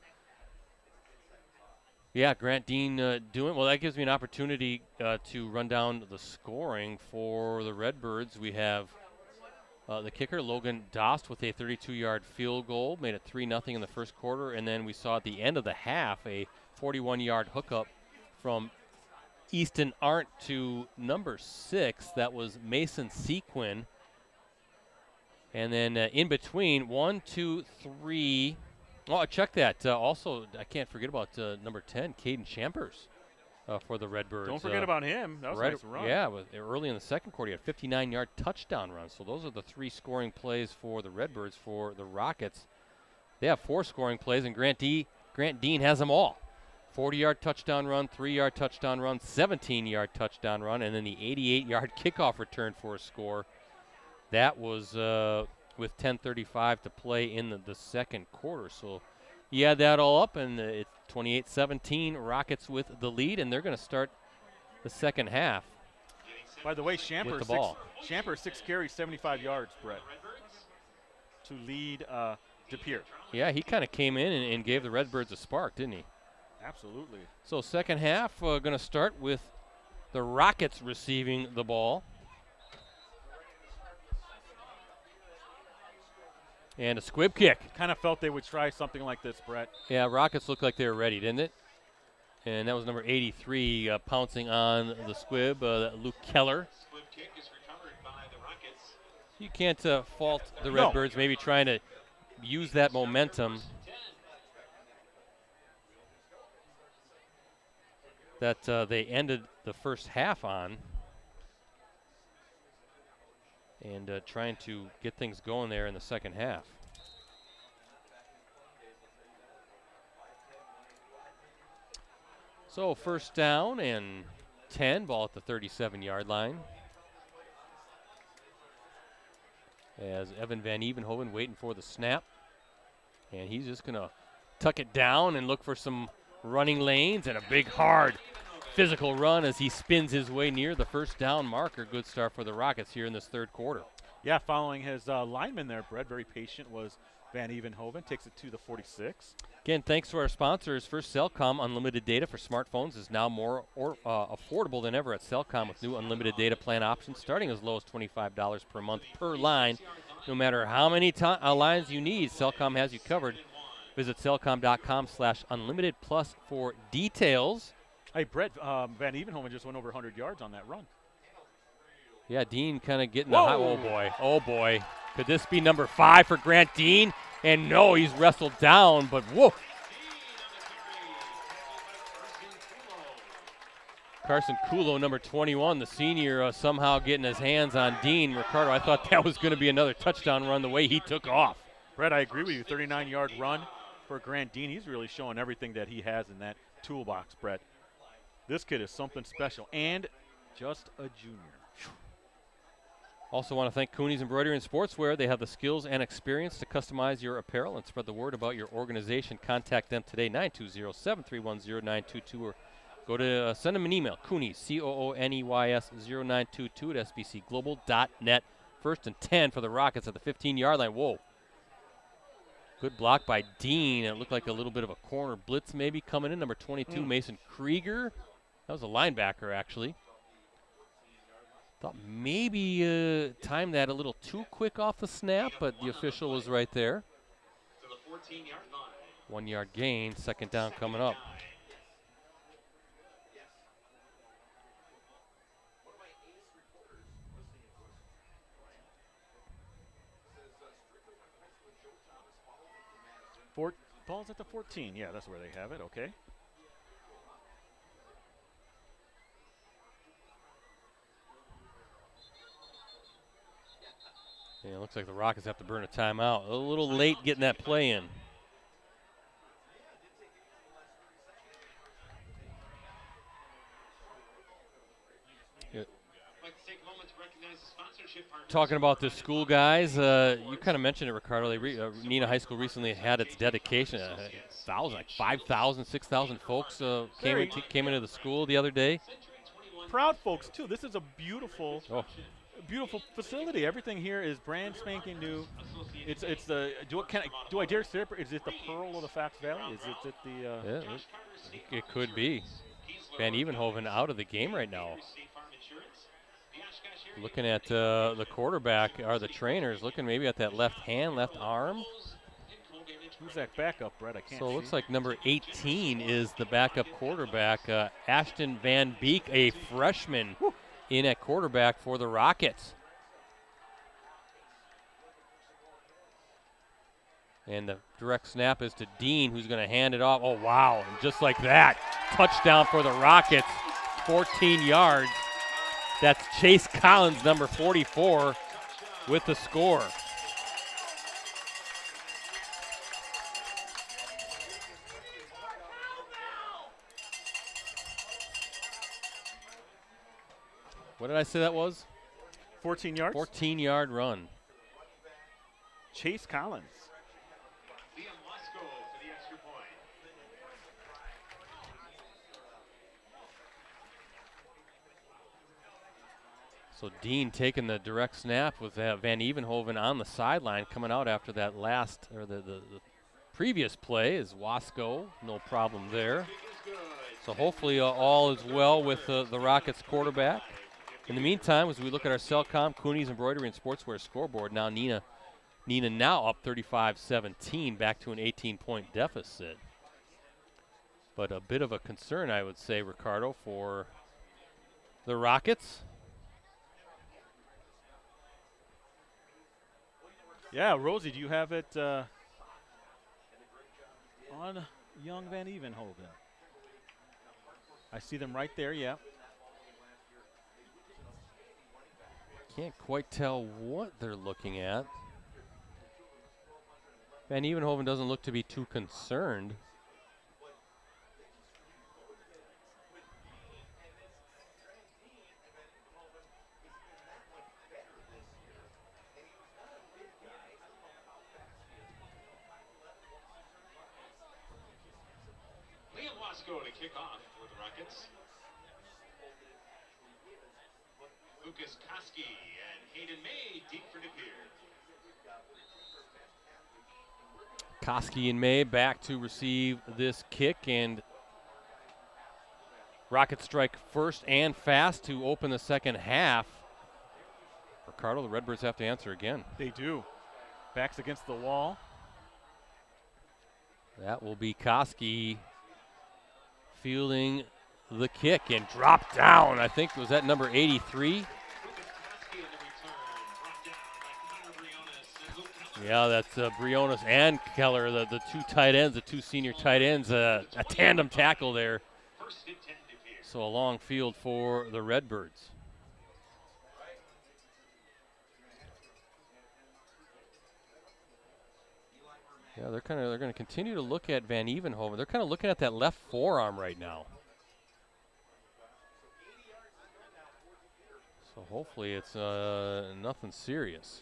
yeah, Grant Dean doing well. That gives me an opportunity to run down the scoring for the Redbirds. We have the kicker, Logan Dost, with a 32-yard field goal, made it 3-0 in the first quarter, and then we saw at the end of the half a 41-yard hookup from Easton Arndt to number 6. That was Mason Sequin. And then in between, 1, 2, 3. Oh, check that. Also, I can't forget about number 10, Caden Champers for the Redbirds. Don't forget about him. That was a nice run. Yeah, early in the second quarter, he had a 59-yard touchdown run. So those are the 3 scoring plays for the Redbirds. For the Rockets, they have 4 scoring plays, and Grant Dean has them all. 40-yard touchdown run, 3-yard touchdown run, 17-yard touchdown run, and then the 88-yard kickoff return for a score. That was with 10:35 to play in the second quarter. So you add that all up, and it's 28-17, Rockets with the lead, and they're going to start the second half. By the way, Champer 6 carries, 75 yards, Brett, to lead De Pere. Yeah, he kind of came in and gave the Redbirds a spark, didn't he? Absolutely. So second half, going to start with the Rockets receiving the ball. And a squib kick. Kind of felt they would try something like this, Brett. Yeah, Rockets looked like they were ready, didn't it? And that was number 83 pouncing on the squib, Luke Keller. Squib kick is recovered by the Rockets. You can't fault the Redbirds maybe trying to use that momentum that they ended the first half on, and trying to get things going there in the second half. So first down and 10, ball at the 37-yard line. As Evan Van Evenhoven waiting for the snap. And he's just going to tuck it down and look for some running lanes and a big, hard, physical run as he spins his way near the first down marker. Good start for the Rockets here in this third quarter. Yeah, following his lineman there, Brett, very patient, was Van Evenhoven takes it to the 46. Again, thanks to our sponsors. First, Cellcom unlimited data for smartphones is now more affordable than ever at Cellcom with new unlimited data plan options starting as low as $25 per month per line. No matter how many lines you need, Cellcom has you covered. Visit cellcom.com/unlimited plus for details. Hey, Brett, Van Evenhoven just went over 100 yards on that run. Yeah, Dean kind of getting the high. Oh, boy. Oh, boy. Could this be number 5 for Grant Dean? And no, he's wrestled down, but whoa. Carson Kulo, number 21, the senior, somehow getting his hands on Dean. Ricardo, I thought that was going to be another touchdown run the way he took off. Brett, I agree with you. 39-yard run for Grant Dean. He's really showing everything that he has in that toolbox, Brett. This kid is something special, and just a junior. Also want to thank Cooney's Embroidery and Sportswear. They have the skills and experience to customize your apparel and spread the word about your organization. Contact them today, 920-731-0922, or go to send them an email, Cooney's, COONEYS 0922 at sbcglobal.net. First and 10 for the Rockets at the 15-yard line. Whoa. Good block by Dean. It looked like a little bit of a corner blitz maybe coming in. Number 22, Mason Krieger. That was a linebacker, actually. Thought maybe timed that a little too quick off the snap, but the official was right there. To the 14-yard line. 1 yard gain, second down coming up. Ball's at the 14. Yeah, that's where they have it. Okay. Yeah, it looks like the Rockets have to burn a timeout. A little late getting that play in. Talking about the school guys, you kind of mentioned it, Ricardo. Neenah High School recently had its dedication. 5,000, 6,000 folks came into the school the other day. Proud folks too. This is a beautiful, beautiful facility. Everything here is brand spanking new. It's the do I dare say is it the pearl of the Fox Valley? Is it the? It could be. Van Evenhoven out of the game right now. Looking at the quarterback, or the trainers, looking maybe at that left hand, left arm. Who's that backup, Brett? I can't So it see. looks like number 18 is the backup quarterback, Ashton Van Beek, a freshman in at quarterback for the Rockets. And the direct snap is to Dean, who's going to hand it off. Oh, wow. And just like that, touchdown for the Rockets, 14 yards. That's Chase Collins, number 44, with the score. What did I say that was? 14 yards. 14-yard run. Chase Collins. So Dean taking the direct snap with Van Evenhoven on the sideline, coming out after that last, or the previous play is Wasco. No problem there. So hopefully all is well with the Rockets quarterback. In the meantime, as we look at our Cellcom, Cooney's Embroidery and Sportswear scoreboard, now Neenah now up 35-17, back to an 18-point deficit. But a bit of a concern, I would say, Ricardo, for the Rockets. Yeah, Rosie, do you have it on young Van Evenhoven? I see them right there, yeah. Can't quite tell what they're looking at. Van Evenhoven doesn't look to be too concerned. To kick off for the Rockets. Lucas Koski and Hayden May deep for De Pere. Koski and May back to receive this kick, and Rockets strike first and fast to open the second half. Ricardo, the Redbirds have to answer again. They do. Backs against the wall. That will be Koski fielding the kick and drop down. I think, was that number 83? Yeah, that's Briones and Keller, the two tight ends, the two senior tight ends, a tandem tackle there. So a long field for the Redbirds. Yeah, they're going to continue to look at Van Evenhoven. They're kind of looking at that left forearm right now. So hopefully it's nothing serious.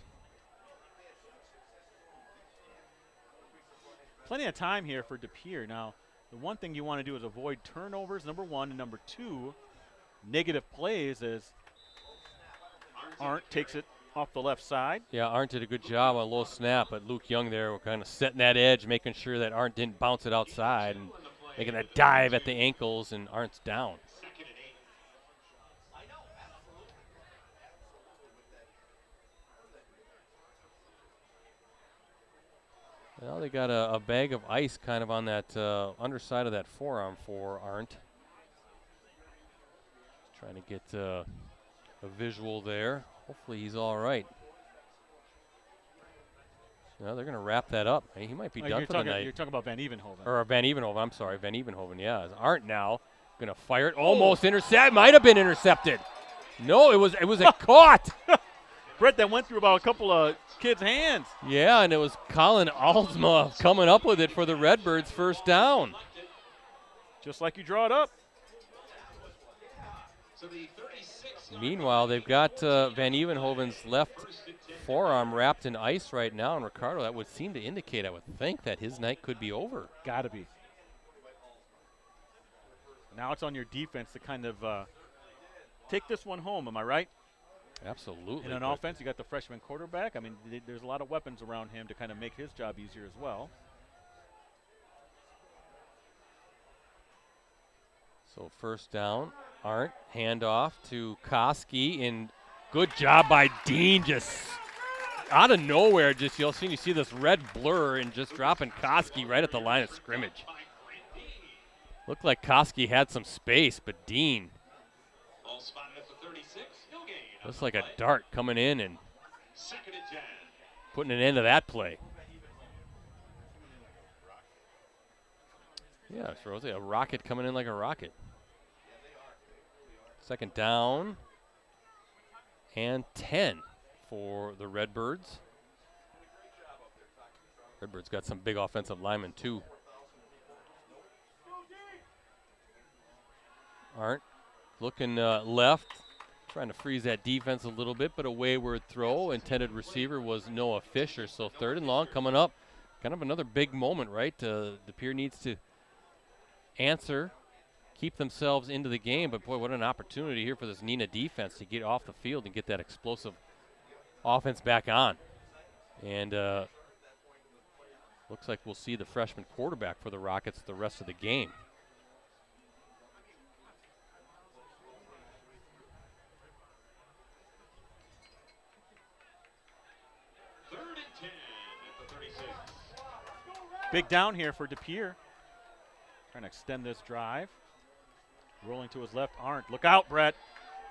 Plenty of time here for De Pere. Now, the one thing you want to do is avoid turnovers, number one, and number two, negative plays as Arndt takes it off the left side. Yeah, Arndt did a good job on low snap, but Luke Young there were kind of setting that edge, making sure that Arndt didn't bounce it outside and making that dive at the ankles, and Arndt's down. Well, they got a bag of ice kind of on that underside of that forearm for Arndt. Trying to get a visual there. Hopefully he's all right. No, they're going to wrap that up. Hey, he might be done for the night. You're talking about Van Evenhoven. Or Van Evenhoven, I'm sorry, Van Evenhoven, yeah. Arndt now going to fire it. Almost intercept. Might have been intercepted. No, it was caught. Brett, that went through about a couple of kids' hands. Yeah, and it was Colin Alsma coming up with it for the Redbirds' first down. Just like you draw it up. Meanwhile, they've got Van Evenhoven's left forearm wrapped in ice right now, and Ricardo, that would seem to indicate, I would think, that his night could be over. Gotta be. Now it's on your defense to kind of take this one home, am I right? Absolutely. And on offense, you got the freshman quarterback. I mean, there's a lot of weapons around him to kind of make his job easier as well. So first down, Arndt, handoff to Koski, and good job by Dean, just out of nowhere. Just you see this red blur and just dropping Koski right at the line of scrimmage. Looked like Koski had some space, but Dean looks like a dart coming in and putting an end to that play. Yeah, it's Rosie, a rocket coming in like a rocket. Second down and 10 for the Redbirds. Redbirds got some big offensive linemen too. Arndt looking left, trying to freeze that defense a little bit, but a wayward throw. Intended receiver was Noah Fisher. So third and long coming up. Kind of another big moment, right? De Pere needs to answer, keep themselves into the game, but boy, what an opportunity here for this Neenah defense to get off the field and get that explosive offense back on. And looks like we'll see the freshman quarterback for the Rockets the rest of the game. Big down here for De Pere. Trying to extend this drive. Rolling to his left, Arndt. Look out, Brett.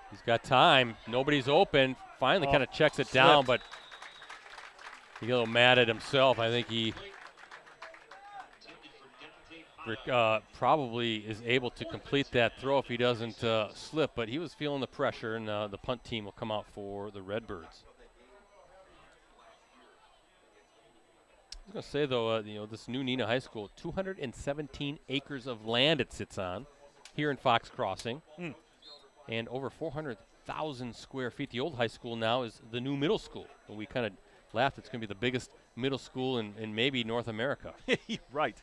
He's got time. Nobody's open. Finally kind of checks it down, but he got a little mad at himself. I think he probably is able to complete that throw if he doesn't slip, but he was feeling the pressure, and the punt team will come out for the Redbirds. I was going to say, though, this new Neenah High School, 217 acres of land it sits on here in Fox Crossing, and over 400,000 square feet. The old high school now is the new middle school. And we kind of laughed it's going to be the biggest middle school in maybe North America. Right.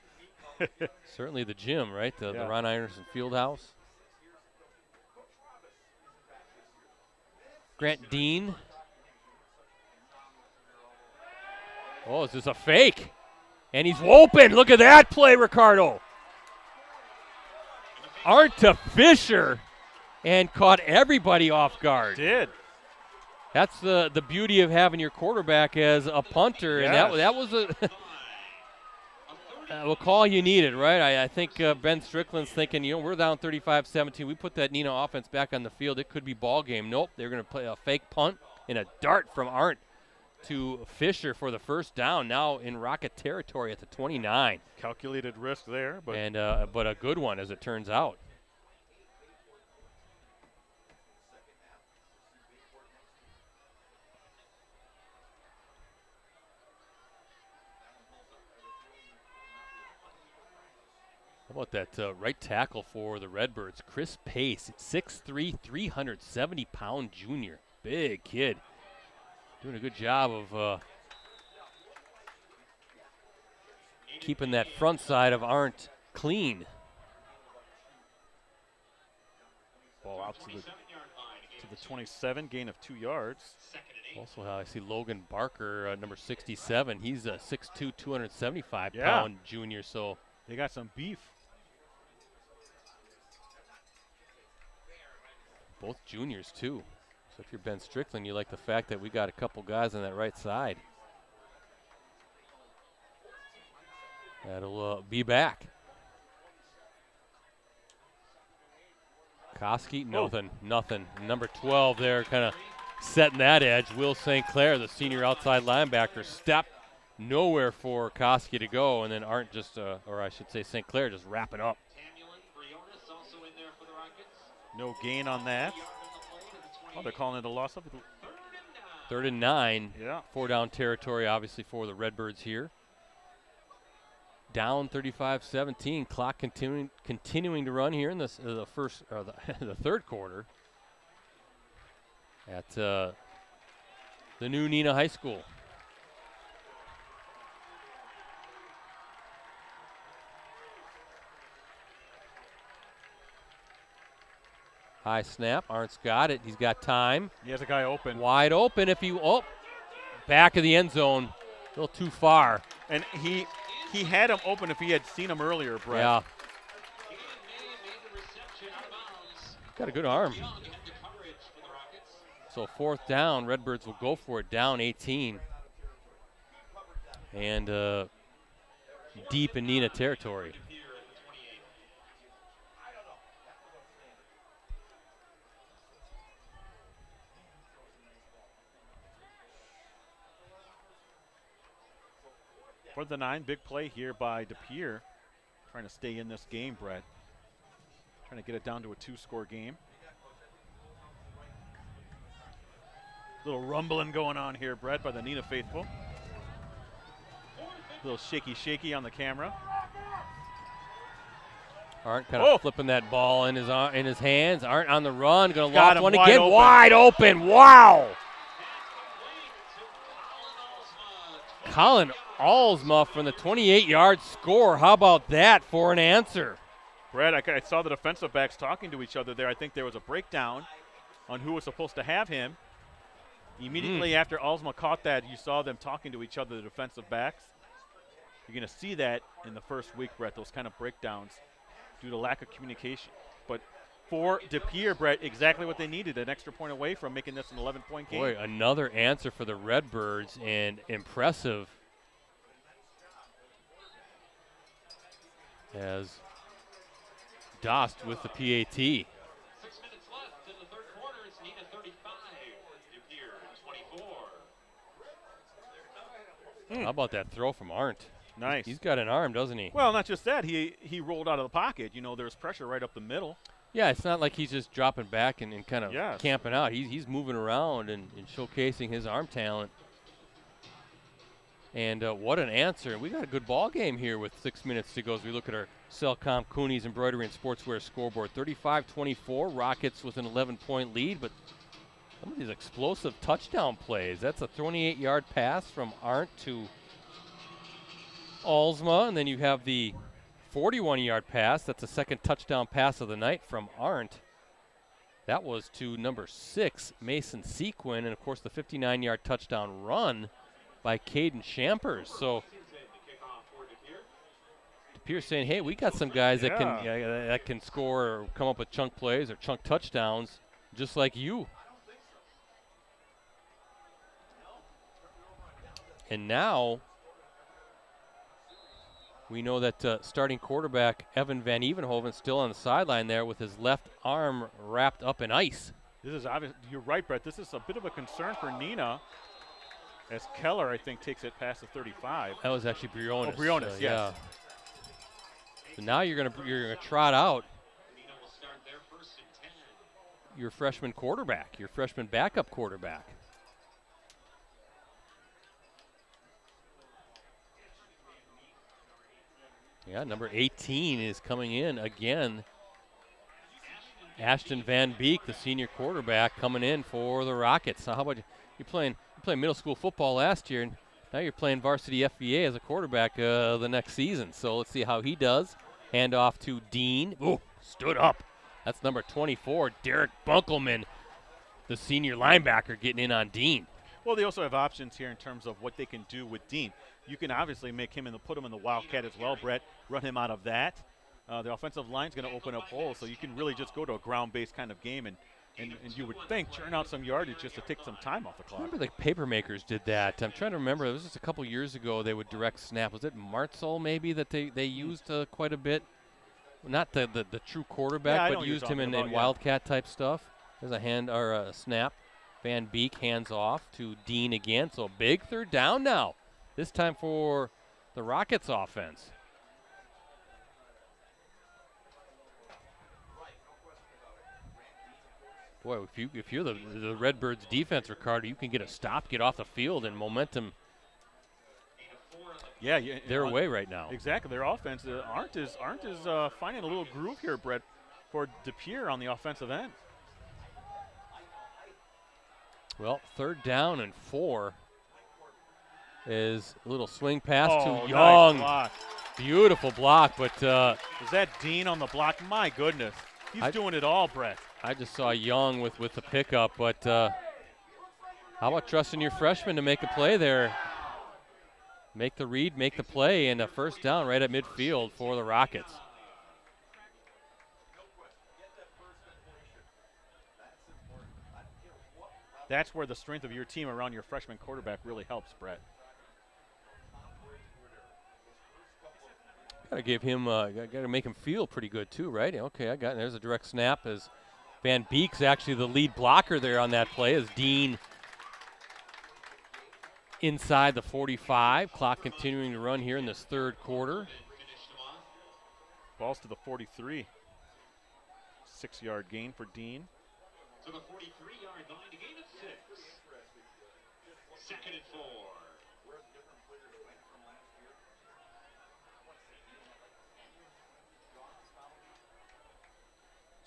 Certainly the gym, right? The Ron Iverson Fieldhouse. Grant Dean. Oh, is this a fake? And he's open. Look at that play, Ricardo. Arndt to Fisher and caught everybody off guard. Did. That's the beauty of having your quarterback as a punter, Yes. and that was a call you needed, right? I think Ben Strickland's thinking, we're down 35-17. We put that Neenah offense back on the field. It could be ball game. Nope, they're going to play a fake punt and a dart from Arndt to Fisher for the first down. Now in Rocket territory at the 29. Calculated risk there, but But a good one, as it turns out. How about that right tackle for the Redbirds? Chris Pace, 6'3", 370-pound junior. Big kid. Doing a good job of keeping that front side of Arndt clean. ball out to the 27, gain of 2 yards. Also, I see Logan Barker, number 67. He's a 6'2", 275-pound Yeah. junior, so They got some beef. both juniors, too. So if you're Ben Strickland, you like the fact that we got a couple guys on that right side. That'll be back. Koski, nothing. Number 12 there, kind of setting that edge. Will St. Clair, the senior outside linebacker, step nowhere for Koski to go, and then Arndt just, or I should say St. Clair, just wrapping up. No gain on that. Oh, they're calling it a loss of 3rd and 9. Yeah. 4-down territory, obviously, for the Redbirds here. Down 35-17. Clock continuing to run here in this the third quarter at the new Neenah High School. High snap. Arndt's got it. He's got time. He has a guy open. Wide open. Back of the end zone. A little too far. And he had him open if he had seen him earlier, Brett. Yeah. Got a good arm. So 4th down, Redbirds will go for it, down 18. And deep in Neenah territory. For the 9, big play here by De Pere. Trying to stay in this game, Brett. Trying to get it down to a 2-score game. Little rumbling going on here, Brett, by the Neenah faithful. Little shaky on the camera. Arndt kind of flipping that ball in his hands. Arndt on the run, going to Got loft him one wide again. open. Wide open. Wow. Colin Alsma from the 28-yard score. How about that for an answer? Brett, I saw the defensive backs talking to each other there. I think there was a breakdown on who was supposed to have him. Immediately after Alsma caught that, you saw them talking to each other, the defensive backs. You're going to see that in the first week, Brett, those kind of breakdowns due to lack of communication. But for De Pere, Brett, exactly what they needed, an extra point away from making this an 11-point game. Boy, another answer for the Redbirds, and impressive as Dost with the PAT. 6 minutes left in the third quarter. It's Neenah 35, De Pere 24. How about that throw from Arndt? Nice. He's got an arm, doesn't he? Well, not just that. He rolled out of the pocket. You know, there's pressure right up the middle. Yeah, it's not like he's just dropping back and kind of Yes. camping out. He's moving around and showcasing his arm talent. And what an answer. We got a good ball game here with 6 minutes to go as we look at our Cellcom Coonies Embroidery and Sportswear scoreboard. 35-24, Rockets with an 11-point lead, but some of these explosive touchdown plays. That's a 28-yard pass from Arndt to Alsma, and then you have the 41-yard pass. That's the second touchdown pass of the night from Arndt. That was to number 6, Mason Sequin, and of course the 59-yard touchdown run by Caden Champers. So De Pere saying, hey, we got some guys that can score or come up with chunk plays or chunk touchdowns just like you. And now we know that starting quarterback Evan Van Evenhoven still on the sideline there with his left arm wrapped up in ice. This is obvious. You're right, Brett. This is a bit of a concern for Neenah, as Keller, I think, takes it past the 35. That was actually Briones. Oh, Briones, yes. Yeah. So now you're gonna trot out your freshman quarterback, your freshman backup quarterback. Yeah, number 18 is coming in again. Ashton Van Beek, the senior quarterback, coming in for the Rockets. So how about you playing middle school football last year, and now you're playing varsity FBA as a quarterback the next season. So let's see how he does. Hand off to Dean. Ooh, stood up. That's number 24, Derek Bunkelman, the senior linebacker, getting in on Dean. Well, they also have options here in terms of what they can do with Dean. You can obviously make him put him in the Wildcat as well, Brett, run him out of that. The offensive line's going to open up holes, so you can really just go to a ground-based kind of game and you would think churn out some yardage just to take some time off the clock. Remember the Papermakers did that. I'm trying to remember. It was just a couple years ago they would direct snap. Was it Martzel maybe that they used quite a bit? Not the true quarterback, but used him in Wildcat type stuff. There's a hand or a snap. Van Beek hands off to Dean again. So a big third down now. This time for the Rockets offense. Boy, if you're the Redbirds defense, Ricardo, you can get a stop, get off the field, and momentum. Yeah, their way right now. Exactly, their offense aren't finding a little groove here, Brett, for De Pere on the offensive end. Well, 3rd down and 4 is a little swing pass to Nice Young. block. Beautiful block, but is that Dean on the block? My goodness, he's doing it all, Brett. I just saw Young with the pickup, but how about trusting your freshman to make a play there? Make the read, make the play, and a first down right at midfield for the Rockets. That's where the strength of your team around your freshman quarterback really helps, Brett. Got to give him, got to make him feel pretty good too, right? Okay, there's a direct snap as Van Beek's actually the lead blocker there on that play as Dean inside the 45. Clock continuing to run here in this 3rd quarter. Balls to the 43. 6-yard gain for Dean. To the 43-yard line to gain of 6. 2nd and 4.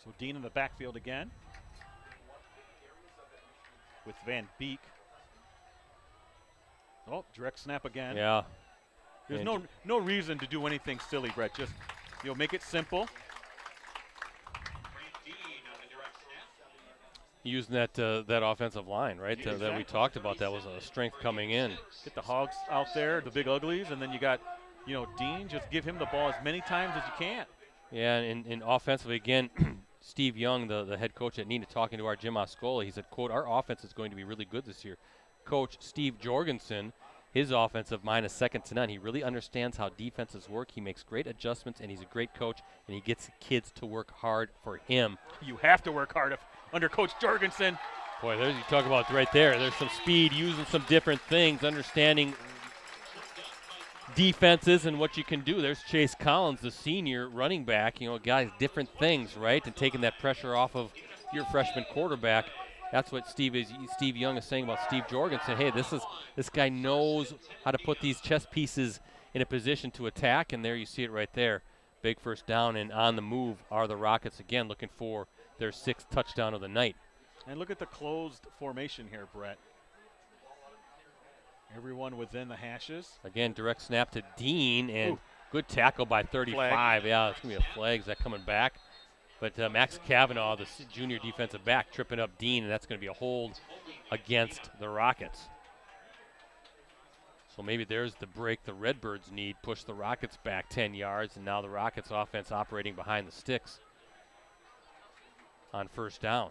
So Dean in the backfield again with Van Beek. Oh, direct snap again. Yeah. There's no reason to do anything silly, Brett. Just make it simple. Using that offensive line, right? Exactly. That we talked about. That was a strength coming in. Get the Hogs out there, the big uglies, and then you got, Dean. Just give him the ball as many times as you can. Yeah, and offensively again. Steve Young, the head coach at Neenah, talking to our Jim Oscola, he said, quote, our offense is going to be really good this year. Coach Steve Jorgensen, his offensive mind is second to none. He really understands how defenses work. He makes great adjustments, and he's a great coach, and he gets kids to work hard for him. You have to work hard under Coach Jorgensen. Boy, there's you talk about right there. There's some speed, using some different things, understanding defenses and what you can do. There's Chase Collins, the senior running back. Guys, different things, right? And taking that pressure off of your freshman quarterback. That's what Steve Young is saying about Steve Jorgensen. Hey, this guy knows how to put these chess pieces in a position to attack, and there you see it right there. Big first down, and on the move are the Rockets again, looking for their 6th touchdown of the night. And look at the closed formation here, Brett. Everyone within the hashes. Again, direct snap to Dean, and good tackle by 35. Flag. Yeah, it's going to be a flag. Is that coming back? But Max Kavanaugh, the junior defensive back, tripping up Dean, and that's going to be a hold against the Rockets. So maybe there's the break the Redbirds need, push the Rockets back 10 yards, and now the Rockets offense operating behind the sticks on first down.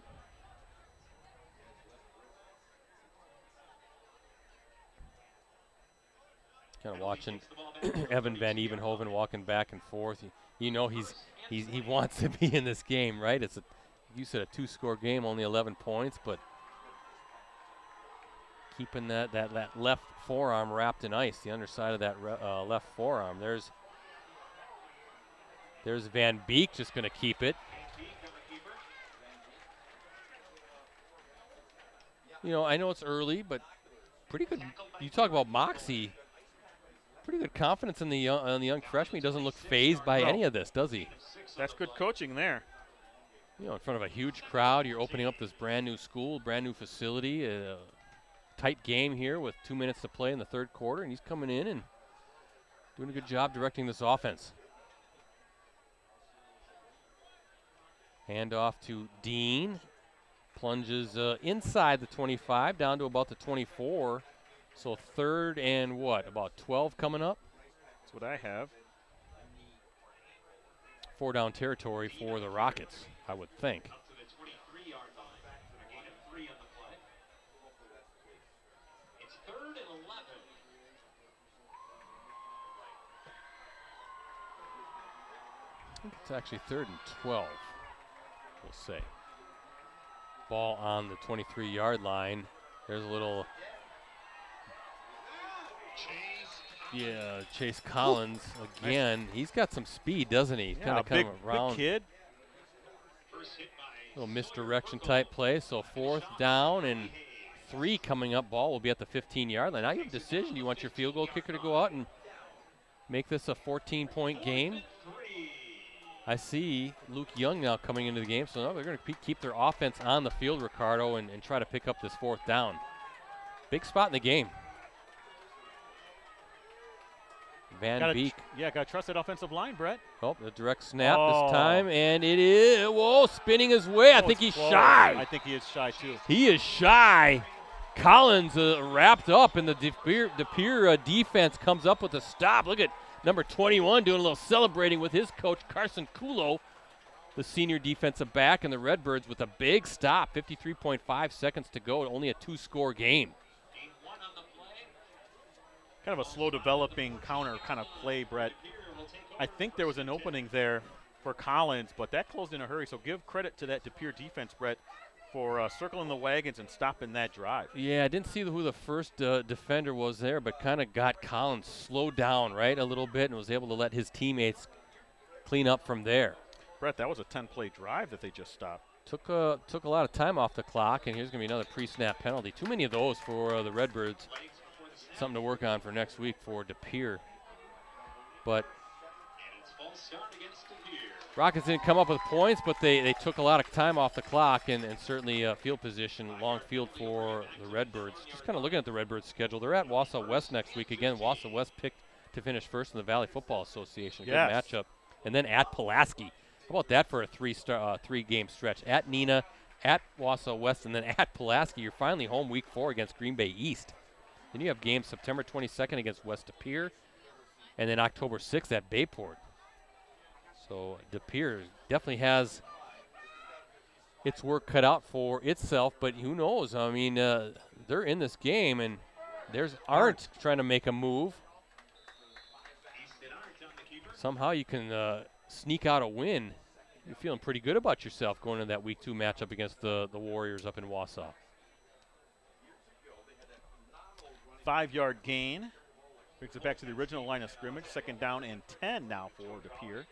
Kind of watching Evan Van Evenhoven walking back and forth. You know he wants to be in this game, right? It's you said a 2-score game, only 11 points, but keeping that left forearm wrapped in ice, the underside of that left forearm. There's Van Beek just going to keep it. You know, I know it's early, but pretty good. You talk about moxie. Pretty good confidence in the young freshman. He doesn't look phased by any of this, does he? That's good coaching there. You know, in front of a huge crowd, you're opening up this brand new school, brand new facility. Tight game here with 2 minutes to play in the third quarter, and he's coming in and doing a good job directing this offense. Hand off to Dean. Plunges inside the 25, down to about the 24. So third and what, about 12 coming up? That's what I have. 4 down territory for the Rockets, I would think. I think it's actually 3rd and 12, we'll say. Ball on the 23-yard line. There's a little, Chase Collins again. He's got some speed, doesn't he? Yeah, kind of around. Big kid. Little misdirection type play. So 4th down and 3 coming up. Ball will be at the 15-yard line. Now you have a decision. Do you want your field goal kicker to go out and make this a 14-point game? I see Luke Young now coming into the game, so now they're going to keep their offense on the field, Ricardo, and try to pick up this 4th down. Big spot in the game. Van Beek. Yeah, got to trust that offensive line, Brett. Oh, the direct snap this time, and it is, spinning his way. I think he's shy. I think he is shy, too. He is shy. Collins wrapped up, and the De Pere defense comes up with a stop. Look at number 21 doing a little celebrating with his coach, Carson Kulo, the senior defensive back, and the Redbirds with a big stop. 53.5 seconds to go, only a 2-score game. Kind of a slow developing counter kind of play, Brett. I think there was an opening there for Collins, but that closed in a hurry. So give credit to that De Pere defense, Brett, for circling the wagons and stopping that drive. Yeah, I didn't see who the first defender was there, but kind of got Collins slowed down, right, a little bit, and was able to let his teammates clean up from there. Brett, that was a 10-play drive that they just stopped. Took a lot of time off the clock, and here's going to be another pre-snap penalty. Too many of those for the Redbirds. Something to work on for next week for De Pere. But Rockets didn't come up with points, but they took a lot of time off the clock and certainly field position, long field for the Redbirds. Just kind of looking at the Redbirds schedule. They're at Wausau West next week. Again, Wausau West picked to finish first in the Valley Football Association. Good matchup. And then at Pulaski. How about that for a three-game stretch? At Neenah, at Wausau West, and then at Pulaski. You're finally home week 4 against Green Bay East. Then you have games September 22nd against West De Pere, and then October 6th at Bayport. So De Pere definitely has its work cut out for itself, but who knows? I mean, they're in this game, and there's Arndt trying to make a move. Somehow you can sneak out a win. You're feeling pretty good about yourself going into that Week 2 matchup against the Warriors up in Wausau. 5-yard gain. Brings it back to the original line of scrimmage. 2nd down and 10 now for De Pere.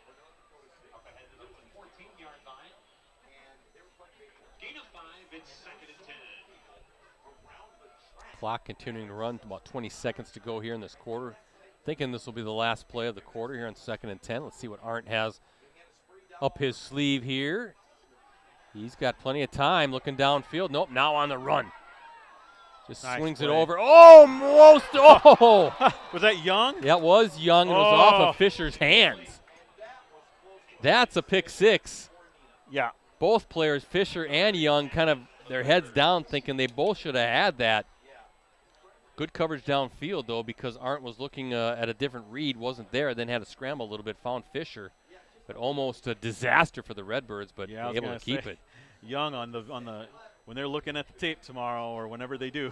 Clock continuing to run. About 20 seconds to go here in this quarter. Thinking this will be the last play of the quarter here on 2nd and 10. Let's see what Arndt has up his sleeve here. He's got plenty of time looking downfield. Nope, now on the run. Just nice swings play. It over. Was that Young? That was Young. It was off of Fisher's hands. That's a pick 6. Yeah. Both players, Fisher and Young, kind of their heads down thinking they both should have had that. Good coverage downfield, though, because Arndt was looking at a different read, wasn't there, then had to scramble a little bit, found Fisher. But almost a disaster for the Redbirds, but Yeah, able to keep it. Young on the when they're looking at the tape tomorrow or whenever they do,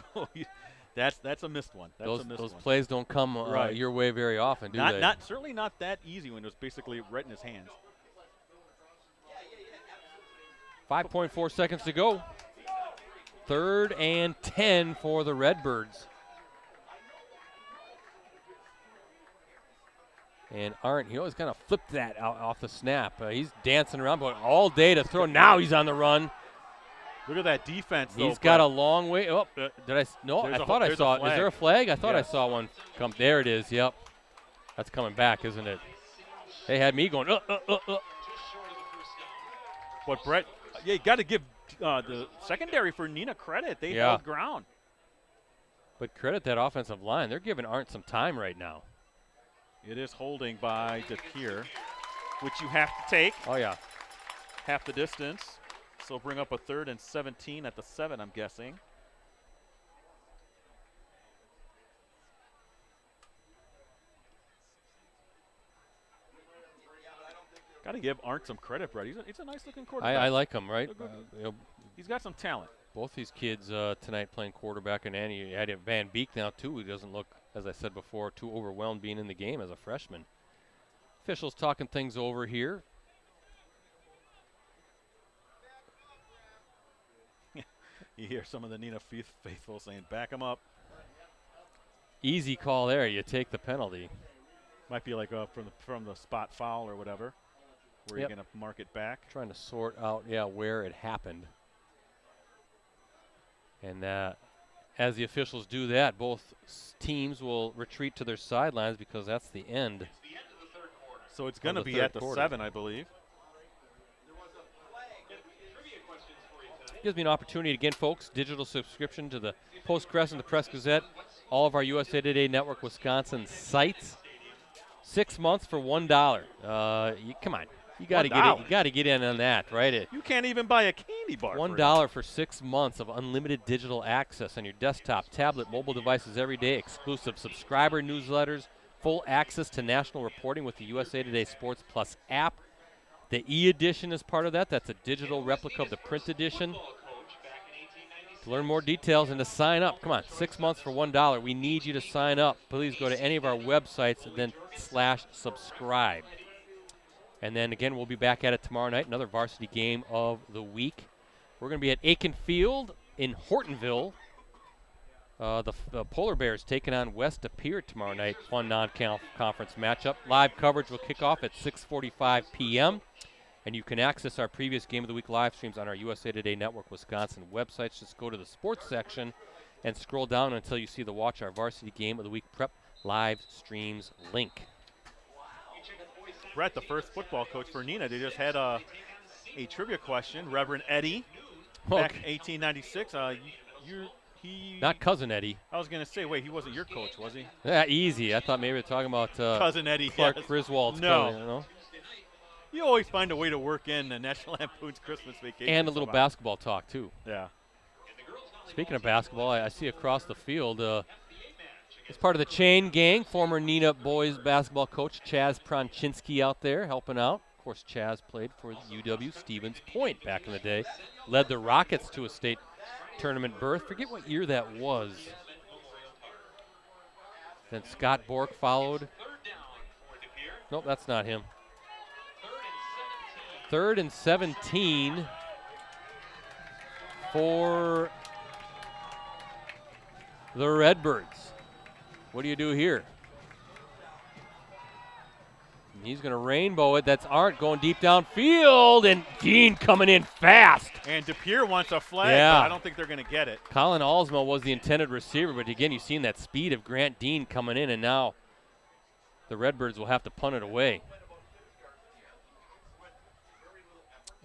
that's a missed one. That's a missed those one. plays don't come Right. your way very often, do they? Certainly not that easy when it was basically right in his hands. 5.4 seconds to go. 3rd and 10 for the Redbirds. And Arndt, he always kind of flipped that out off the snap. He's dancing around, but all day to throw. Now he's on the run. Look at that defense, though. He's got a long way. Oh, did I? No, I thought I saw it. Is there a flag? I thought I saw one come. There it is. Yep. That's coming back, isn't it? They had me going, But Brett, you got to give the secondary for Neenah credit. They held ground. But credit that offensive line. They're giving Arndt some time right now. It is holding by De Pere, which you have to take. Oh, yeah. Half the distance. So bring up a 3rd and 17 at the 7, I'm guessing. Got to give Arndt some credit, Brett. He's a nice-looking quarterback. I like him, right? He's got some talent. Both these kids tonight playing quarterback, and Annie had Van Beek now, too. He doesn't look, as I said before, too overwhelmed being in the game as a freshman. Officials talking things over here. You hear some of the Neenah faithful saying, back him up. Easy call there. You take the penalty. Might be like from the spot foul or whatever, where you're going to mark it back. Trying to sort out, where it happened. And as the officials do that, both teams will retreat to their sidelines because that's the end. It's the end of the third quarter. So it's going to be at the 7, I believe. Trivia questions for you tonight. Gives me an opportunity again, folks. Digital subscription to the Post-Crest and the Press Gazette. All of our USA Today Network Wisconsin sites. 6 months for $1. Come on. You got to get it. You got to get in on that, right? You can't even buy a candy bar. $1 for 6 months of unlimited digital access on your desktop, tablet, mobile devices every day. Exclusive subscriber newsletters, full access to national reporting with the USA Today Sports Plus app. The e-edition is part of that. That's a digital replica of the print edition. To learn more details and to sign up, come on, 6 months for $1. We need you to sign up. Please go to any of our websites and then /subscribe. And then, again, we'll be back at it tomorrow night, another varsity game of the week. We're going to be at Aiken Field in Hortonville. The Polar Bears taking on West De Pere tomorrow night. Fun non-conference matchup. Live coverage will kick off at 6:45 p.m. And you can access our previous Game of the Week live streams on our USA Today Network Wisconsin websites. Just go to the sports section and scroll down until you see the Watch Our Varsity Game of the Week Prep live streams link. Brett, the first football coach for Neenah, they just had a trivia question. Reverend Eddie, back in 1896. Not Cousin Eddie. I was going to say, wait, he wasn't your coach, was he? Yeah, easy. I thought maybe we were talking about Cousin Eddie. Clark yes. Griswold's No. cousin, you know? You always find a way to work in the National Lampoon's Christmas Vacation. And a little basketball talk, too. Yeah. Speaking of basketball, I see across the field, as part of the chain gang, former Neenah boys basketball coach Chaz Pronczynski out there helping out. Of course, Chaz played for UW Stevens Point back in the day. Led the Rockets to a state tournament berth. Forget what year that was. Then Scott Bork followed. Nope, that's not him. 3rd and 17 for the Redbirds. What do you do here? And he's going to rainbow it. That's Arndt going deep downfield, and Dean coming in fast. And De Pere wants a flag, Yeah. but I don't think they're going to get it. Colin Alsmo was the intended receiver, but again, you've seen that speed of Grant Dean coming in, and now the Redbirds will have to punt it away.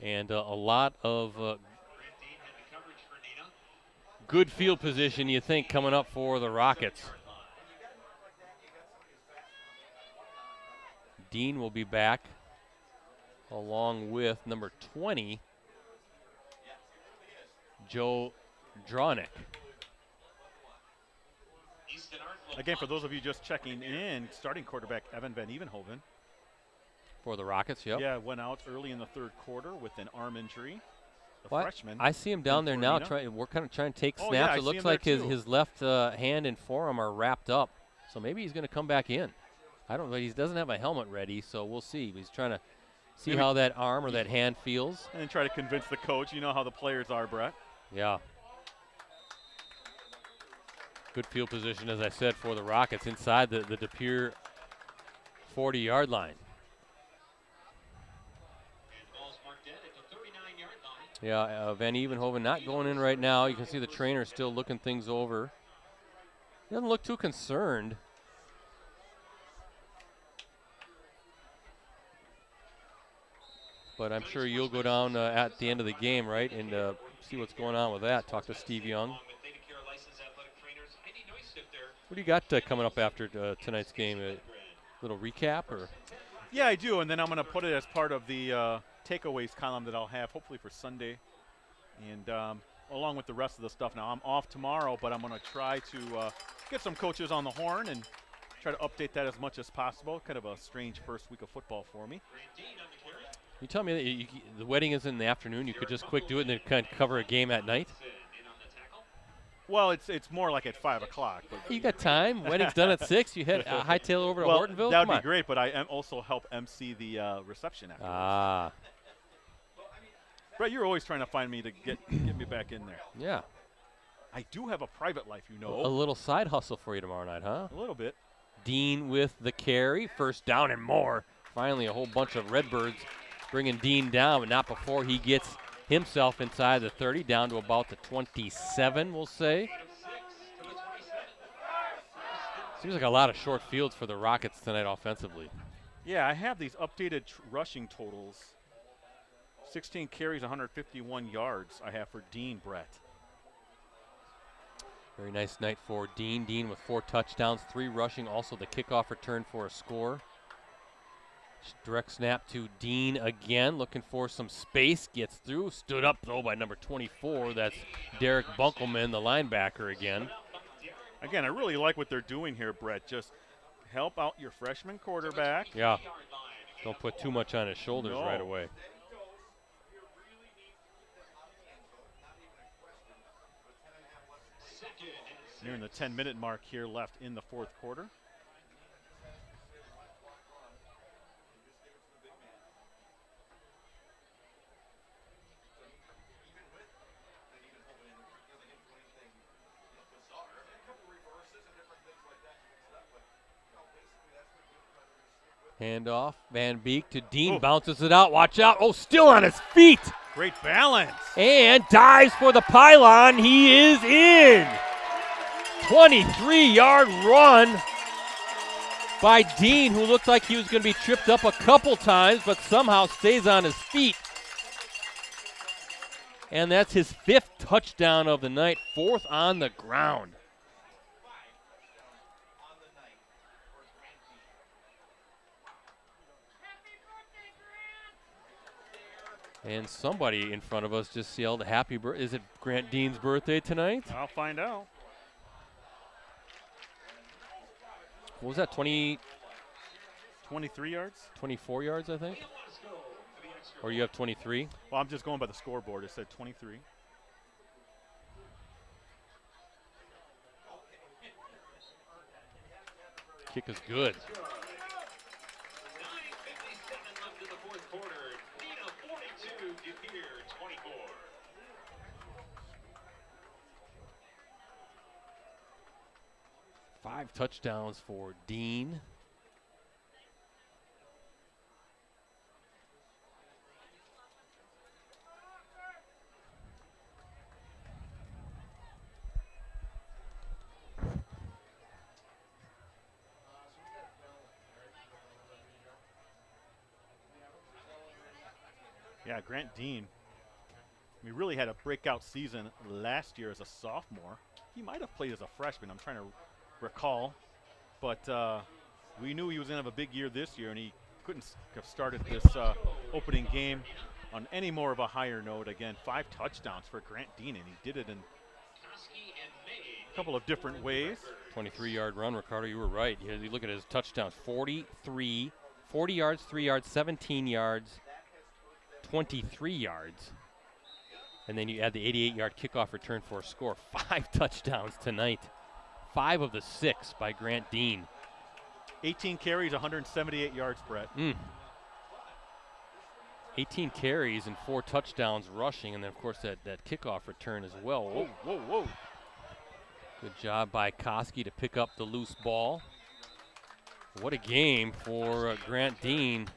And a lot of good field position, you think, coming up for the Rockets. Dean will be back along with number 20, Joe Drawnick. Again, for those of you just checking in, starting quarterback Evan Van Evenhoven. For the Rockets, yep. Yeah, went out early in the third quarter with an arm injury. The Well, freshman. I see him down there now. Neenah. We're kind of trying to take Oh, snaps. yeah, I It see looks him there like too. his left hand and forearm are wrapped up. So maybe he's going to come back in. I don't know. He doesn't have a helmet ready, so we'll see. He's trying to see Maybe how that arm or that hand feels. And then try to convince the coach. You know how the players are, Brett. Yeah. Good field position, as I said, for the Rockets inside the De Pere 40-yard line. And the ball's marked dead at the 39-yard line. Yeah, Van Evenhoven not going in right now. You can see the trainer still looking things over. He doesn't look too concerned. But I'm sure you'll go down at the end of the game, right, and see what's going on with that. Talk to Steve Young. What do you got coming up after tonight's game? A little recap, or? Yeah, I do, and then I'm going to put it as part of the takeaways column that I'll have hopefully for Sunday, and along with the rest of the stuff. Now, I'm off tomorrow, but I'm going to try to get some coaches on the horn and try to update that as much as possible. Kind of a strange first week of football for me. You tell me that the wedding is in the afternoon. You could just quick do it and then kind of cover a game at night? Well, it's more like at 5 o'clock. You got time. Wedding's done at 6. You head hightail over to Well, Hortonville? that Come would on. be great, but I am also help MC the reception afterwards. Ah, Brett, you're always trying to find me to get me back in there. yeah. I do have a private life, you A know. little side hustle for you tomorrow night, huh? A little bit. Dean with the carry. First down and more. Finally, a whole bunch of Redbirds bringing Dean down, but not before he gets himself inside the 30, down to about the 27, we'll say. Seems like a lot of short fields for the Rockets tonight offensively. Yeah, I have these updated rushing totals. 16 carries, 151 yards I have for Dean, Brett. Very nice night for Dean. Dean with 4 touchdowns, 3 rushing, also the kickoff return for a score. Direct snap to Dean again, looking for some space, gets through, stood up though by number 24. That's Derek Bunkelman, the linebacker again. Again, I really like what they're doing here, Brett. Just help out your freshman quarterback. Yeah, don't put too much on his shoulders No. right away. Nearing the 10-minute mark here left in the fourth quarter. Handoff, Van Beek to Dean, Oh. bounces it out, watch out, oh, still on his feet, Great balance. and dives for the pylon, he is in. 23-yard run by Dean, who looked like he was going to be tripped up a couple times, but somehow stays on his feet. And that's his 5th touchdown of the night, 4th on the ground. And somebody in front of us just yelled happy birthday. Is it Grant Dean's birthday tonight? I'll find out. What was that, 23 yards? 24 yards, I think? Or you have 23? Well, I'm just going by the scoreboard. It said 23. Kick is good. 9:57 left in the fourth quarter. Neenah 42, De Pere 24. Five touchdowns for Dean. Yeah, Grant Dean. We really had a breakout season last year as a sophomore. He might have played as a freshman. I'm trying to recall. But we knew he was going to have a big year this year, and he couldn't have started this opening game on any more of a higher note. Again, 5 touchdowns for Grant Dean, and he did it in a couple of different ways. 23-yard run, Ricardo, you were right. You look at his touchdowns, 40 yards, 3 yards, 17 yards, 23 yards. And then you add the 88-yard kickoff return for a score. 5 touchdowns tonight. 5 of the 6 by Grant Dean. 18 carries, 178 yards, Brett. 18 carries and 4 touchdowns rushing, and then, of course, that kickoff return as well. Whoa, whoa, whoa. Good job by Koski to pick up the loose ball. What a game for Grant Dean.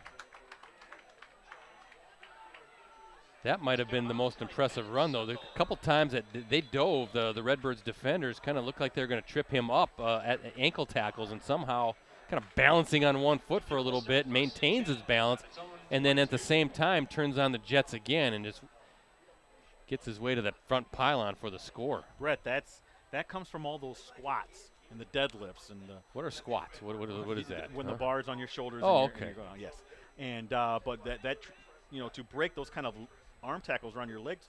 That might have been the most impressive run, though. A couple times that they dove, the Redbirds defenders kind of looked like they were going to trip him up at ankle tackles, and somehow kind of balancing on one foot for a little bit, maintains his balance, and then at the same time turns on the jets again and just gets his way to the front pylon for the score. Brett, that comes from all those squats and the deadlifts and the. What are squats? What is that? When the bar's on your shoulders. Oh, and okay. and you're going on, yes. And but that to break those kind of arm tackles around your legs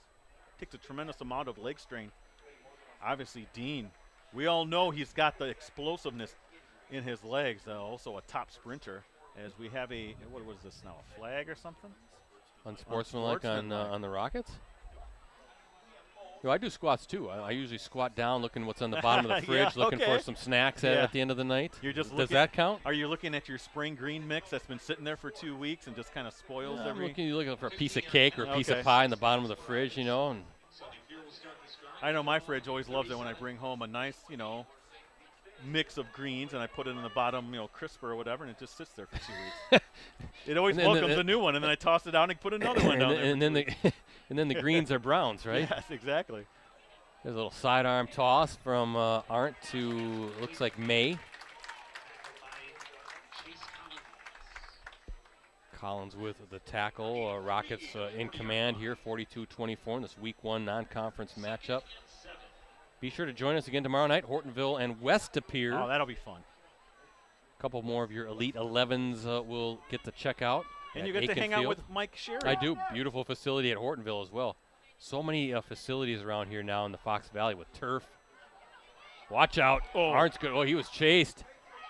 takes a tremendous amount of leg strength. Obviously, Dean, we all know he's got the explosiveness in his legs. Also a top sprinter. As we have what was this now? A flag or something? Unsportsmanlike on the Rockets. I do squats too. I usually squat down, looking what's on the bottom of the fridge, looking for some snacks at the end of the night. You're just Does that count? Are you looking at your spring green mix that's been sitting there for 2 weeks and just kind of spoils everything? You're looking for a piece of cake or a piece of pie in the bottom of the fridge, And I know my fridge always loves it when I bring home a nice, mix of greens and I put it in the bottom, crisper or whatever, and it just sits there for 2 weeks. It always welcomes a new one, and then I toss it out and put another one down there. And then the greens are browns, right? Yes, exactly. There's a little sidearm toss from Arndt to, looks like May. Collins with the tackle. Rockets in command here, 42-24 in this Week 1 non-conference matchup. Be sure to join us again tomorrow night, Hortonville and West De Pere. Oh, that'll be fun. A couple more of your Elite 11s will get to check out. And you get to hang out with Mike Sherry. I do. Beautiful facility at Hortonville as well. So many facilities around here now in the Fox Valley with turf. Watch out. Arndt's good. Oh, he was chased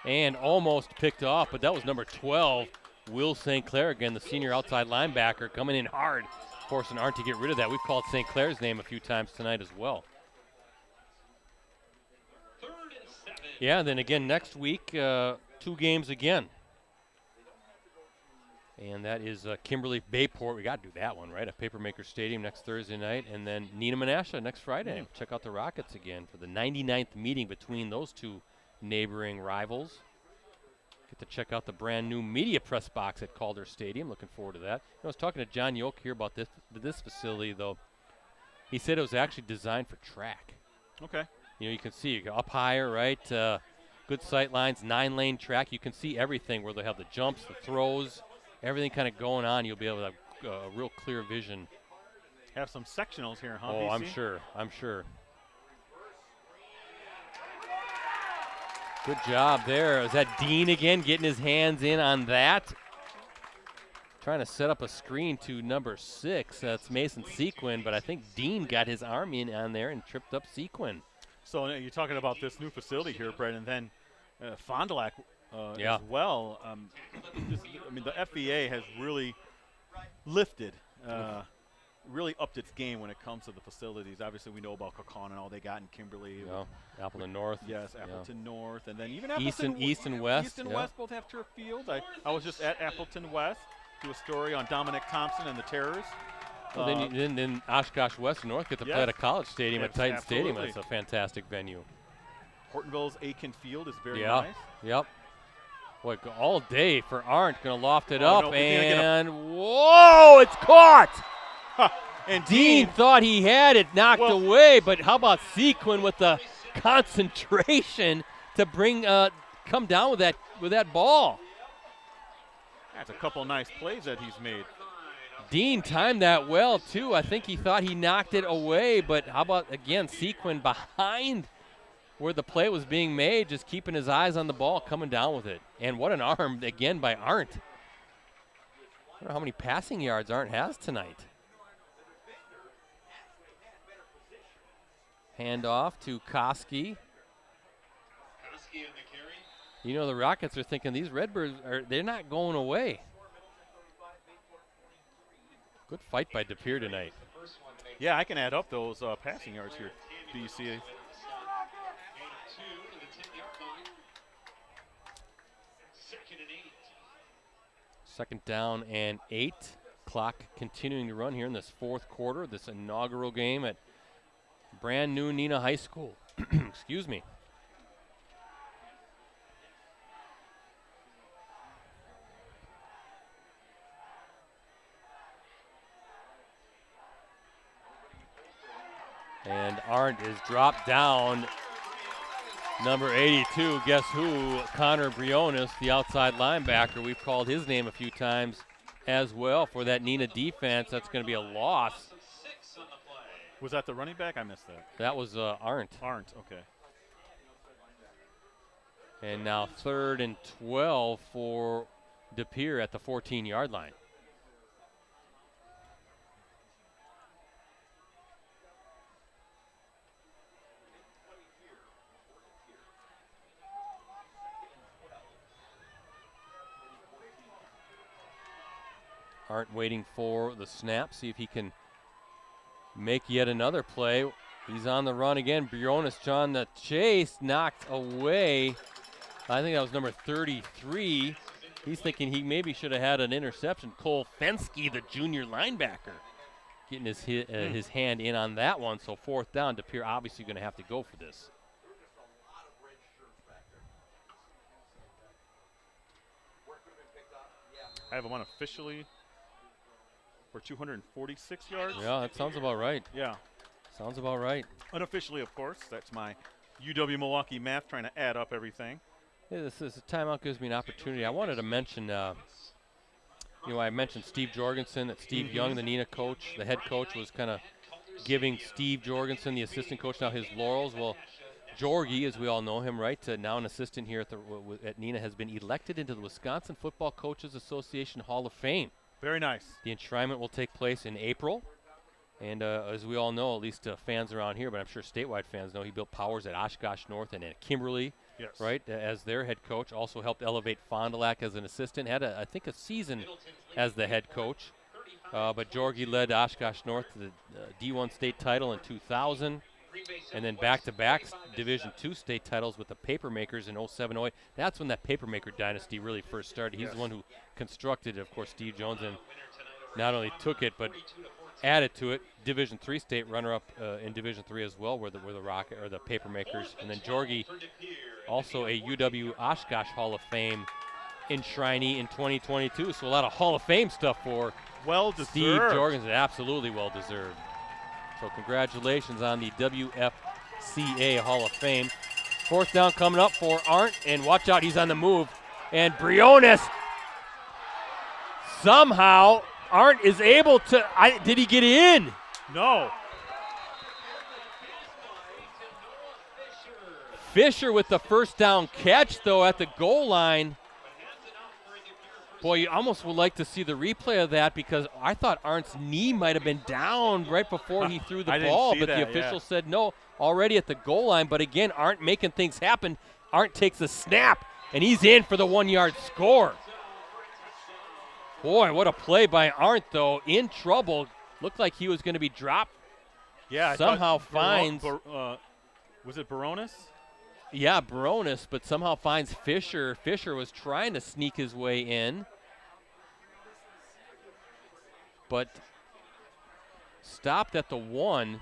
and almost picked off, but that was number 12, Will St. Clair again, the senior outside linebacker, coming in hard, forcing Arndt to get rid of that. We've called St. Clair's name a few times tonight as well. Yeah, then again next week, 2 games again. And that is Kimberly Bayport. We got to do that one, right? At Papermaker Stadium next Thursday night. And then Neenah Menasha next Friday. Check out the Rockets again for the 99th meeting between those 2 neighboring rivals. Get to check out the brand new media press box at Calder Stadium. Looking forward to that. I was talking to John Yoke here about this facility, though. He said it was actually designed for track. Okay. You can see you go up higher, right? Good sight lines, 9-lane track. You can see everything where they have the jumps, the throws, everything kind of going on. You'll be able to have a real clear vision. Have some sectionals here, huh? Oh, BC? I'm sure. Good job there. Is that Dean again getting his hands in on that? Trying to set up a screen to number 6. That's Mason Sequin, but I think Dean got his arm in on there and tripped up Sequin. So you're talking about this new facility here, Brett, and then Fond du Lac as well. The FVA has really lifted, really upped its game when it comes to the facilities. Obviously, we know about Cocon and all they got in Kimberly. Appleton North. Yes, Appleton North, and then even East and West. East and West both have turf fields. I was just at Appleton West, do a story on Dominic Thompson and the Terrors. Well, then Oshkosh West and North get to play at a college stadium at Titan Stadium. That's a fantastic venue. Hortonville's Aiken Field is very nice. Yep. Boy, all day for Arndt. Going to loft it up, no, and whoa, it's caught! And Dean thought he had it knocked away, but how about Sequin with the concentration to come down with that ball? That's a couple nice plays that he's made. Dean timed that well, too. I think he thought he knocked it away, but how about, again, Sequin behind where the play was being made, just keeping his eyes on the ball, coming down with it. And what an arm, again, by Arndt. I don't know how many passing yards Arndt has tonight. Handoff to Koski. You know, the Rockets are thinking these Redbirds they're not going away. Good fight by De Pere tonight. Yeah, I can add up those passing yards here, BC. Two to the 10-yard line. 2nd and 8. Second down and 8. Clock continuing to run here in this fourth quarter, this inaugural game at brand new Neenah High School. Excuse me. And Arndt is dropped down. Number 82, guess who? Connor Briones, the outside linebacker. We've called his name a few times as well for that Neenah defense. That's going to be a loss. Was that the running back? I missed that. That was Arndt. Arndt, okay. And now 3rd and 12 for De Pere at the 14-yard line. Arndt waiting for the snap, see if he can make yet another play. He's on the run again. Briones, John, the chase, knocked away. I think that was number 33. He's thinking he maybe should have had an interception. Cole Fensky, the junior linebacker, getting his hand in on that one. So 4th down, De Pere obviously going to have to go for this. I have him unofficially for 246 yards. Yeah, that sounds about right. Yeah. Sounds about right. Unofficially, of course. That's my UW-Milwaukee math, trying to add up everything. Yeah, this is a timeout gives me an opportunity. I wanted to mention, I mentioned Steve Jorgensen, that Steve Young, the Neenah coach, the head coach, was kind of giving Steve Jorgensen, the assistant coach, now his laurels. Well, Jorgie, as we all know him, right, now an assistant here at Neenah, has been elected into the Wisconsin Football Coaches Association Hall of Fame. Very nice. The enshrinement will take place in April. And as we all know, at least fans around here, but I'm sure statewide fans know, he built powers at Oshkosh North and at Kimberly, right, as their head coach. Also helped elevate Fond du Lac as an assistant. Had, I think, a season as the head coach. But Jorgie led Oshkosh North to the D1 state title in 2000. And then back-to-back Division II state titles with the Papermakers in 07-08. That's when that Papermaker dynasty really first started. He's the one who constructed it, of course, Steve Jones, and not only took it, but added to it. Division III state runner-up in Division III as well, were the Rocket or the Papermakers. And then Jorgie, also a UW Oshkosh Hall of Fame enshrinee in 2022. So a lot of Hall of Fame stuff for Steve Jorgensen. Absolutely well-deserved. So congratulations on the WFCA Hall of Fame. 4th down coming up for Arndt, and watch out, he's on the move. And Briones, somehow, Arndt is able to, did he get in? No. Fisher with the 1st down catch, though, at the goal line. Boy, you almost would like to see the replay of that, because I thought Arndt's knee might have been down right before he threw the ball, but the official said no, already at the goal line. But again, Arndt making things happen. Arndt takes a snap, and he's in for the 1-yard score. Boy, what a play by Arndt, though. In trouble. Looked like he was going to be dropped. Yeah, somehow finds. Was it Baronis? Yeah, Baronis, but somehow finds Fisher. Fisher was trying to sneak his way in, but stopped at the 1.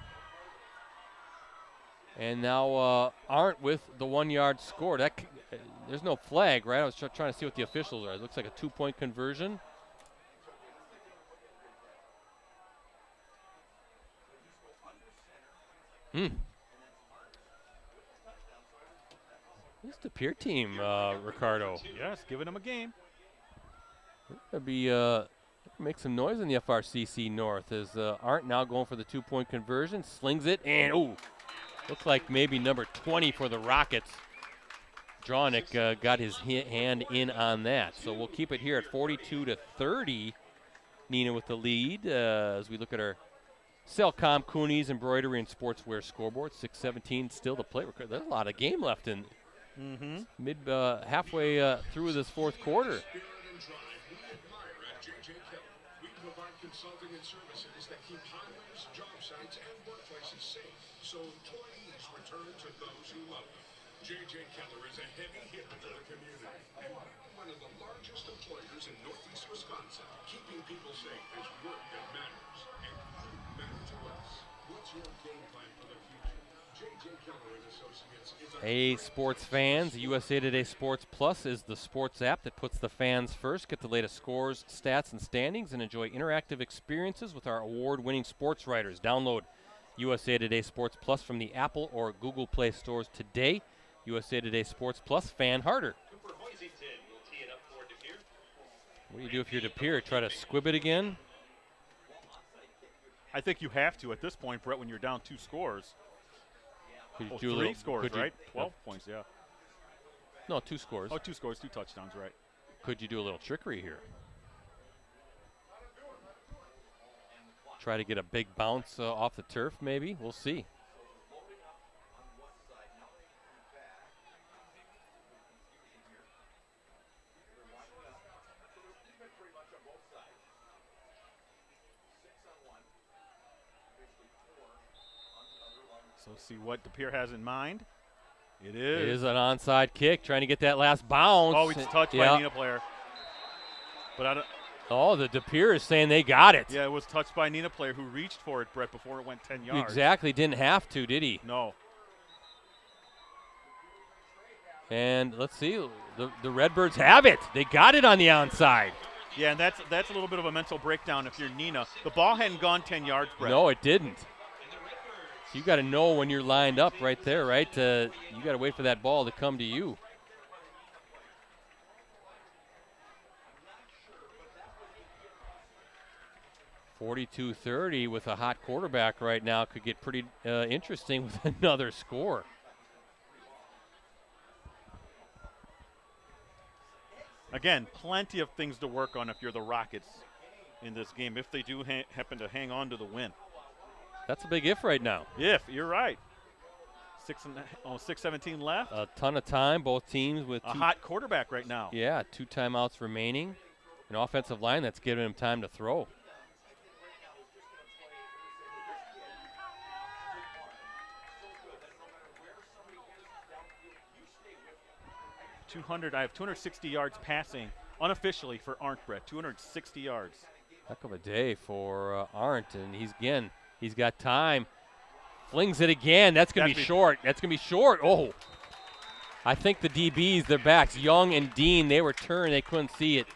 And now Arndt with the 1-yard score. There's no flag, right? I was trying to see what the officials are. It looks like a 2-point conversion. This De Pere team, Ricardo. Yes, giving him a game. It'll be make some noise in the FRCC North as Arndt now going for the 2-point conversion, slings it, and looks like maybe number 20 for the Rockets. Drawnick got his hand in on that. So we'll keep it here at 42-30. Neenah with the lead as we look at our Cellcom, Coonies, Embroidery, and Sportswear scoreboard. 6:17 still to play. There's a lot of game left in halfway through this fourth quarter. We provide consulting and services that keep highways, job sites, and workplaces safe, so employees return to those who love them. J.J. Keller is a heavy hitter to the community, and one of the largest employers in Northeast Wisconsin. Keeping people safe is work that matters, and you matter to us. What's your game plan for the future? J.J. Keller and Associates is a... Hey, sports fans, USA Today Sports Plus is the sports app that puts the fans first. Get the latest scores, stats, and standings, and enjoy interactive experiences with our award-winning sports writers. Download USA Today Sports Plus from the Apple or Google Play stores today. USA Today Sports Plus, fan harder. Cooper Hoisington will tee it up for De Pere. What do you do if you're De Pere? Try to squib it again? I think you have to at this point, Brett, when you're down 2 scores. Could you Oh, do a 3 little- scores, could you- right? 12 points, yeah. No, 2 scores. Oh, 2 scores, 2 touchdowns, right. Could you do a little trickery here? Try to get a big bounce off the turf, maybe? We'll see. So see what De Pere has in mind. It It is. is an onside kick, trying to get that last bounce. Oh, it's touched by Yeah. Neenah player. But I don't, Oh, the De Pere is saying they got it. yeah, it was touched by Neenah player who reached for it, Brett, before it went 10 yards. Exactly, didn't have to, did he? No. And let's see, the Redbirds have it. They got it on the onside. Yeah, and that's a little bit of a mental breakdown if you're Neenah. The ball hadn't gone 10 yards, Brett. No, it didn't. So you got to know when you're lined up right there, right? You got to wait for that ball to come to you. .42-30 with a hot quarterback right now could get pretty interesting with another score. Again, plenty of things to work on if you're the Rockets in this game, if they do happen to hang on to the win. That's a big if right now. If, you're right. 6:17 left. A ton of time, both teams with A hot quarterback right now. Yeah, 2 timeouts remaining. An offensive line that's giving him time to throw. I have 260 yards passing unofficially for Arndt, Brett. 260 yards. Heck of a day for Arndt, and he's got time. Flings it again. That's going to be short. That's going to be short. Oh. I think the DBs, their backs, Young and Dean, they were turned. They couldn't see it.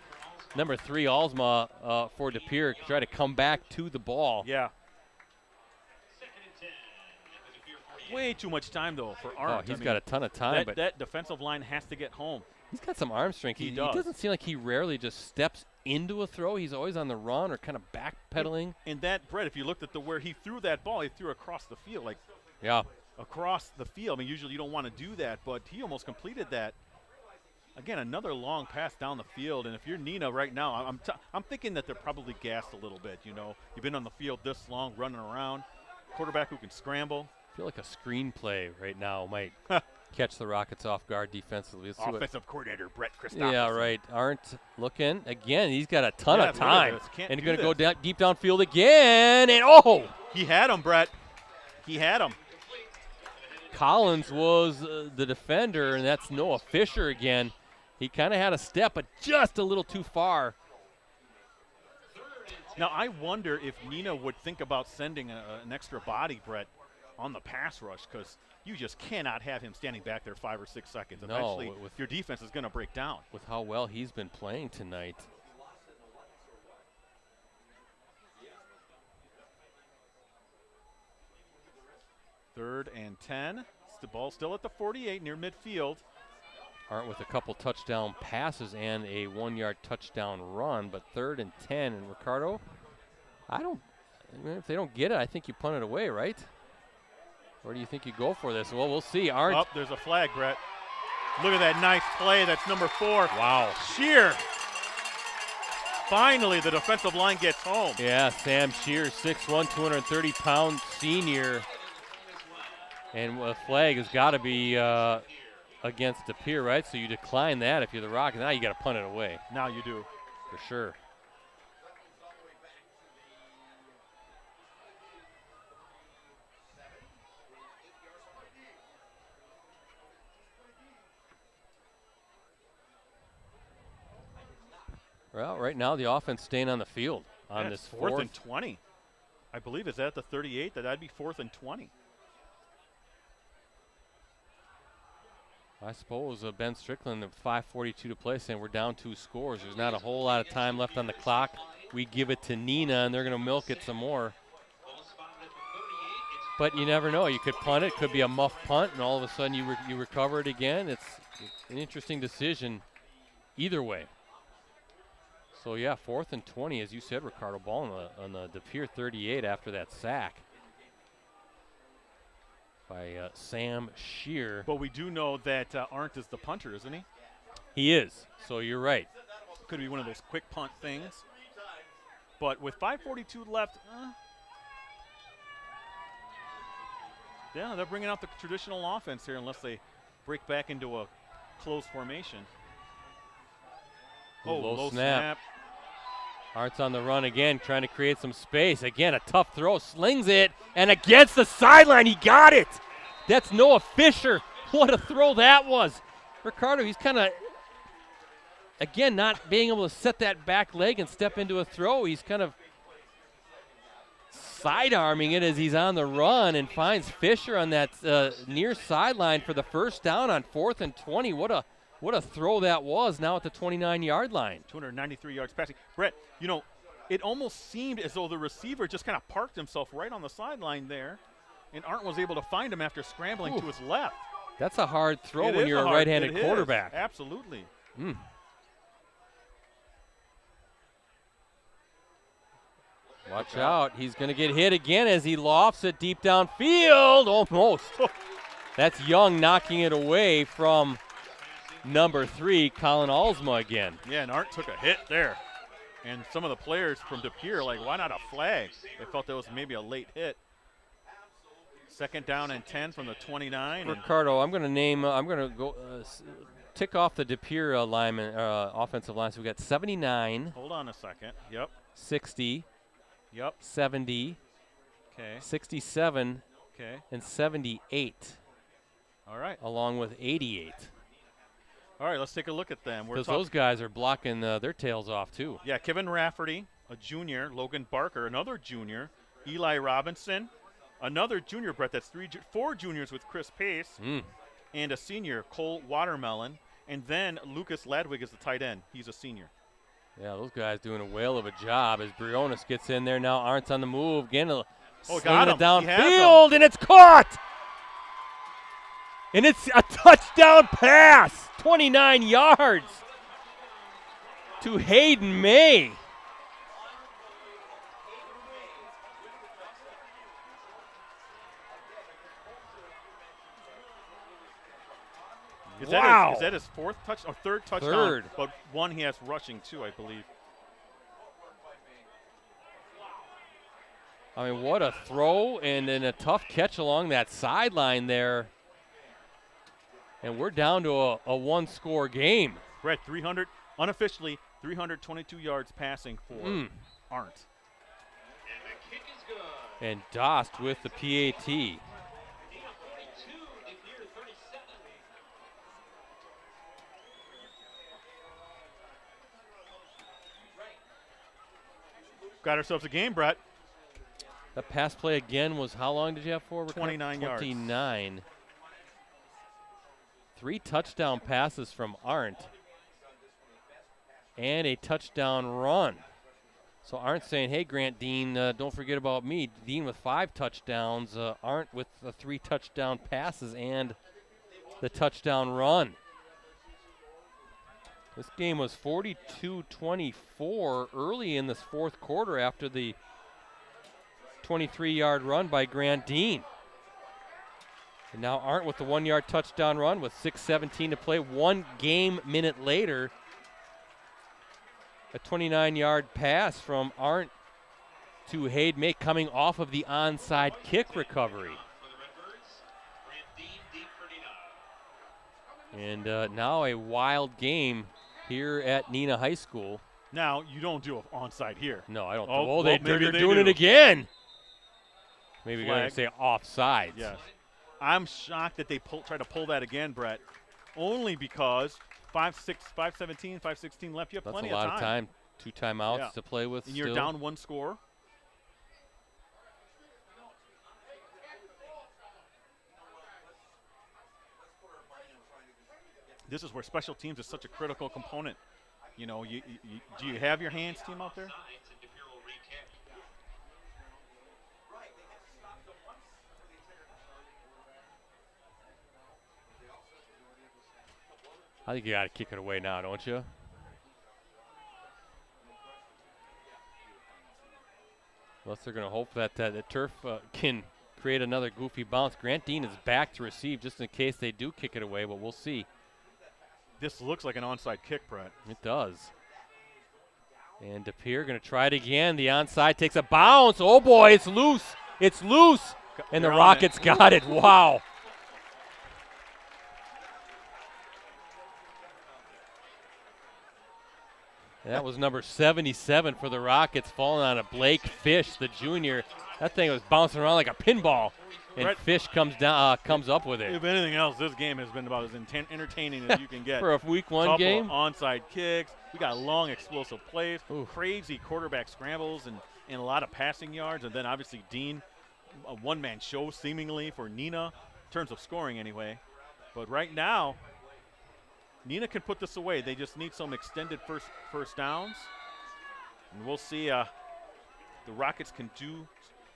Number 3, Alsma for De Pere, try to come back to the ball. Yeah. Way too much time, though, for Arndt. Oh, he's got a ton of time. But that defensive line has to get home. He's got some arm strength. He He does. doesn't seem like he rarely just steps into a throw. He's always on the run or kind of backpedaling. And that, Brett, if you looked at where he threw that ball, he threw across the field, like Yeah. across the field. I mean, usually you don't want to do that, but he almost completed that. Again, another long pass down the field, and if you're Neenah right now, I'm thinking that they're probably gassed a little bit. You know, you've been on the field this long, running around, quarterback who can scramble. I feel like a screenplay right now might catch the Rockets off guard defensively. Let's see what- Offensive coordinator Brett Christopherson. Yeah, right. Arndt looking again. He's got a ton Yeah, of look at time, this. Can't and do he's going to go this. deep downfield again. And oh, He had him, Brett. He had him. Collins was the defender, and that's Noah Fisher again. He kind of had a step, but just a little too far. Now, I wonder if Neenah would think about sending an extra body, Brett, on the pass rush, because you just cannot have him standing back there 5 or 6 seconds. No, Eventually, with- your defense is going to break down. With how well he's been playing tonight. Third and 10. The ball still at the 48 near midfield. Arndt with a couple touchdown passes and a 1-yard touchdown run, but 3rd and 10. And Ricardo, if they don't get it, I think you punt it away, right? Or do you think you go for this? Well, we'll see. Arndt. Oh, there's a flag, Brett. Look at that nice play. That's number 4. Wow. Shear. Finally, the defensive line gets home. Yeah, Sam Shear, 6'1", 230-pound senior. And a flag has got to be against De Pere, right? So you decline that if you're the Rock. Now you got to punt it away. Now you do. For sure. Well, right now the offense staying on the field on this fourth and 20. I believe is that the 38. That'd be 4th and 20. I suppose Ben Strickland, 5:42 to play, saying we're down 2 scores. There's not a whole lot of time left on the clock. We give it to Neenah, and they're going to milk it some more. But you never know. You could punt it. Could be a muff punt, and all of a sudden you recover it again. It's an interesting decision either way. So, yeah, 4th and 20, as you said, Ricardo, ball on the De Pere 38 after that sack by Sam Shear. But we do know that Arndt is the punter, isn't he? He is, so you're right. Could be one of those quick punt things. But with 5:42 left, yeah, they're bringing out the traditional offense here unless they break back into a close formation. Oh, low snap. Arndt's on the run again, trying to create some space. Again, a tough throw, slings it, and against the sideline, he got it. That's Noah Fisher. What a throw that was. Ricardo, he's kind of, again, not being able to set that back leg and step into a throw. He's kind of side-arming it as he's on the run and finds Fisher on that near sideline for the first down on 4th and 20. What a throw that was now at the 29-yard line. 293 yards passing. Brett, you know, it almost seemed as though the receiver just kind of parked himself right on the sideline there, and Arndt was able to find him after scrambling to his left. That's a hard throw when you're a right-handed quarterback. Absolutely. Watch out. He's going to get hit again as he lofts it deep downfield. Almost. That's Young knocking it away from number 3, Colin Alsma again. Yeah, and Arndt took a hit there. And some of the players from De Pere like, why not a flag? They felt that was maybe a late hit. 2nd down and 10 from the 29. Ricardo, I'm going to go tick off the De Pere offensive line. So we got 79. Hold on a second. Yep. 60. Yep. 70. Okay. 67. Okay. And 78. All right. Along with 88. All right, let's take a look at them. Because those guys are blocking their tails off, too. Yeah, Kevin Rafferty, a junior. Logan Barker, another junior. Eli Robinson, another junior, Brett. That's 4 juniors with Chris Pace. And a senior, Cole Watermelon. And then Lucas Ladwig is the tight end. He's a senior. Yeah, those guys doing a whale of a job as Briones gets in there. Now Arndt's on the move. Again, got him. It downfield, and it's caught. And it's a touchdown pass, 29 yards to Hayden May. Is wow. That his 4th touchdown or 3rd touchdown? 3rd. But one he has rushing too, I believe. I mean, what a throw and then a tough catch along that sideline there. And we're down to a 1-score game. Brett, unofficially 322 yards passing for Arndt. And the kick is good. And Dost with the PAT. 42, De Pere 37. Got ourselves a game, Brett. That pass play again was how long did you have for? 29 yards. 29. 3 touchdown passes from Arndt. And a touchdown run. So Arndt saying, hey, Grant Dean, don't forget about me. Dean with 5 touchdowns. Arndt with the 3 touchdown passes and the touchdown run. This game was 42-24 early in this 4th quarter after the 23-yard run by Grant Dean. And now Arndt with the 1-yard touchdown run with 6:17 to play. 1 game minute later, a 29-yard pass from Arndt to Hayden May coming off of the onside kick recovery. And now a wild game here at Neenah High School. Now, you don't do an onside here. No, I don't. Oh, Oh, well, they're maybe they doing it do. again. Maybe you're going Flag. to say offsides. Yes. I'm shocked that they try to pull that again, Brett, only because 5:17, 5:16 left. You have That's plenty a lot of of time. 2 timeouts to play with. And you're still. down 1 score. This is where special teams is such a critical component. You know, do you have your hands team out there? I think you got to kick it away now, don't you? Unless they're going to hope that the turf can create another goofy bounce. Grant Dean is back to receive just in case they do kick it away, but we'll see. This looks like an onside kick, Brett. It does. And De Pere going to try it again. The onside takes a bounce. Oh, boy, it's loose. It's loose. And the They're on Rockets it. got it. Wow. That was number 77 for the Rockets, falling on a Blake Fish, the junior. That thing was bouncing around like a pinball, and Brett, Fish comes up with it. If anything else, this game has been about as entertaining as you can get. For a week 1 Couple game. Onside kicks. We got long, explosive plays, Ooh. crazy quarterback scrambles, and a lot of passing yards. And then obviously Dean, a one-man show seemingly for Neenah, in terms of scoring anyway. But right now, Neenah can put this away. They just need some extended first downs. And we'll see the Rockets can do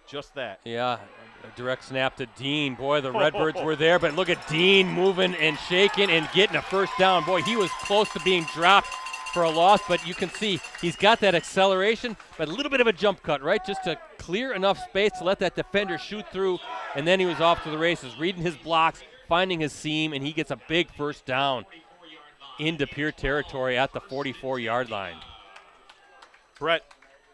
just that. Yeah, a direct snap to Dean. Boy, the Redbirds were there, but look at Dean moving and shaking and getting a first down. Boy, he was close to being dropped for a loss, but you can see he's got that acceleration, but a little bit of a jump cut, right? Just to clear enough space to let that defender shoot through, and then he was off to the races, reading his blocks, finding his seam, and he gets a big first down in De Pere territory at the 44-yard line. Brett,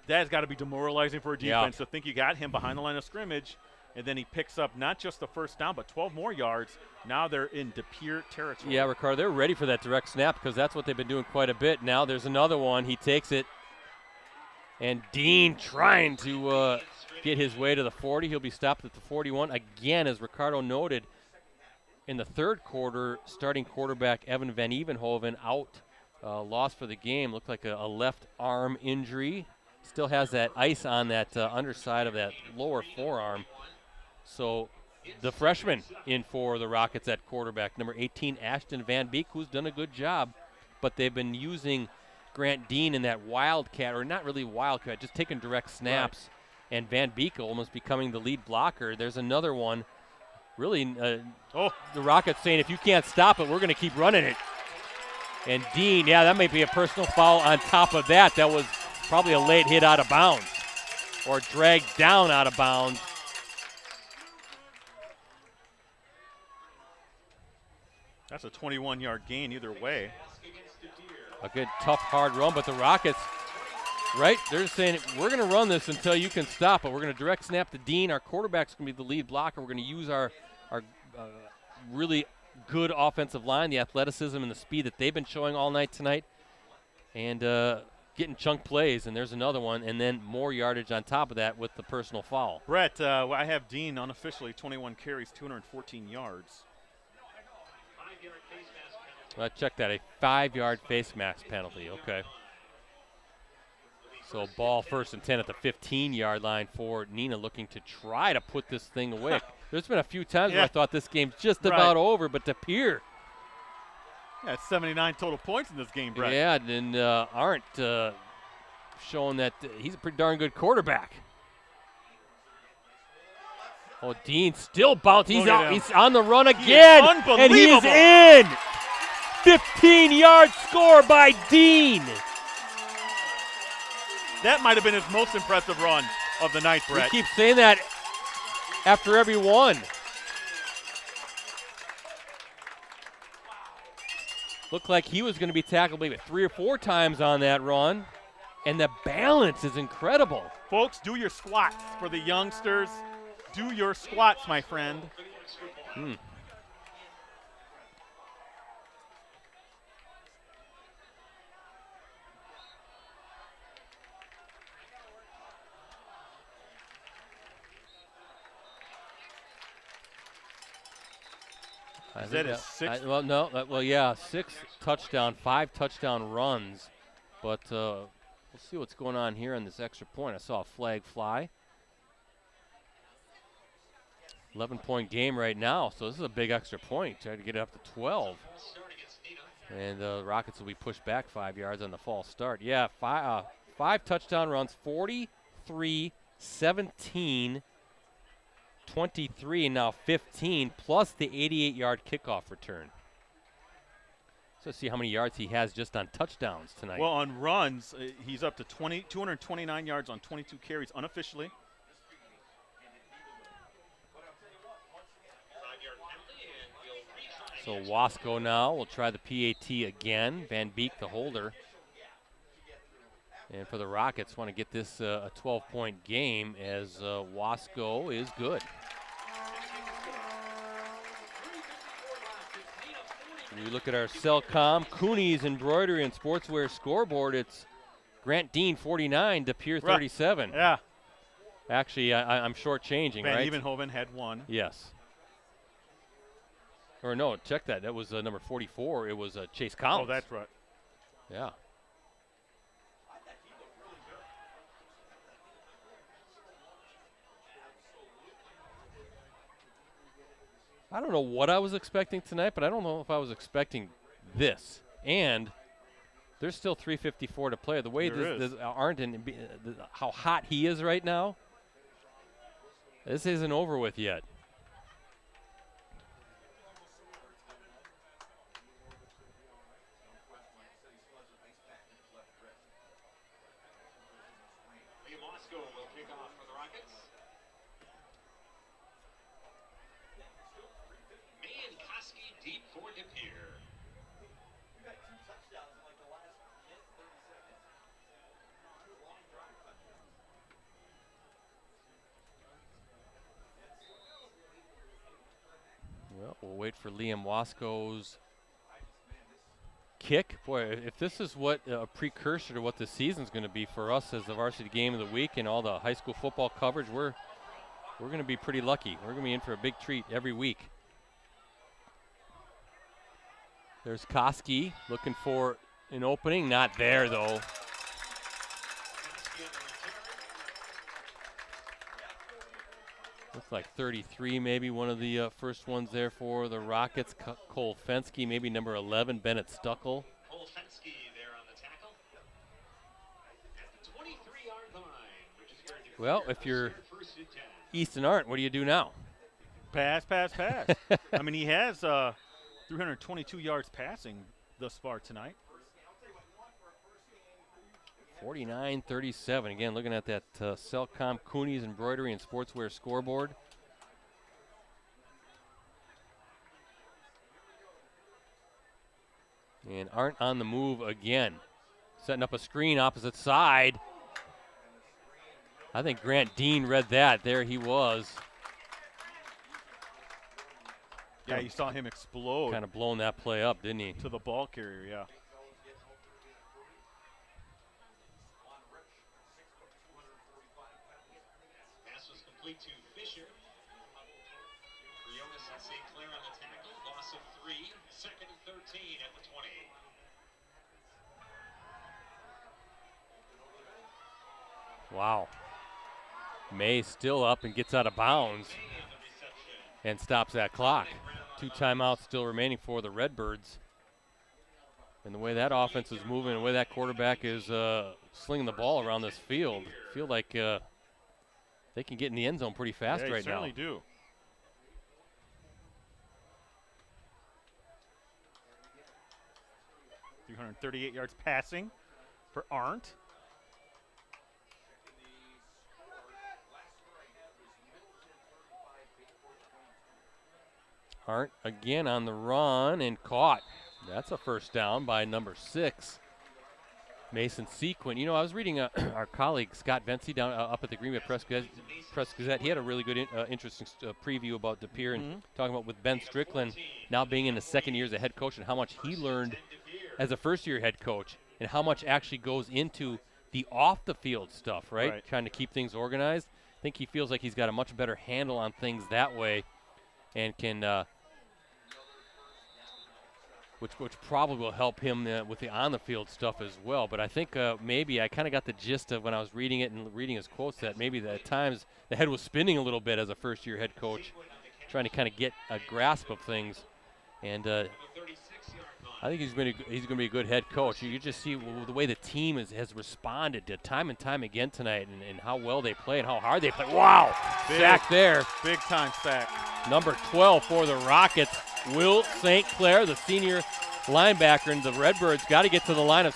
that's got to be demoralizing for a defense to think you got him behind the line of scrimmage, and then he picks up not just the first down, but 12 more yards. Now they're in De Pere territory. Yeah, Ricardo, they're ready for that direct snap because that's what they've been doing quite a bit. Now there's another one. He takes it, and Dean trying to get his way to the 40. He'll be stopped at the 41. Again, as Ricardo noted, in the third quarter, starting quarterback Evan Van Evenhoven out, lost for the game. Looked like a left arm injury. Still has that ice on that underside of that lower forearm. So the freshman in for the Rockets at quarterback, number 18, Ashton Van Beek, who's done a good job. But they've been using Grant Dean in that wildcat, or not really wildcat, just taking direct snaps. Right. And Van Beek almost becoming the lead blocker. There's another one. Really, the Rockets saying, if you can't stop it, we're going to keep running it. And Dean, yeah, that might be a personal foul on top of that. That was probably a late hit out of bounds or dragged down out of bounds. That's a 21-yard gain either way. A good, tough, hard run, but the Rockets, right, they're saying, we're going to run this until you can stop it. We're going to direct snap to Dean. Our quarterback's going to be the lead blocker. We're going to use our really good offensive line, the athleticism and the speed that they've been showing all night tonight, and getting chunk plays. And there's another one, and then more yardage on top of that with the personal foul. Brett, I have Dean unofficially 21 carries, 214 yards. Check that, a 5-yard face mask penalty. Okay. So ball first and 10 at the 15-yard line for Neenah, looking to try to put this thing away. There's been a few times where I thought this game's just about over, but De Pere. Yeah, it's 79 total points in this game, Brett. Yeah, and aren't showing that he's a pretty darn good quarterback. Oh, Dean still bouncing. He's out. He's on the run again, and he is in. 15-yard score by Dean. That might have been his most impressive run of the night, Brett. We keep saying that after every one. Looked like he was going to be tackled maybe 3 or 4 times on that run, and the balance is incredible. Folks, do your squats for the youngsters. Do your squats, my friend. I Is think that his sixth? well, no. Well, yeah, 6 touchdown, 5 touchdown runs. But we'll see what's going on here on this extra point. I saw a flag fly. 11-point game right now, so this is a big extra point. Try to get it up to 12. And the Rockets will be pushed back 5 yards on the false start. Yeah, 5 touchdown runs, 43, 17, 23, and now 15, plus the 88-yard kickoff return. So let's see how many yards he has just on touchdowns tonight. Well, on runs, he's up to 229 yards on 22 carries unofficially. So Wasco now will try the PAT again. Van Beek, the holder. And for the Rockets, want to get this a 12-point game as Wasco is good. We look at our Cellcom, Cooney's Embroidery and Sportswear scoreboard. It's Grant Dean 49, De Pere 37. Yeah. Actually, I'm shortchanging, right? Van Evenhoven had 1. Yes. Or no, check that. That was number 44. It was Chase Collins. Oh, that's right. Yeah. I don't know what I was expecting tonight, but I don't know if I was expecting this. And there's still 3:54 to play. The way this how hot he is right now, this isn't over with yet. Will kick off for the Rockets. Koski deep for De Pere. Well, we'll wait for Liam Wasco's kick. Boy, if this is what a precursor to what the season's going to be for us as the varsity game of the week and all the high school football coverage, we're going to be pretty lucky. We're going to be in for a big treat every week. There's Koski looking for an opening. Not there, though. Looks like 33, maybe one of the first ones there for the Rockets. Cole Fensky, maybe number 11, Bennett Stuckel. Cole Fensky there on the tackle. At the 23-yard line, which is going to Well, if you're Easton Arndt, what do you do now? Pass. I mean, he has 322 yards passing thus far tonight. 49-37. Again, looking at that Cellcom Cooney's Embroidery and Sportswear scoreboard. And Arndt on the move again. Setting up a screen opposite side. I think Grant Dean read that. There he was. Yeah, you saw him explode. Kind of blowing that play up, didn't he? To the ball carrier, yeah. Pass was complete to Fisher. Briones and St. Clair on the tackle. Loss of 3. Second and 13 at the 20. Wow. May still up and gets out of bounds and stops that clock. 2 timeouts still remaining for the Redbirds. And the way that offense is moving, the way that quarterback is slinging the ball around this field, I feel like they can get in the end zone pretty fast right now. They certainly do. .338 yards passing for Arndt. Arndt again on the run and caught. That's a first down by number 6, Mason Sequin. You know, I was reading our colleague Scott Vency down up at the Green Bay Press Gazette. He had a really good, interesting preview about De Pere and talking about with Ben Strickland now being in his second year as a head coach and how much he learned as a first-year head coach and how much actually goes into the off-the-field stuff, right? Trying to keep things organized. I think he feels like he's got a much better handle on things that way and can which probably will help him with the on-the-field stuff as well. But I think maybe I kind of got the gist of when I was reading it and reading his quotes that maybe at times the head was spinning a little bit as a first-year head coach, trying to kind of get a grasp of things. And I think he's going to be a good head coach. You just see the way the team has responded to time and time again tonight, and how well they play and how hard they play. Wow, sack there. Big time sack. Number 12 for the Rockets, Will St. Clair, the senior linebacker, and the Redbirds got to get to the line of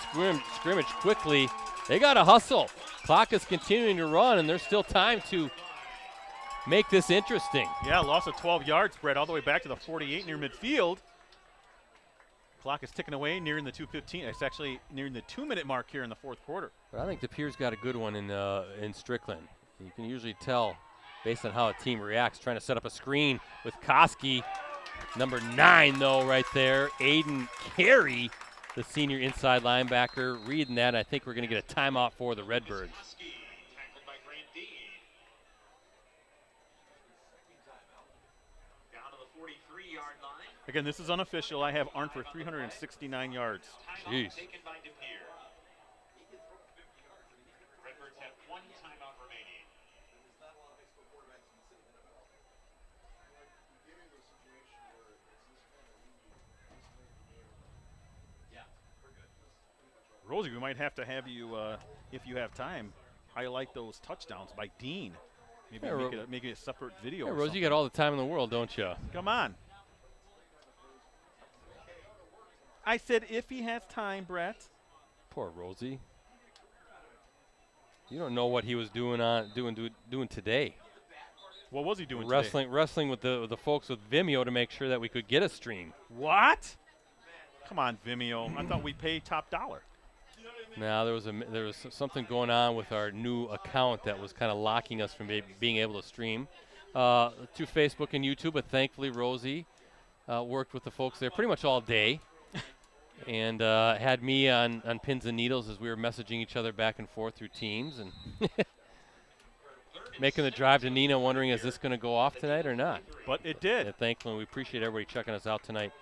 scrimmage quickly. They got to hustle. Clock is continuing to run, and there's still time to make this interesting. Yeah, loss of 12 yards, Brett, all the way back to the 48 near midfield. Clock is ticking away, nearing the 2:15. It's actually nearing the 2-minute mark here in the fourth quarter. But I think De Pere's got a good one in Strickland. You can usually tell based on how a team reacts, trying to set up a screen with Koski. Number 9, though, right there. Aiden Carey, the senior inside linebacker, reading that. I think we're going to get a timeout for the Redbirds. Again, this is unofficial. I have Arndt for 369 yards. Jeez. Redbirds have 1 timeout remaining. Rosie, we might have to have you, if you have time, highlight those touchdowns by Dean. Maybe make it a separate video. Yeah, or Rosie, something. you got all the time in the world, don't you? Come on. I said if he has time, Brett. Poor Rosie. You don't know what he was doing today. What was he doing Wrestling with the folks with Vimeo to make sure that we could get a stream. What? Come on, Vimeo. I thought we paid top dollar. Now there was something going on with our new account that was kind of locking us from being able to stream to Facebook and YouTube. But thankfully, Rosie worked with the folks there pretty much all day, and had me on pins and needles as we were messaging each other back and forth through Teams and making the drive to Neenah, wondering is this going to go off tonight or not? But it did. And thankfully, we appreciate everybody checking us out tonight.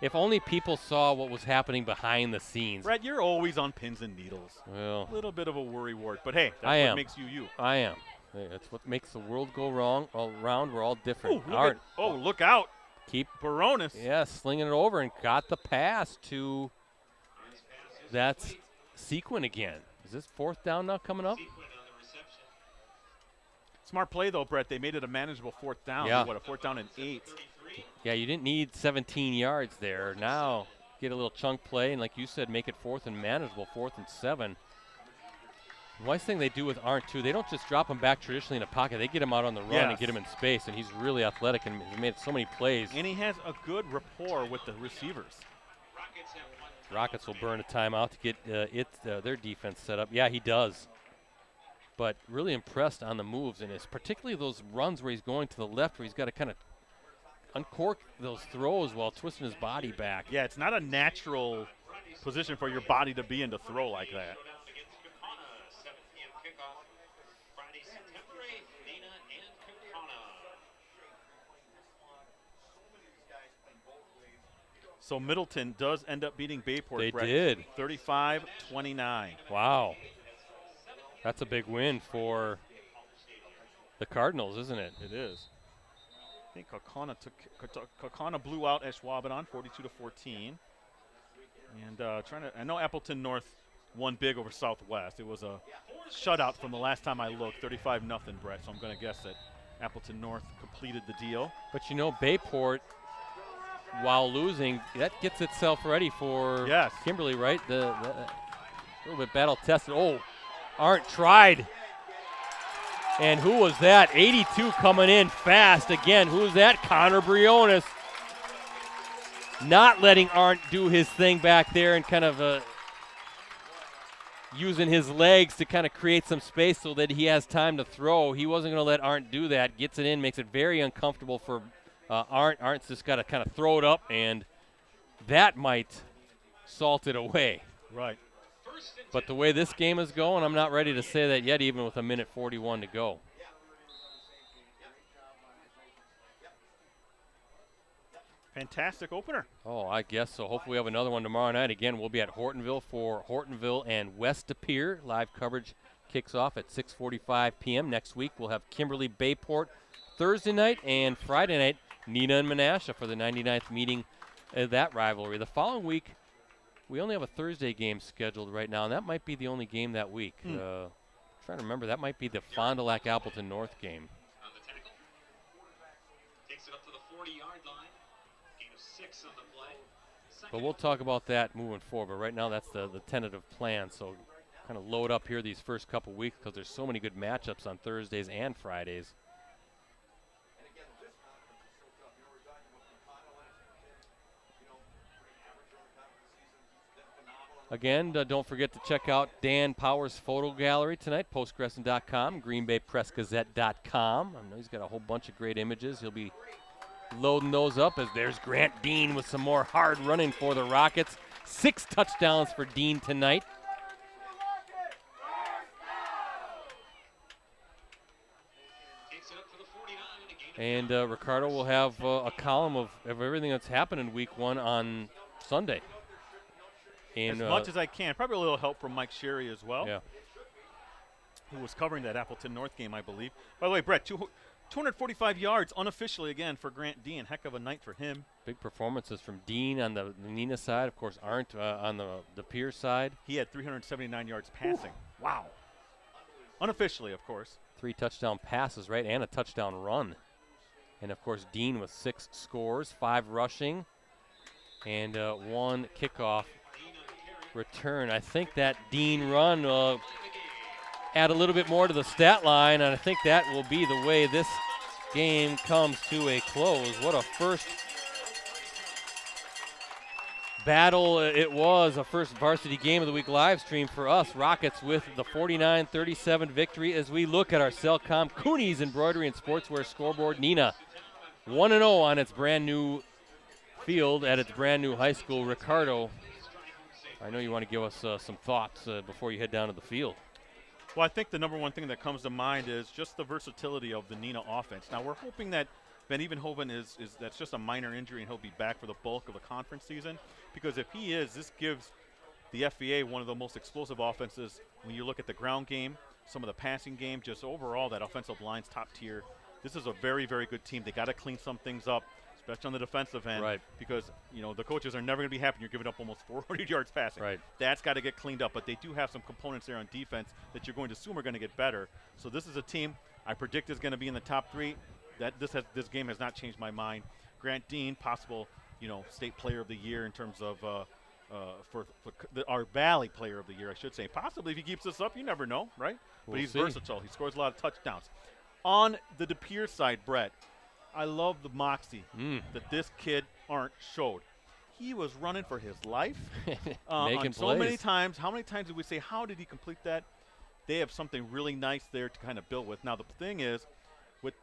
If only people saw what was happening behind the scenes. Brett, you're always on pins and needles. Well, A little bit of a worry wart, but hey, that's I what am. makes you you. I am. Hey, that's what makes the world go all round. We're all different. Look out. Keep Baronis. Yeah, slinging it over and got the pass to that's Sequin again. Is this 4th down now coming up? Smart play, though, Brett. They made it a manageable 4th down. Yeah. What, a 4th down and 8. Yeah, you didn't need 17 yards there. Now get a little chunk play, and like you said, make it 4th and manageable, 4th and 7. The nice thing they do with Arndt, too, they don't just drop him back traditionally in a pocket. They get him out on the run and get him in space, and he's really athletic and he made so many plays. And he has a good rapport with the receivers. Rockets will burn a timeout to get their defense set up. Yeah, he does. But really impressed on the moves, and it's particularly those runs where he's going to the left, where he's got to kind of uncork those throws while twisting his body back. Yeah, it's not a natural position for your body to be in to throw like that. 7 p.m. kickoff, Friday, September 8th, Neenah and So Middleton does end up beating Bayport. They Brett, did. 35-29. Wow. That's a big win for the Cardinals, isn't it? It is. I think Kaukauna blew out Ashwaubenon 42-14. And I know Appleton North won big over Southwest. It was a shutout from the last time I looked, 35-0, Brett. So I'm going to guess that Appleton North completed the deal. But you know, Bayport, while losing, that gets itself ready for Kimberly, right? The a little bit battle tested. Oh, Arndt tried. And who was that? 82 coming in fast again. Who's that? Connor Briones. Not letting Arndt do his thing back there and kind of using his legs to kind of create some space so that he has time to throw. He wasn't going to let Arndt do that. Gets it in, makes it very uncomfortable for Arndt. Arndt's just got to kind of throw it up, and that might salt it away. Right. But the way this game is going, I'm not ready to say that yet, even with 1:41 to go. Fantastic opener. Oh, I guess so. Hopefully we have another one tomorrow night. Again, we'll be at Hortonville for Hortonville and West De Pere. Live coverage kicks off at 6:45 p.m. Next week we'll have Kimberly Bayport Thursday night, and Friday night Neenah and Menasha for the 99th meeting of that rivalry. The following week we only have a Thursday game scheduled right now, and that might be the only game that week. Trying to remember, that might be the Fond du Lac Appleton North game. On the tackle. Takes it up to the 40-yard line. Gain of 6 on the play. But we'll talk about that moving forward. But right now, that's the tentative plan. So kind of load up here these first couple weeks because there's so many good matchups on Thursdays and Fridays. Again, don't forget to check out Dan Powers' photo gallery tonight, postgresson.com, greenbaypressgazette.com. I know he's got a whole bunch of great images. He'll be loading those up as there's Grant Dean with some more hard running for the Rockets. 6 touchdowns for Dean tonight. And Ricardo will have a column of everything that's happened in week 1 on Sunday. And, as much as I can. Probably a little help from Mike Sherry as well. Yeah. Who was covering that Appleton North game, I believe. By the way, Brett, 245 yards unofficially again for Grant Dean. Heck of a night for him. Big performances from Dean on the Neenah side. Of course, Arndt on the De Pere side. He had 379 yards passing. Ooh. Wow. Unofficially, of course. 3 touchdown passes, right, and a touchdown run. And, of course, Dean with 6 scores, 5 rushing, and 1 kickoff return. I think that Dean run will add a little bit more to the stat line, and I think that will be the way this game comes to a close. What a first battle it was, a first varsity game of the week live stream for us. Rockets with the 49-37 victory as we look at our Cellcom Coonies Embroidery and Sportswear scoreboard. Neenah 1-0 on its brand new field at its brand new high school. Ricardo, I know you want to give us some thoughts before you head down to the field. Well, I think the number one thing that comes to mind is just the versatility of the Neenah offense. Now, we're hoping that Van Evenhoven is that's just a minor injury and he'll be back for the bulk of the conference season. Because if he is, this gives the FVA one of the most explosive offenses when you look at the ground game, some of the passing game, just overall that offensive line's top tier. This is a very, very good team. They got to clean some things up, especially on the defensive end, right? Because the coaches are never going to be happy. You're giving up almost 400 yards passing. Right. That's got to get cleaned up. But they do have some components there on defense that you're going to assume are going to get better. So this is a team I predict is going to be in the top 3. That this game has not changed my mind. Grant Dean, possible state player of the year in terms of for our Valley player of the year, I should say. Possibly if he keeps this up, you never know, right? But he's versatile. He scores a lot of touchdowns. On the De Pere side, Brett, I love the moxie that this kid Arndt showed. He was running for his life making so plays. many times. How many times did we say, how did he complete that? They have something really nice there to kind of build with. Now, the thing is, with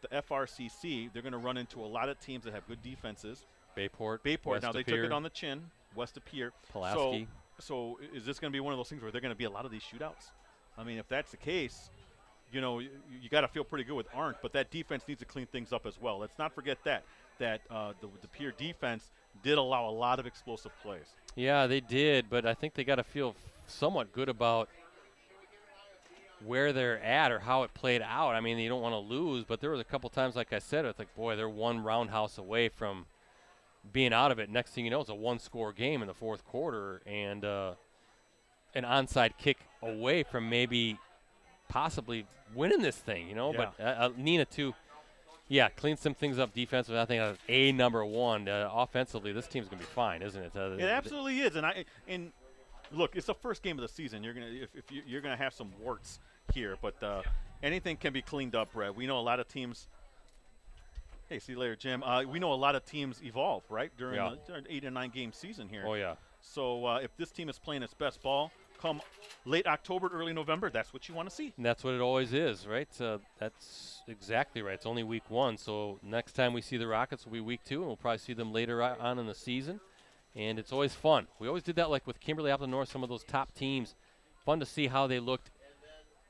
the FRCC, they're going to run into a lot of teams that have good defenses. Bayport. West now, they took it on the chin. West De Pere. Pulaski. So is this going to be one of those things where they're going to be a lot of these shootouts? I mean, if that's the case, you got to feel pretty good with Arndt, but that defense needs to clean things up as well. Let's not forget that the De Pere defense did allow a lot of explosive plays. Yeah, they did, but I think they got to feel somewhat good about where they're at or how it played out. I mean, you don't want to lose, but there was a couple times, like I said, it's like, boy, they're one roundhouse away from being out of it. Next thing you know, it's a 1-score game in the fourth quarter and an onside kick away from maybe possibly winning this thing, Yeah. But Neenah, too, clean some things up defensively. I think that's number one. Offensively, this team's going to be fine, isn't it? It absolutely is. And look, it's the first game of the season. You're gonna have some warts here, but anything can be cleaned up, Brett. We know a lot of teams. Hey, see you later, Jim. We know a lot of teams evolve, right, during the 8 or 9 game season here. Oh yeah. So if this team is playing its best ball, come late October, early November, that's what you want to see. And that's what it always is, right? That's exactly right. It's only week 1, so next time we see the Rockets will be week 2, and we'll probably see them later on in the season. And it's always fun. We always did that, like with Kimberly Appleton North, some of those top teams. Fun to see how they looked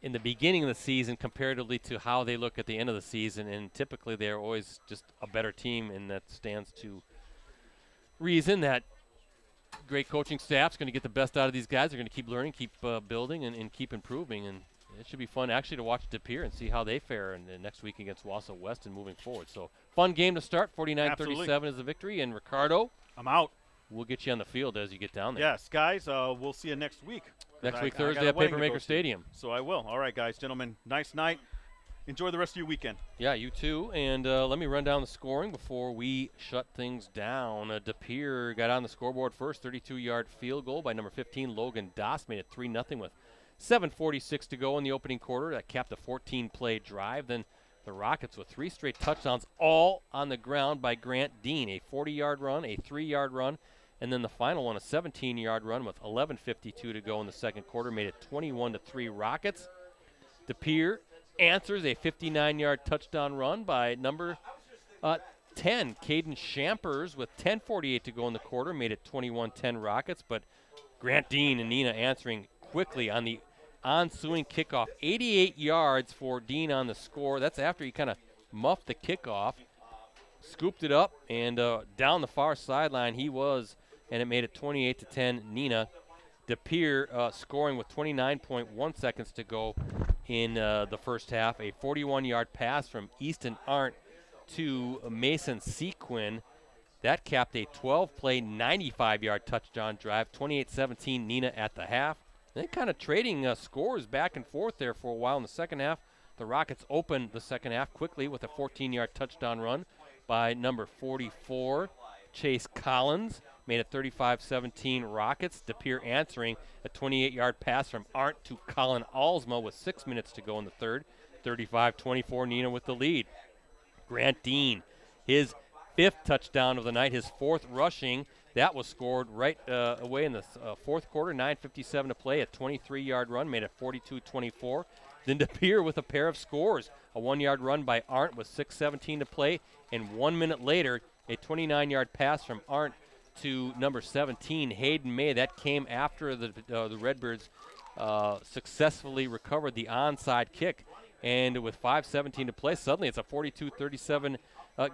in the beginning of the season comparatively to how they look at the end of the season, and typically they're always just a better team, and that stands to reason that great coaching staff's going to get the best out of these guys. They're going to keep learning, keep building, and keep improving, and it should be fun actually to watch De Pere and see how they fare in the next week against Wausau West and moving forward. So fun game to start. 49-37 is the victory, and Ricardo, I'm out. we'll get you on the field as you get down there. Yes, guys, we'll see you next week. Next week, I got Thursday a at wedding to go Papermaker to. Stadium. So I will. All right, guys, gentlemen, nice night. Enjoy the rest of your weekend. Yeah, you too. And let me run down the scoring before we shut things down. De Pere got on the scoreboard first, 32-yard field goal by number 15, Logan Doss, made it 3-0 with 7:46 to go in the opening quarter. That capped a 14-play drive. Then the Rockets with 3 straight touchdowns, all on the ground by Grant Dean. A 40-yard run, a 3-yard run, and then the final one, a 17-yard run with 11:52 to go in the second quarter, made it 21-3 Rockets. De Pere answers a 59-yard touchdown run by number 10, Caden Champers, with 10:48 to go in the quarter, made it 21-10 Rockets. But Grant Dean and Neenah answering quickly on the ensuing kickoff. 88 yards for Dean on the score. That's after he kind of muffed the kickoff, scooped it up, and down the far sideline he was, and it made it 28-10 Neenah. De Pere scoring with 29.1 seconds to go in the first half. A 41-yard pass from Easton Arndt to Mason Sequin. That capped a 12-play, 95-yard touchdown drive, 28-17 Neenah at the half. Then kind of trading scores back and forth there for a while in the second half. The Rockets opened the second half quickly with a 14-yard touchdown run by number 44, Chase Collins. Made it 35-17 Rockets. De Pere answering a 28-yard pass from Arndt to Colin Alsma with 6 minutes to go in the third. 35-24 Neenah with the lead. Grant Dean, his 5th touchdown of the night, his 4th rushing. That was scored right away in the fourth quarter, 9:57 to play, a 23-yard run, made it 42-24. Then De Pere with a pair of scores, a 1-yard run by Arndt with 6:17 to play, and 1 minute later, a 29-yard pass from Arndt to number 17, Hayden May. That came after the Redbirds successfully recovered the onside kick. And with 5:17 to play, suddenly it's a 42-37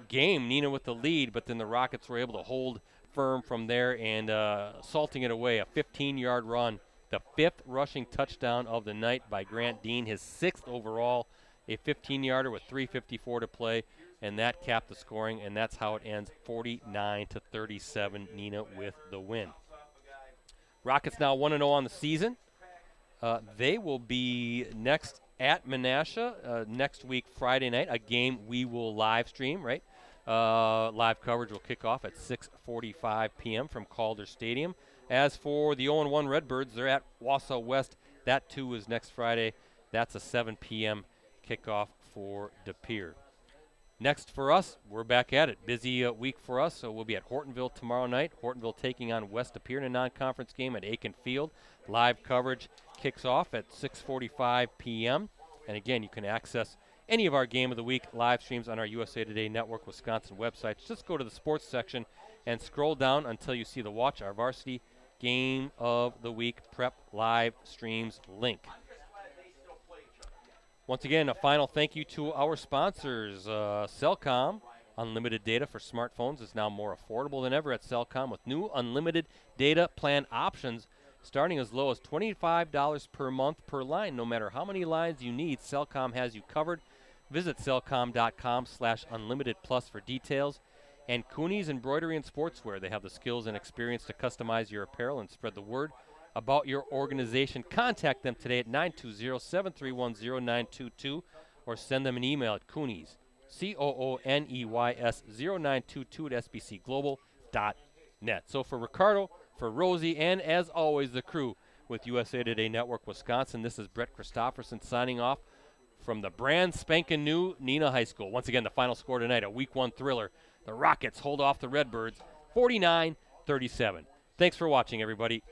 game. Neenah with the lead, but then the Rockets were able to hold firm from there and salting it away. A 15-yard run, the 5th rushing touchdown of the night by Grant Dean, his 6th overall, a 15-yarder with 3:54 to play, and that capped the scoring, and that's how it ends, 49-37, Neenah with the win. Rockets now 1-0 on the season. They will be next at Menasha next week, Friday night, a game we will live stream, right? Live coverage will kick off at 6:45 p.m. from Calder Stadium. As for the 0-1 Redbirds, they're at Wausau West. That, too, is next Friday. That's a 7 p.m. kickoff for De Pere. Next for us, we're back at it. Busy week for us, so we'll be at Hortonville tomorrow night. Hortonville taking on West De Pere in a non-conference game at Aiken Field. Live coverage kicks off at 6:45 p.m. And again, you can access any of our Game of the Week live streams on our USA Today Network Wisconsin websites. Just go to the sports section and scroll down until you see the Watch Our Varsity Game of the Week Prep live streams link. Once again, a final thank you to our sponsors. Cellcom, unlimited data for smartphones is now more affordable than ever at Cellcom with new unlimited data plan options starting as low as $25 per month per line. No matter how many lines you need, Cellcom has you covered. Visit cellcom.com/unlimitedplus for details. And Cooney's Embroidery and Sportswear. They have the skills and experience to customize your apparel and spread the word about your organization. Contact them today at 920-731-0922 or send them an email at Cooney's, COONEYS 0922 at sbcglobal.net. So for Ricardo, for Rosie, and as always, the crew with USA Today Network Wisconsin, this is Brett Christopherson signing off from the brand spanking new Neenah High School. Once again, the final score tonight, a Week 1 thriller. The Rockets hold off the Redbirds 49-37. Thanks for watching, everybody.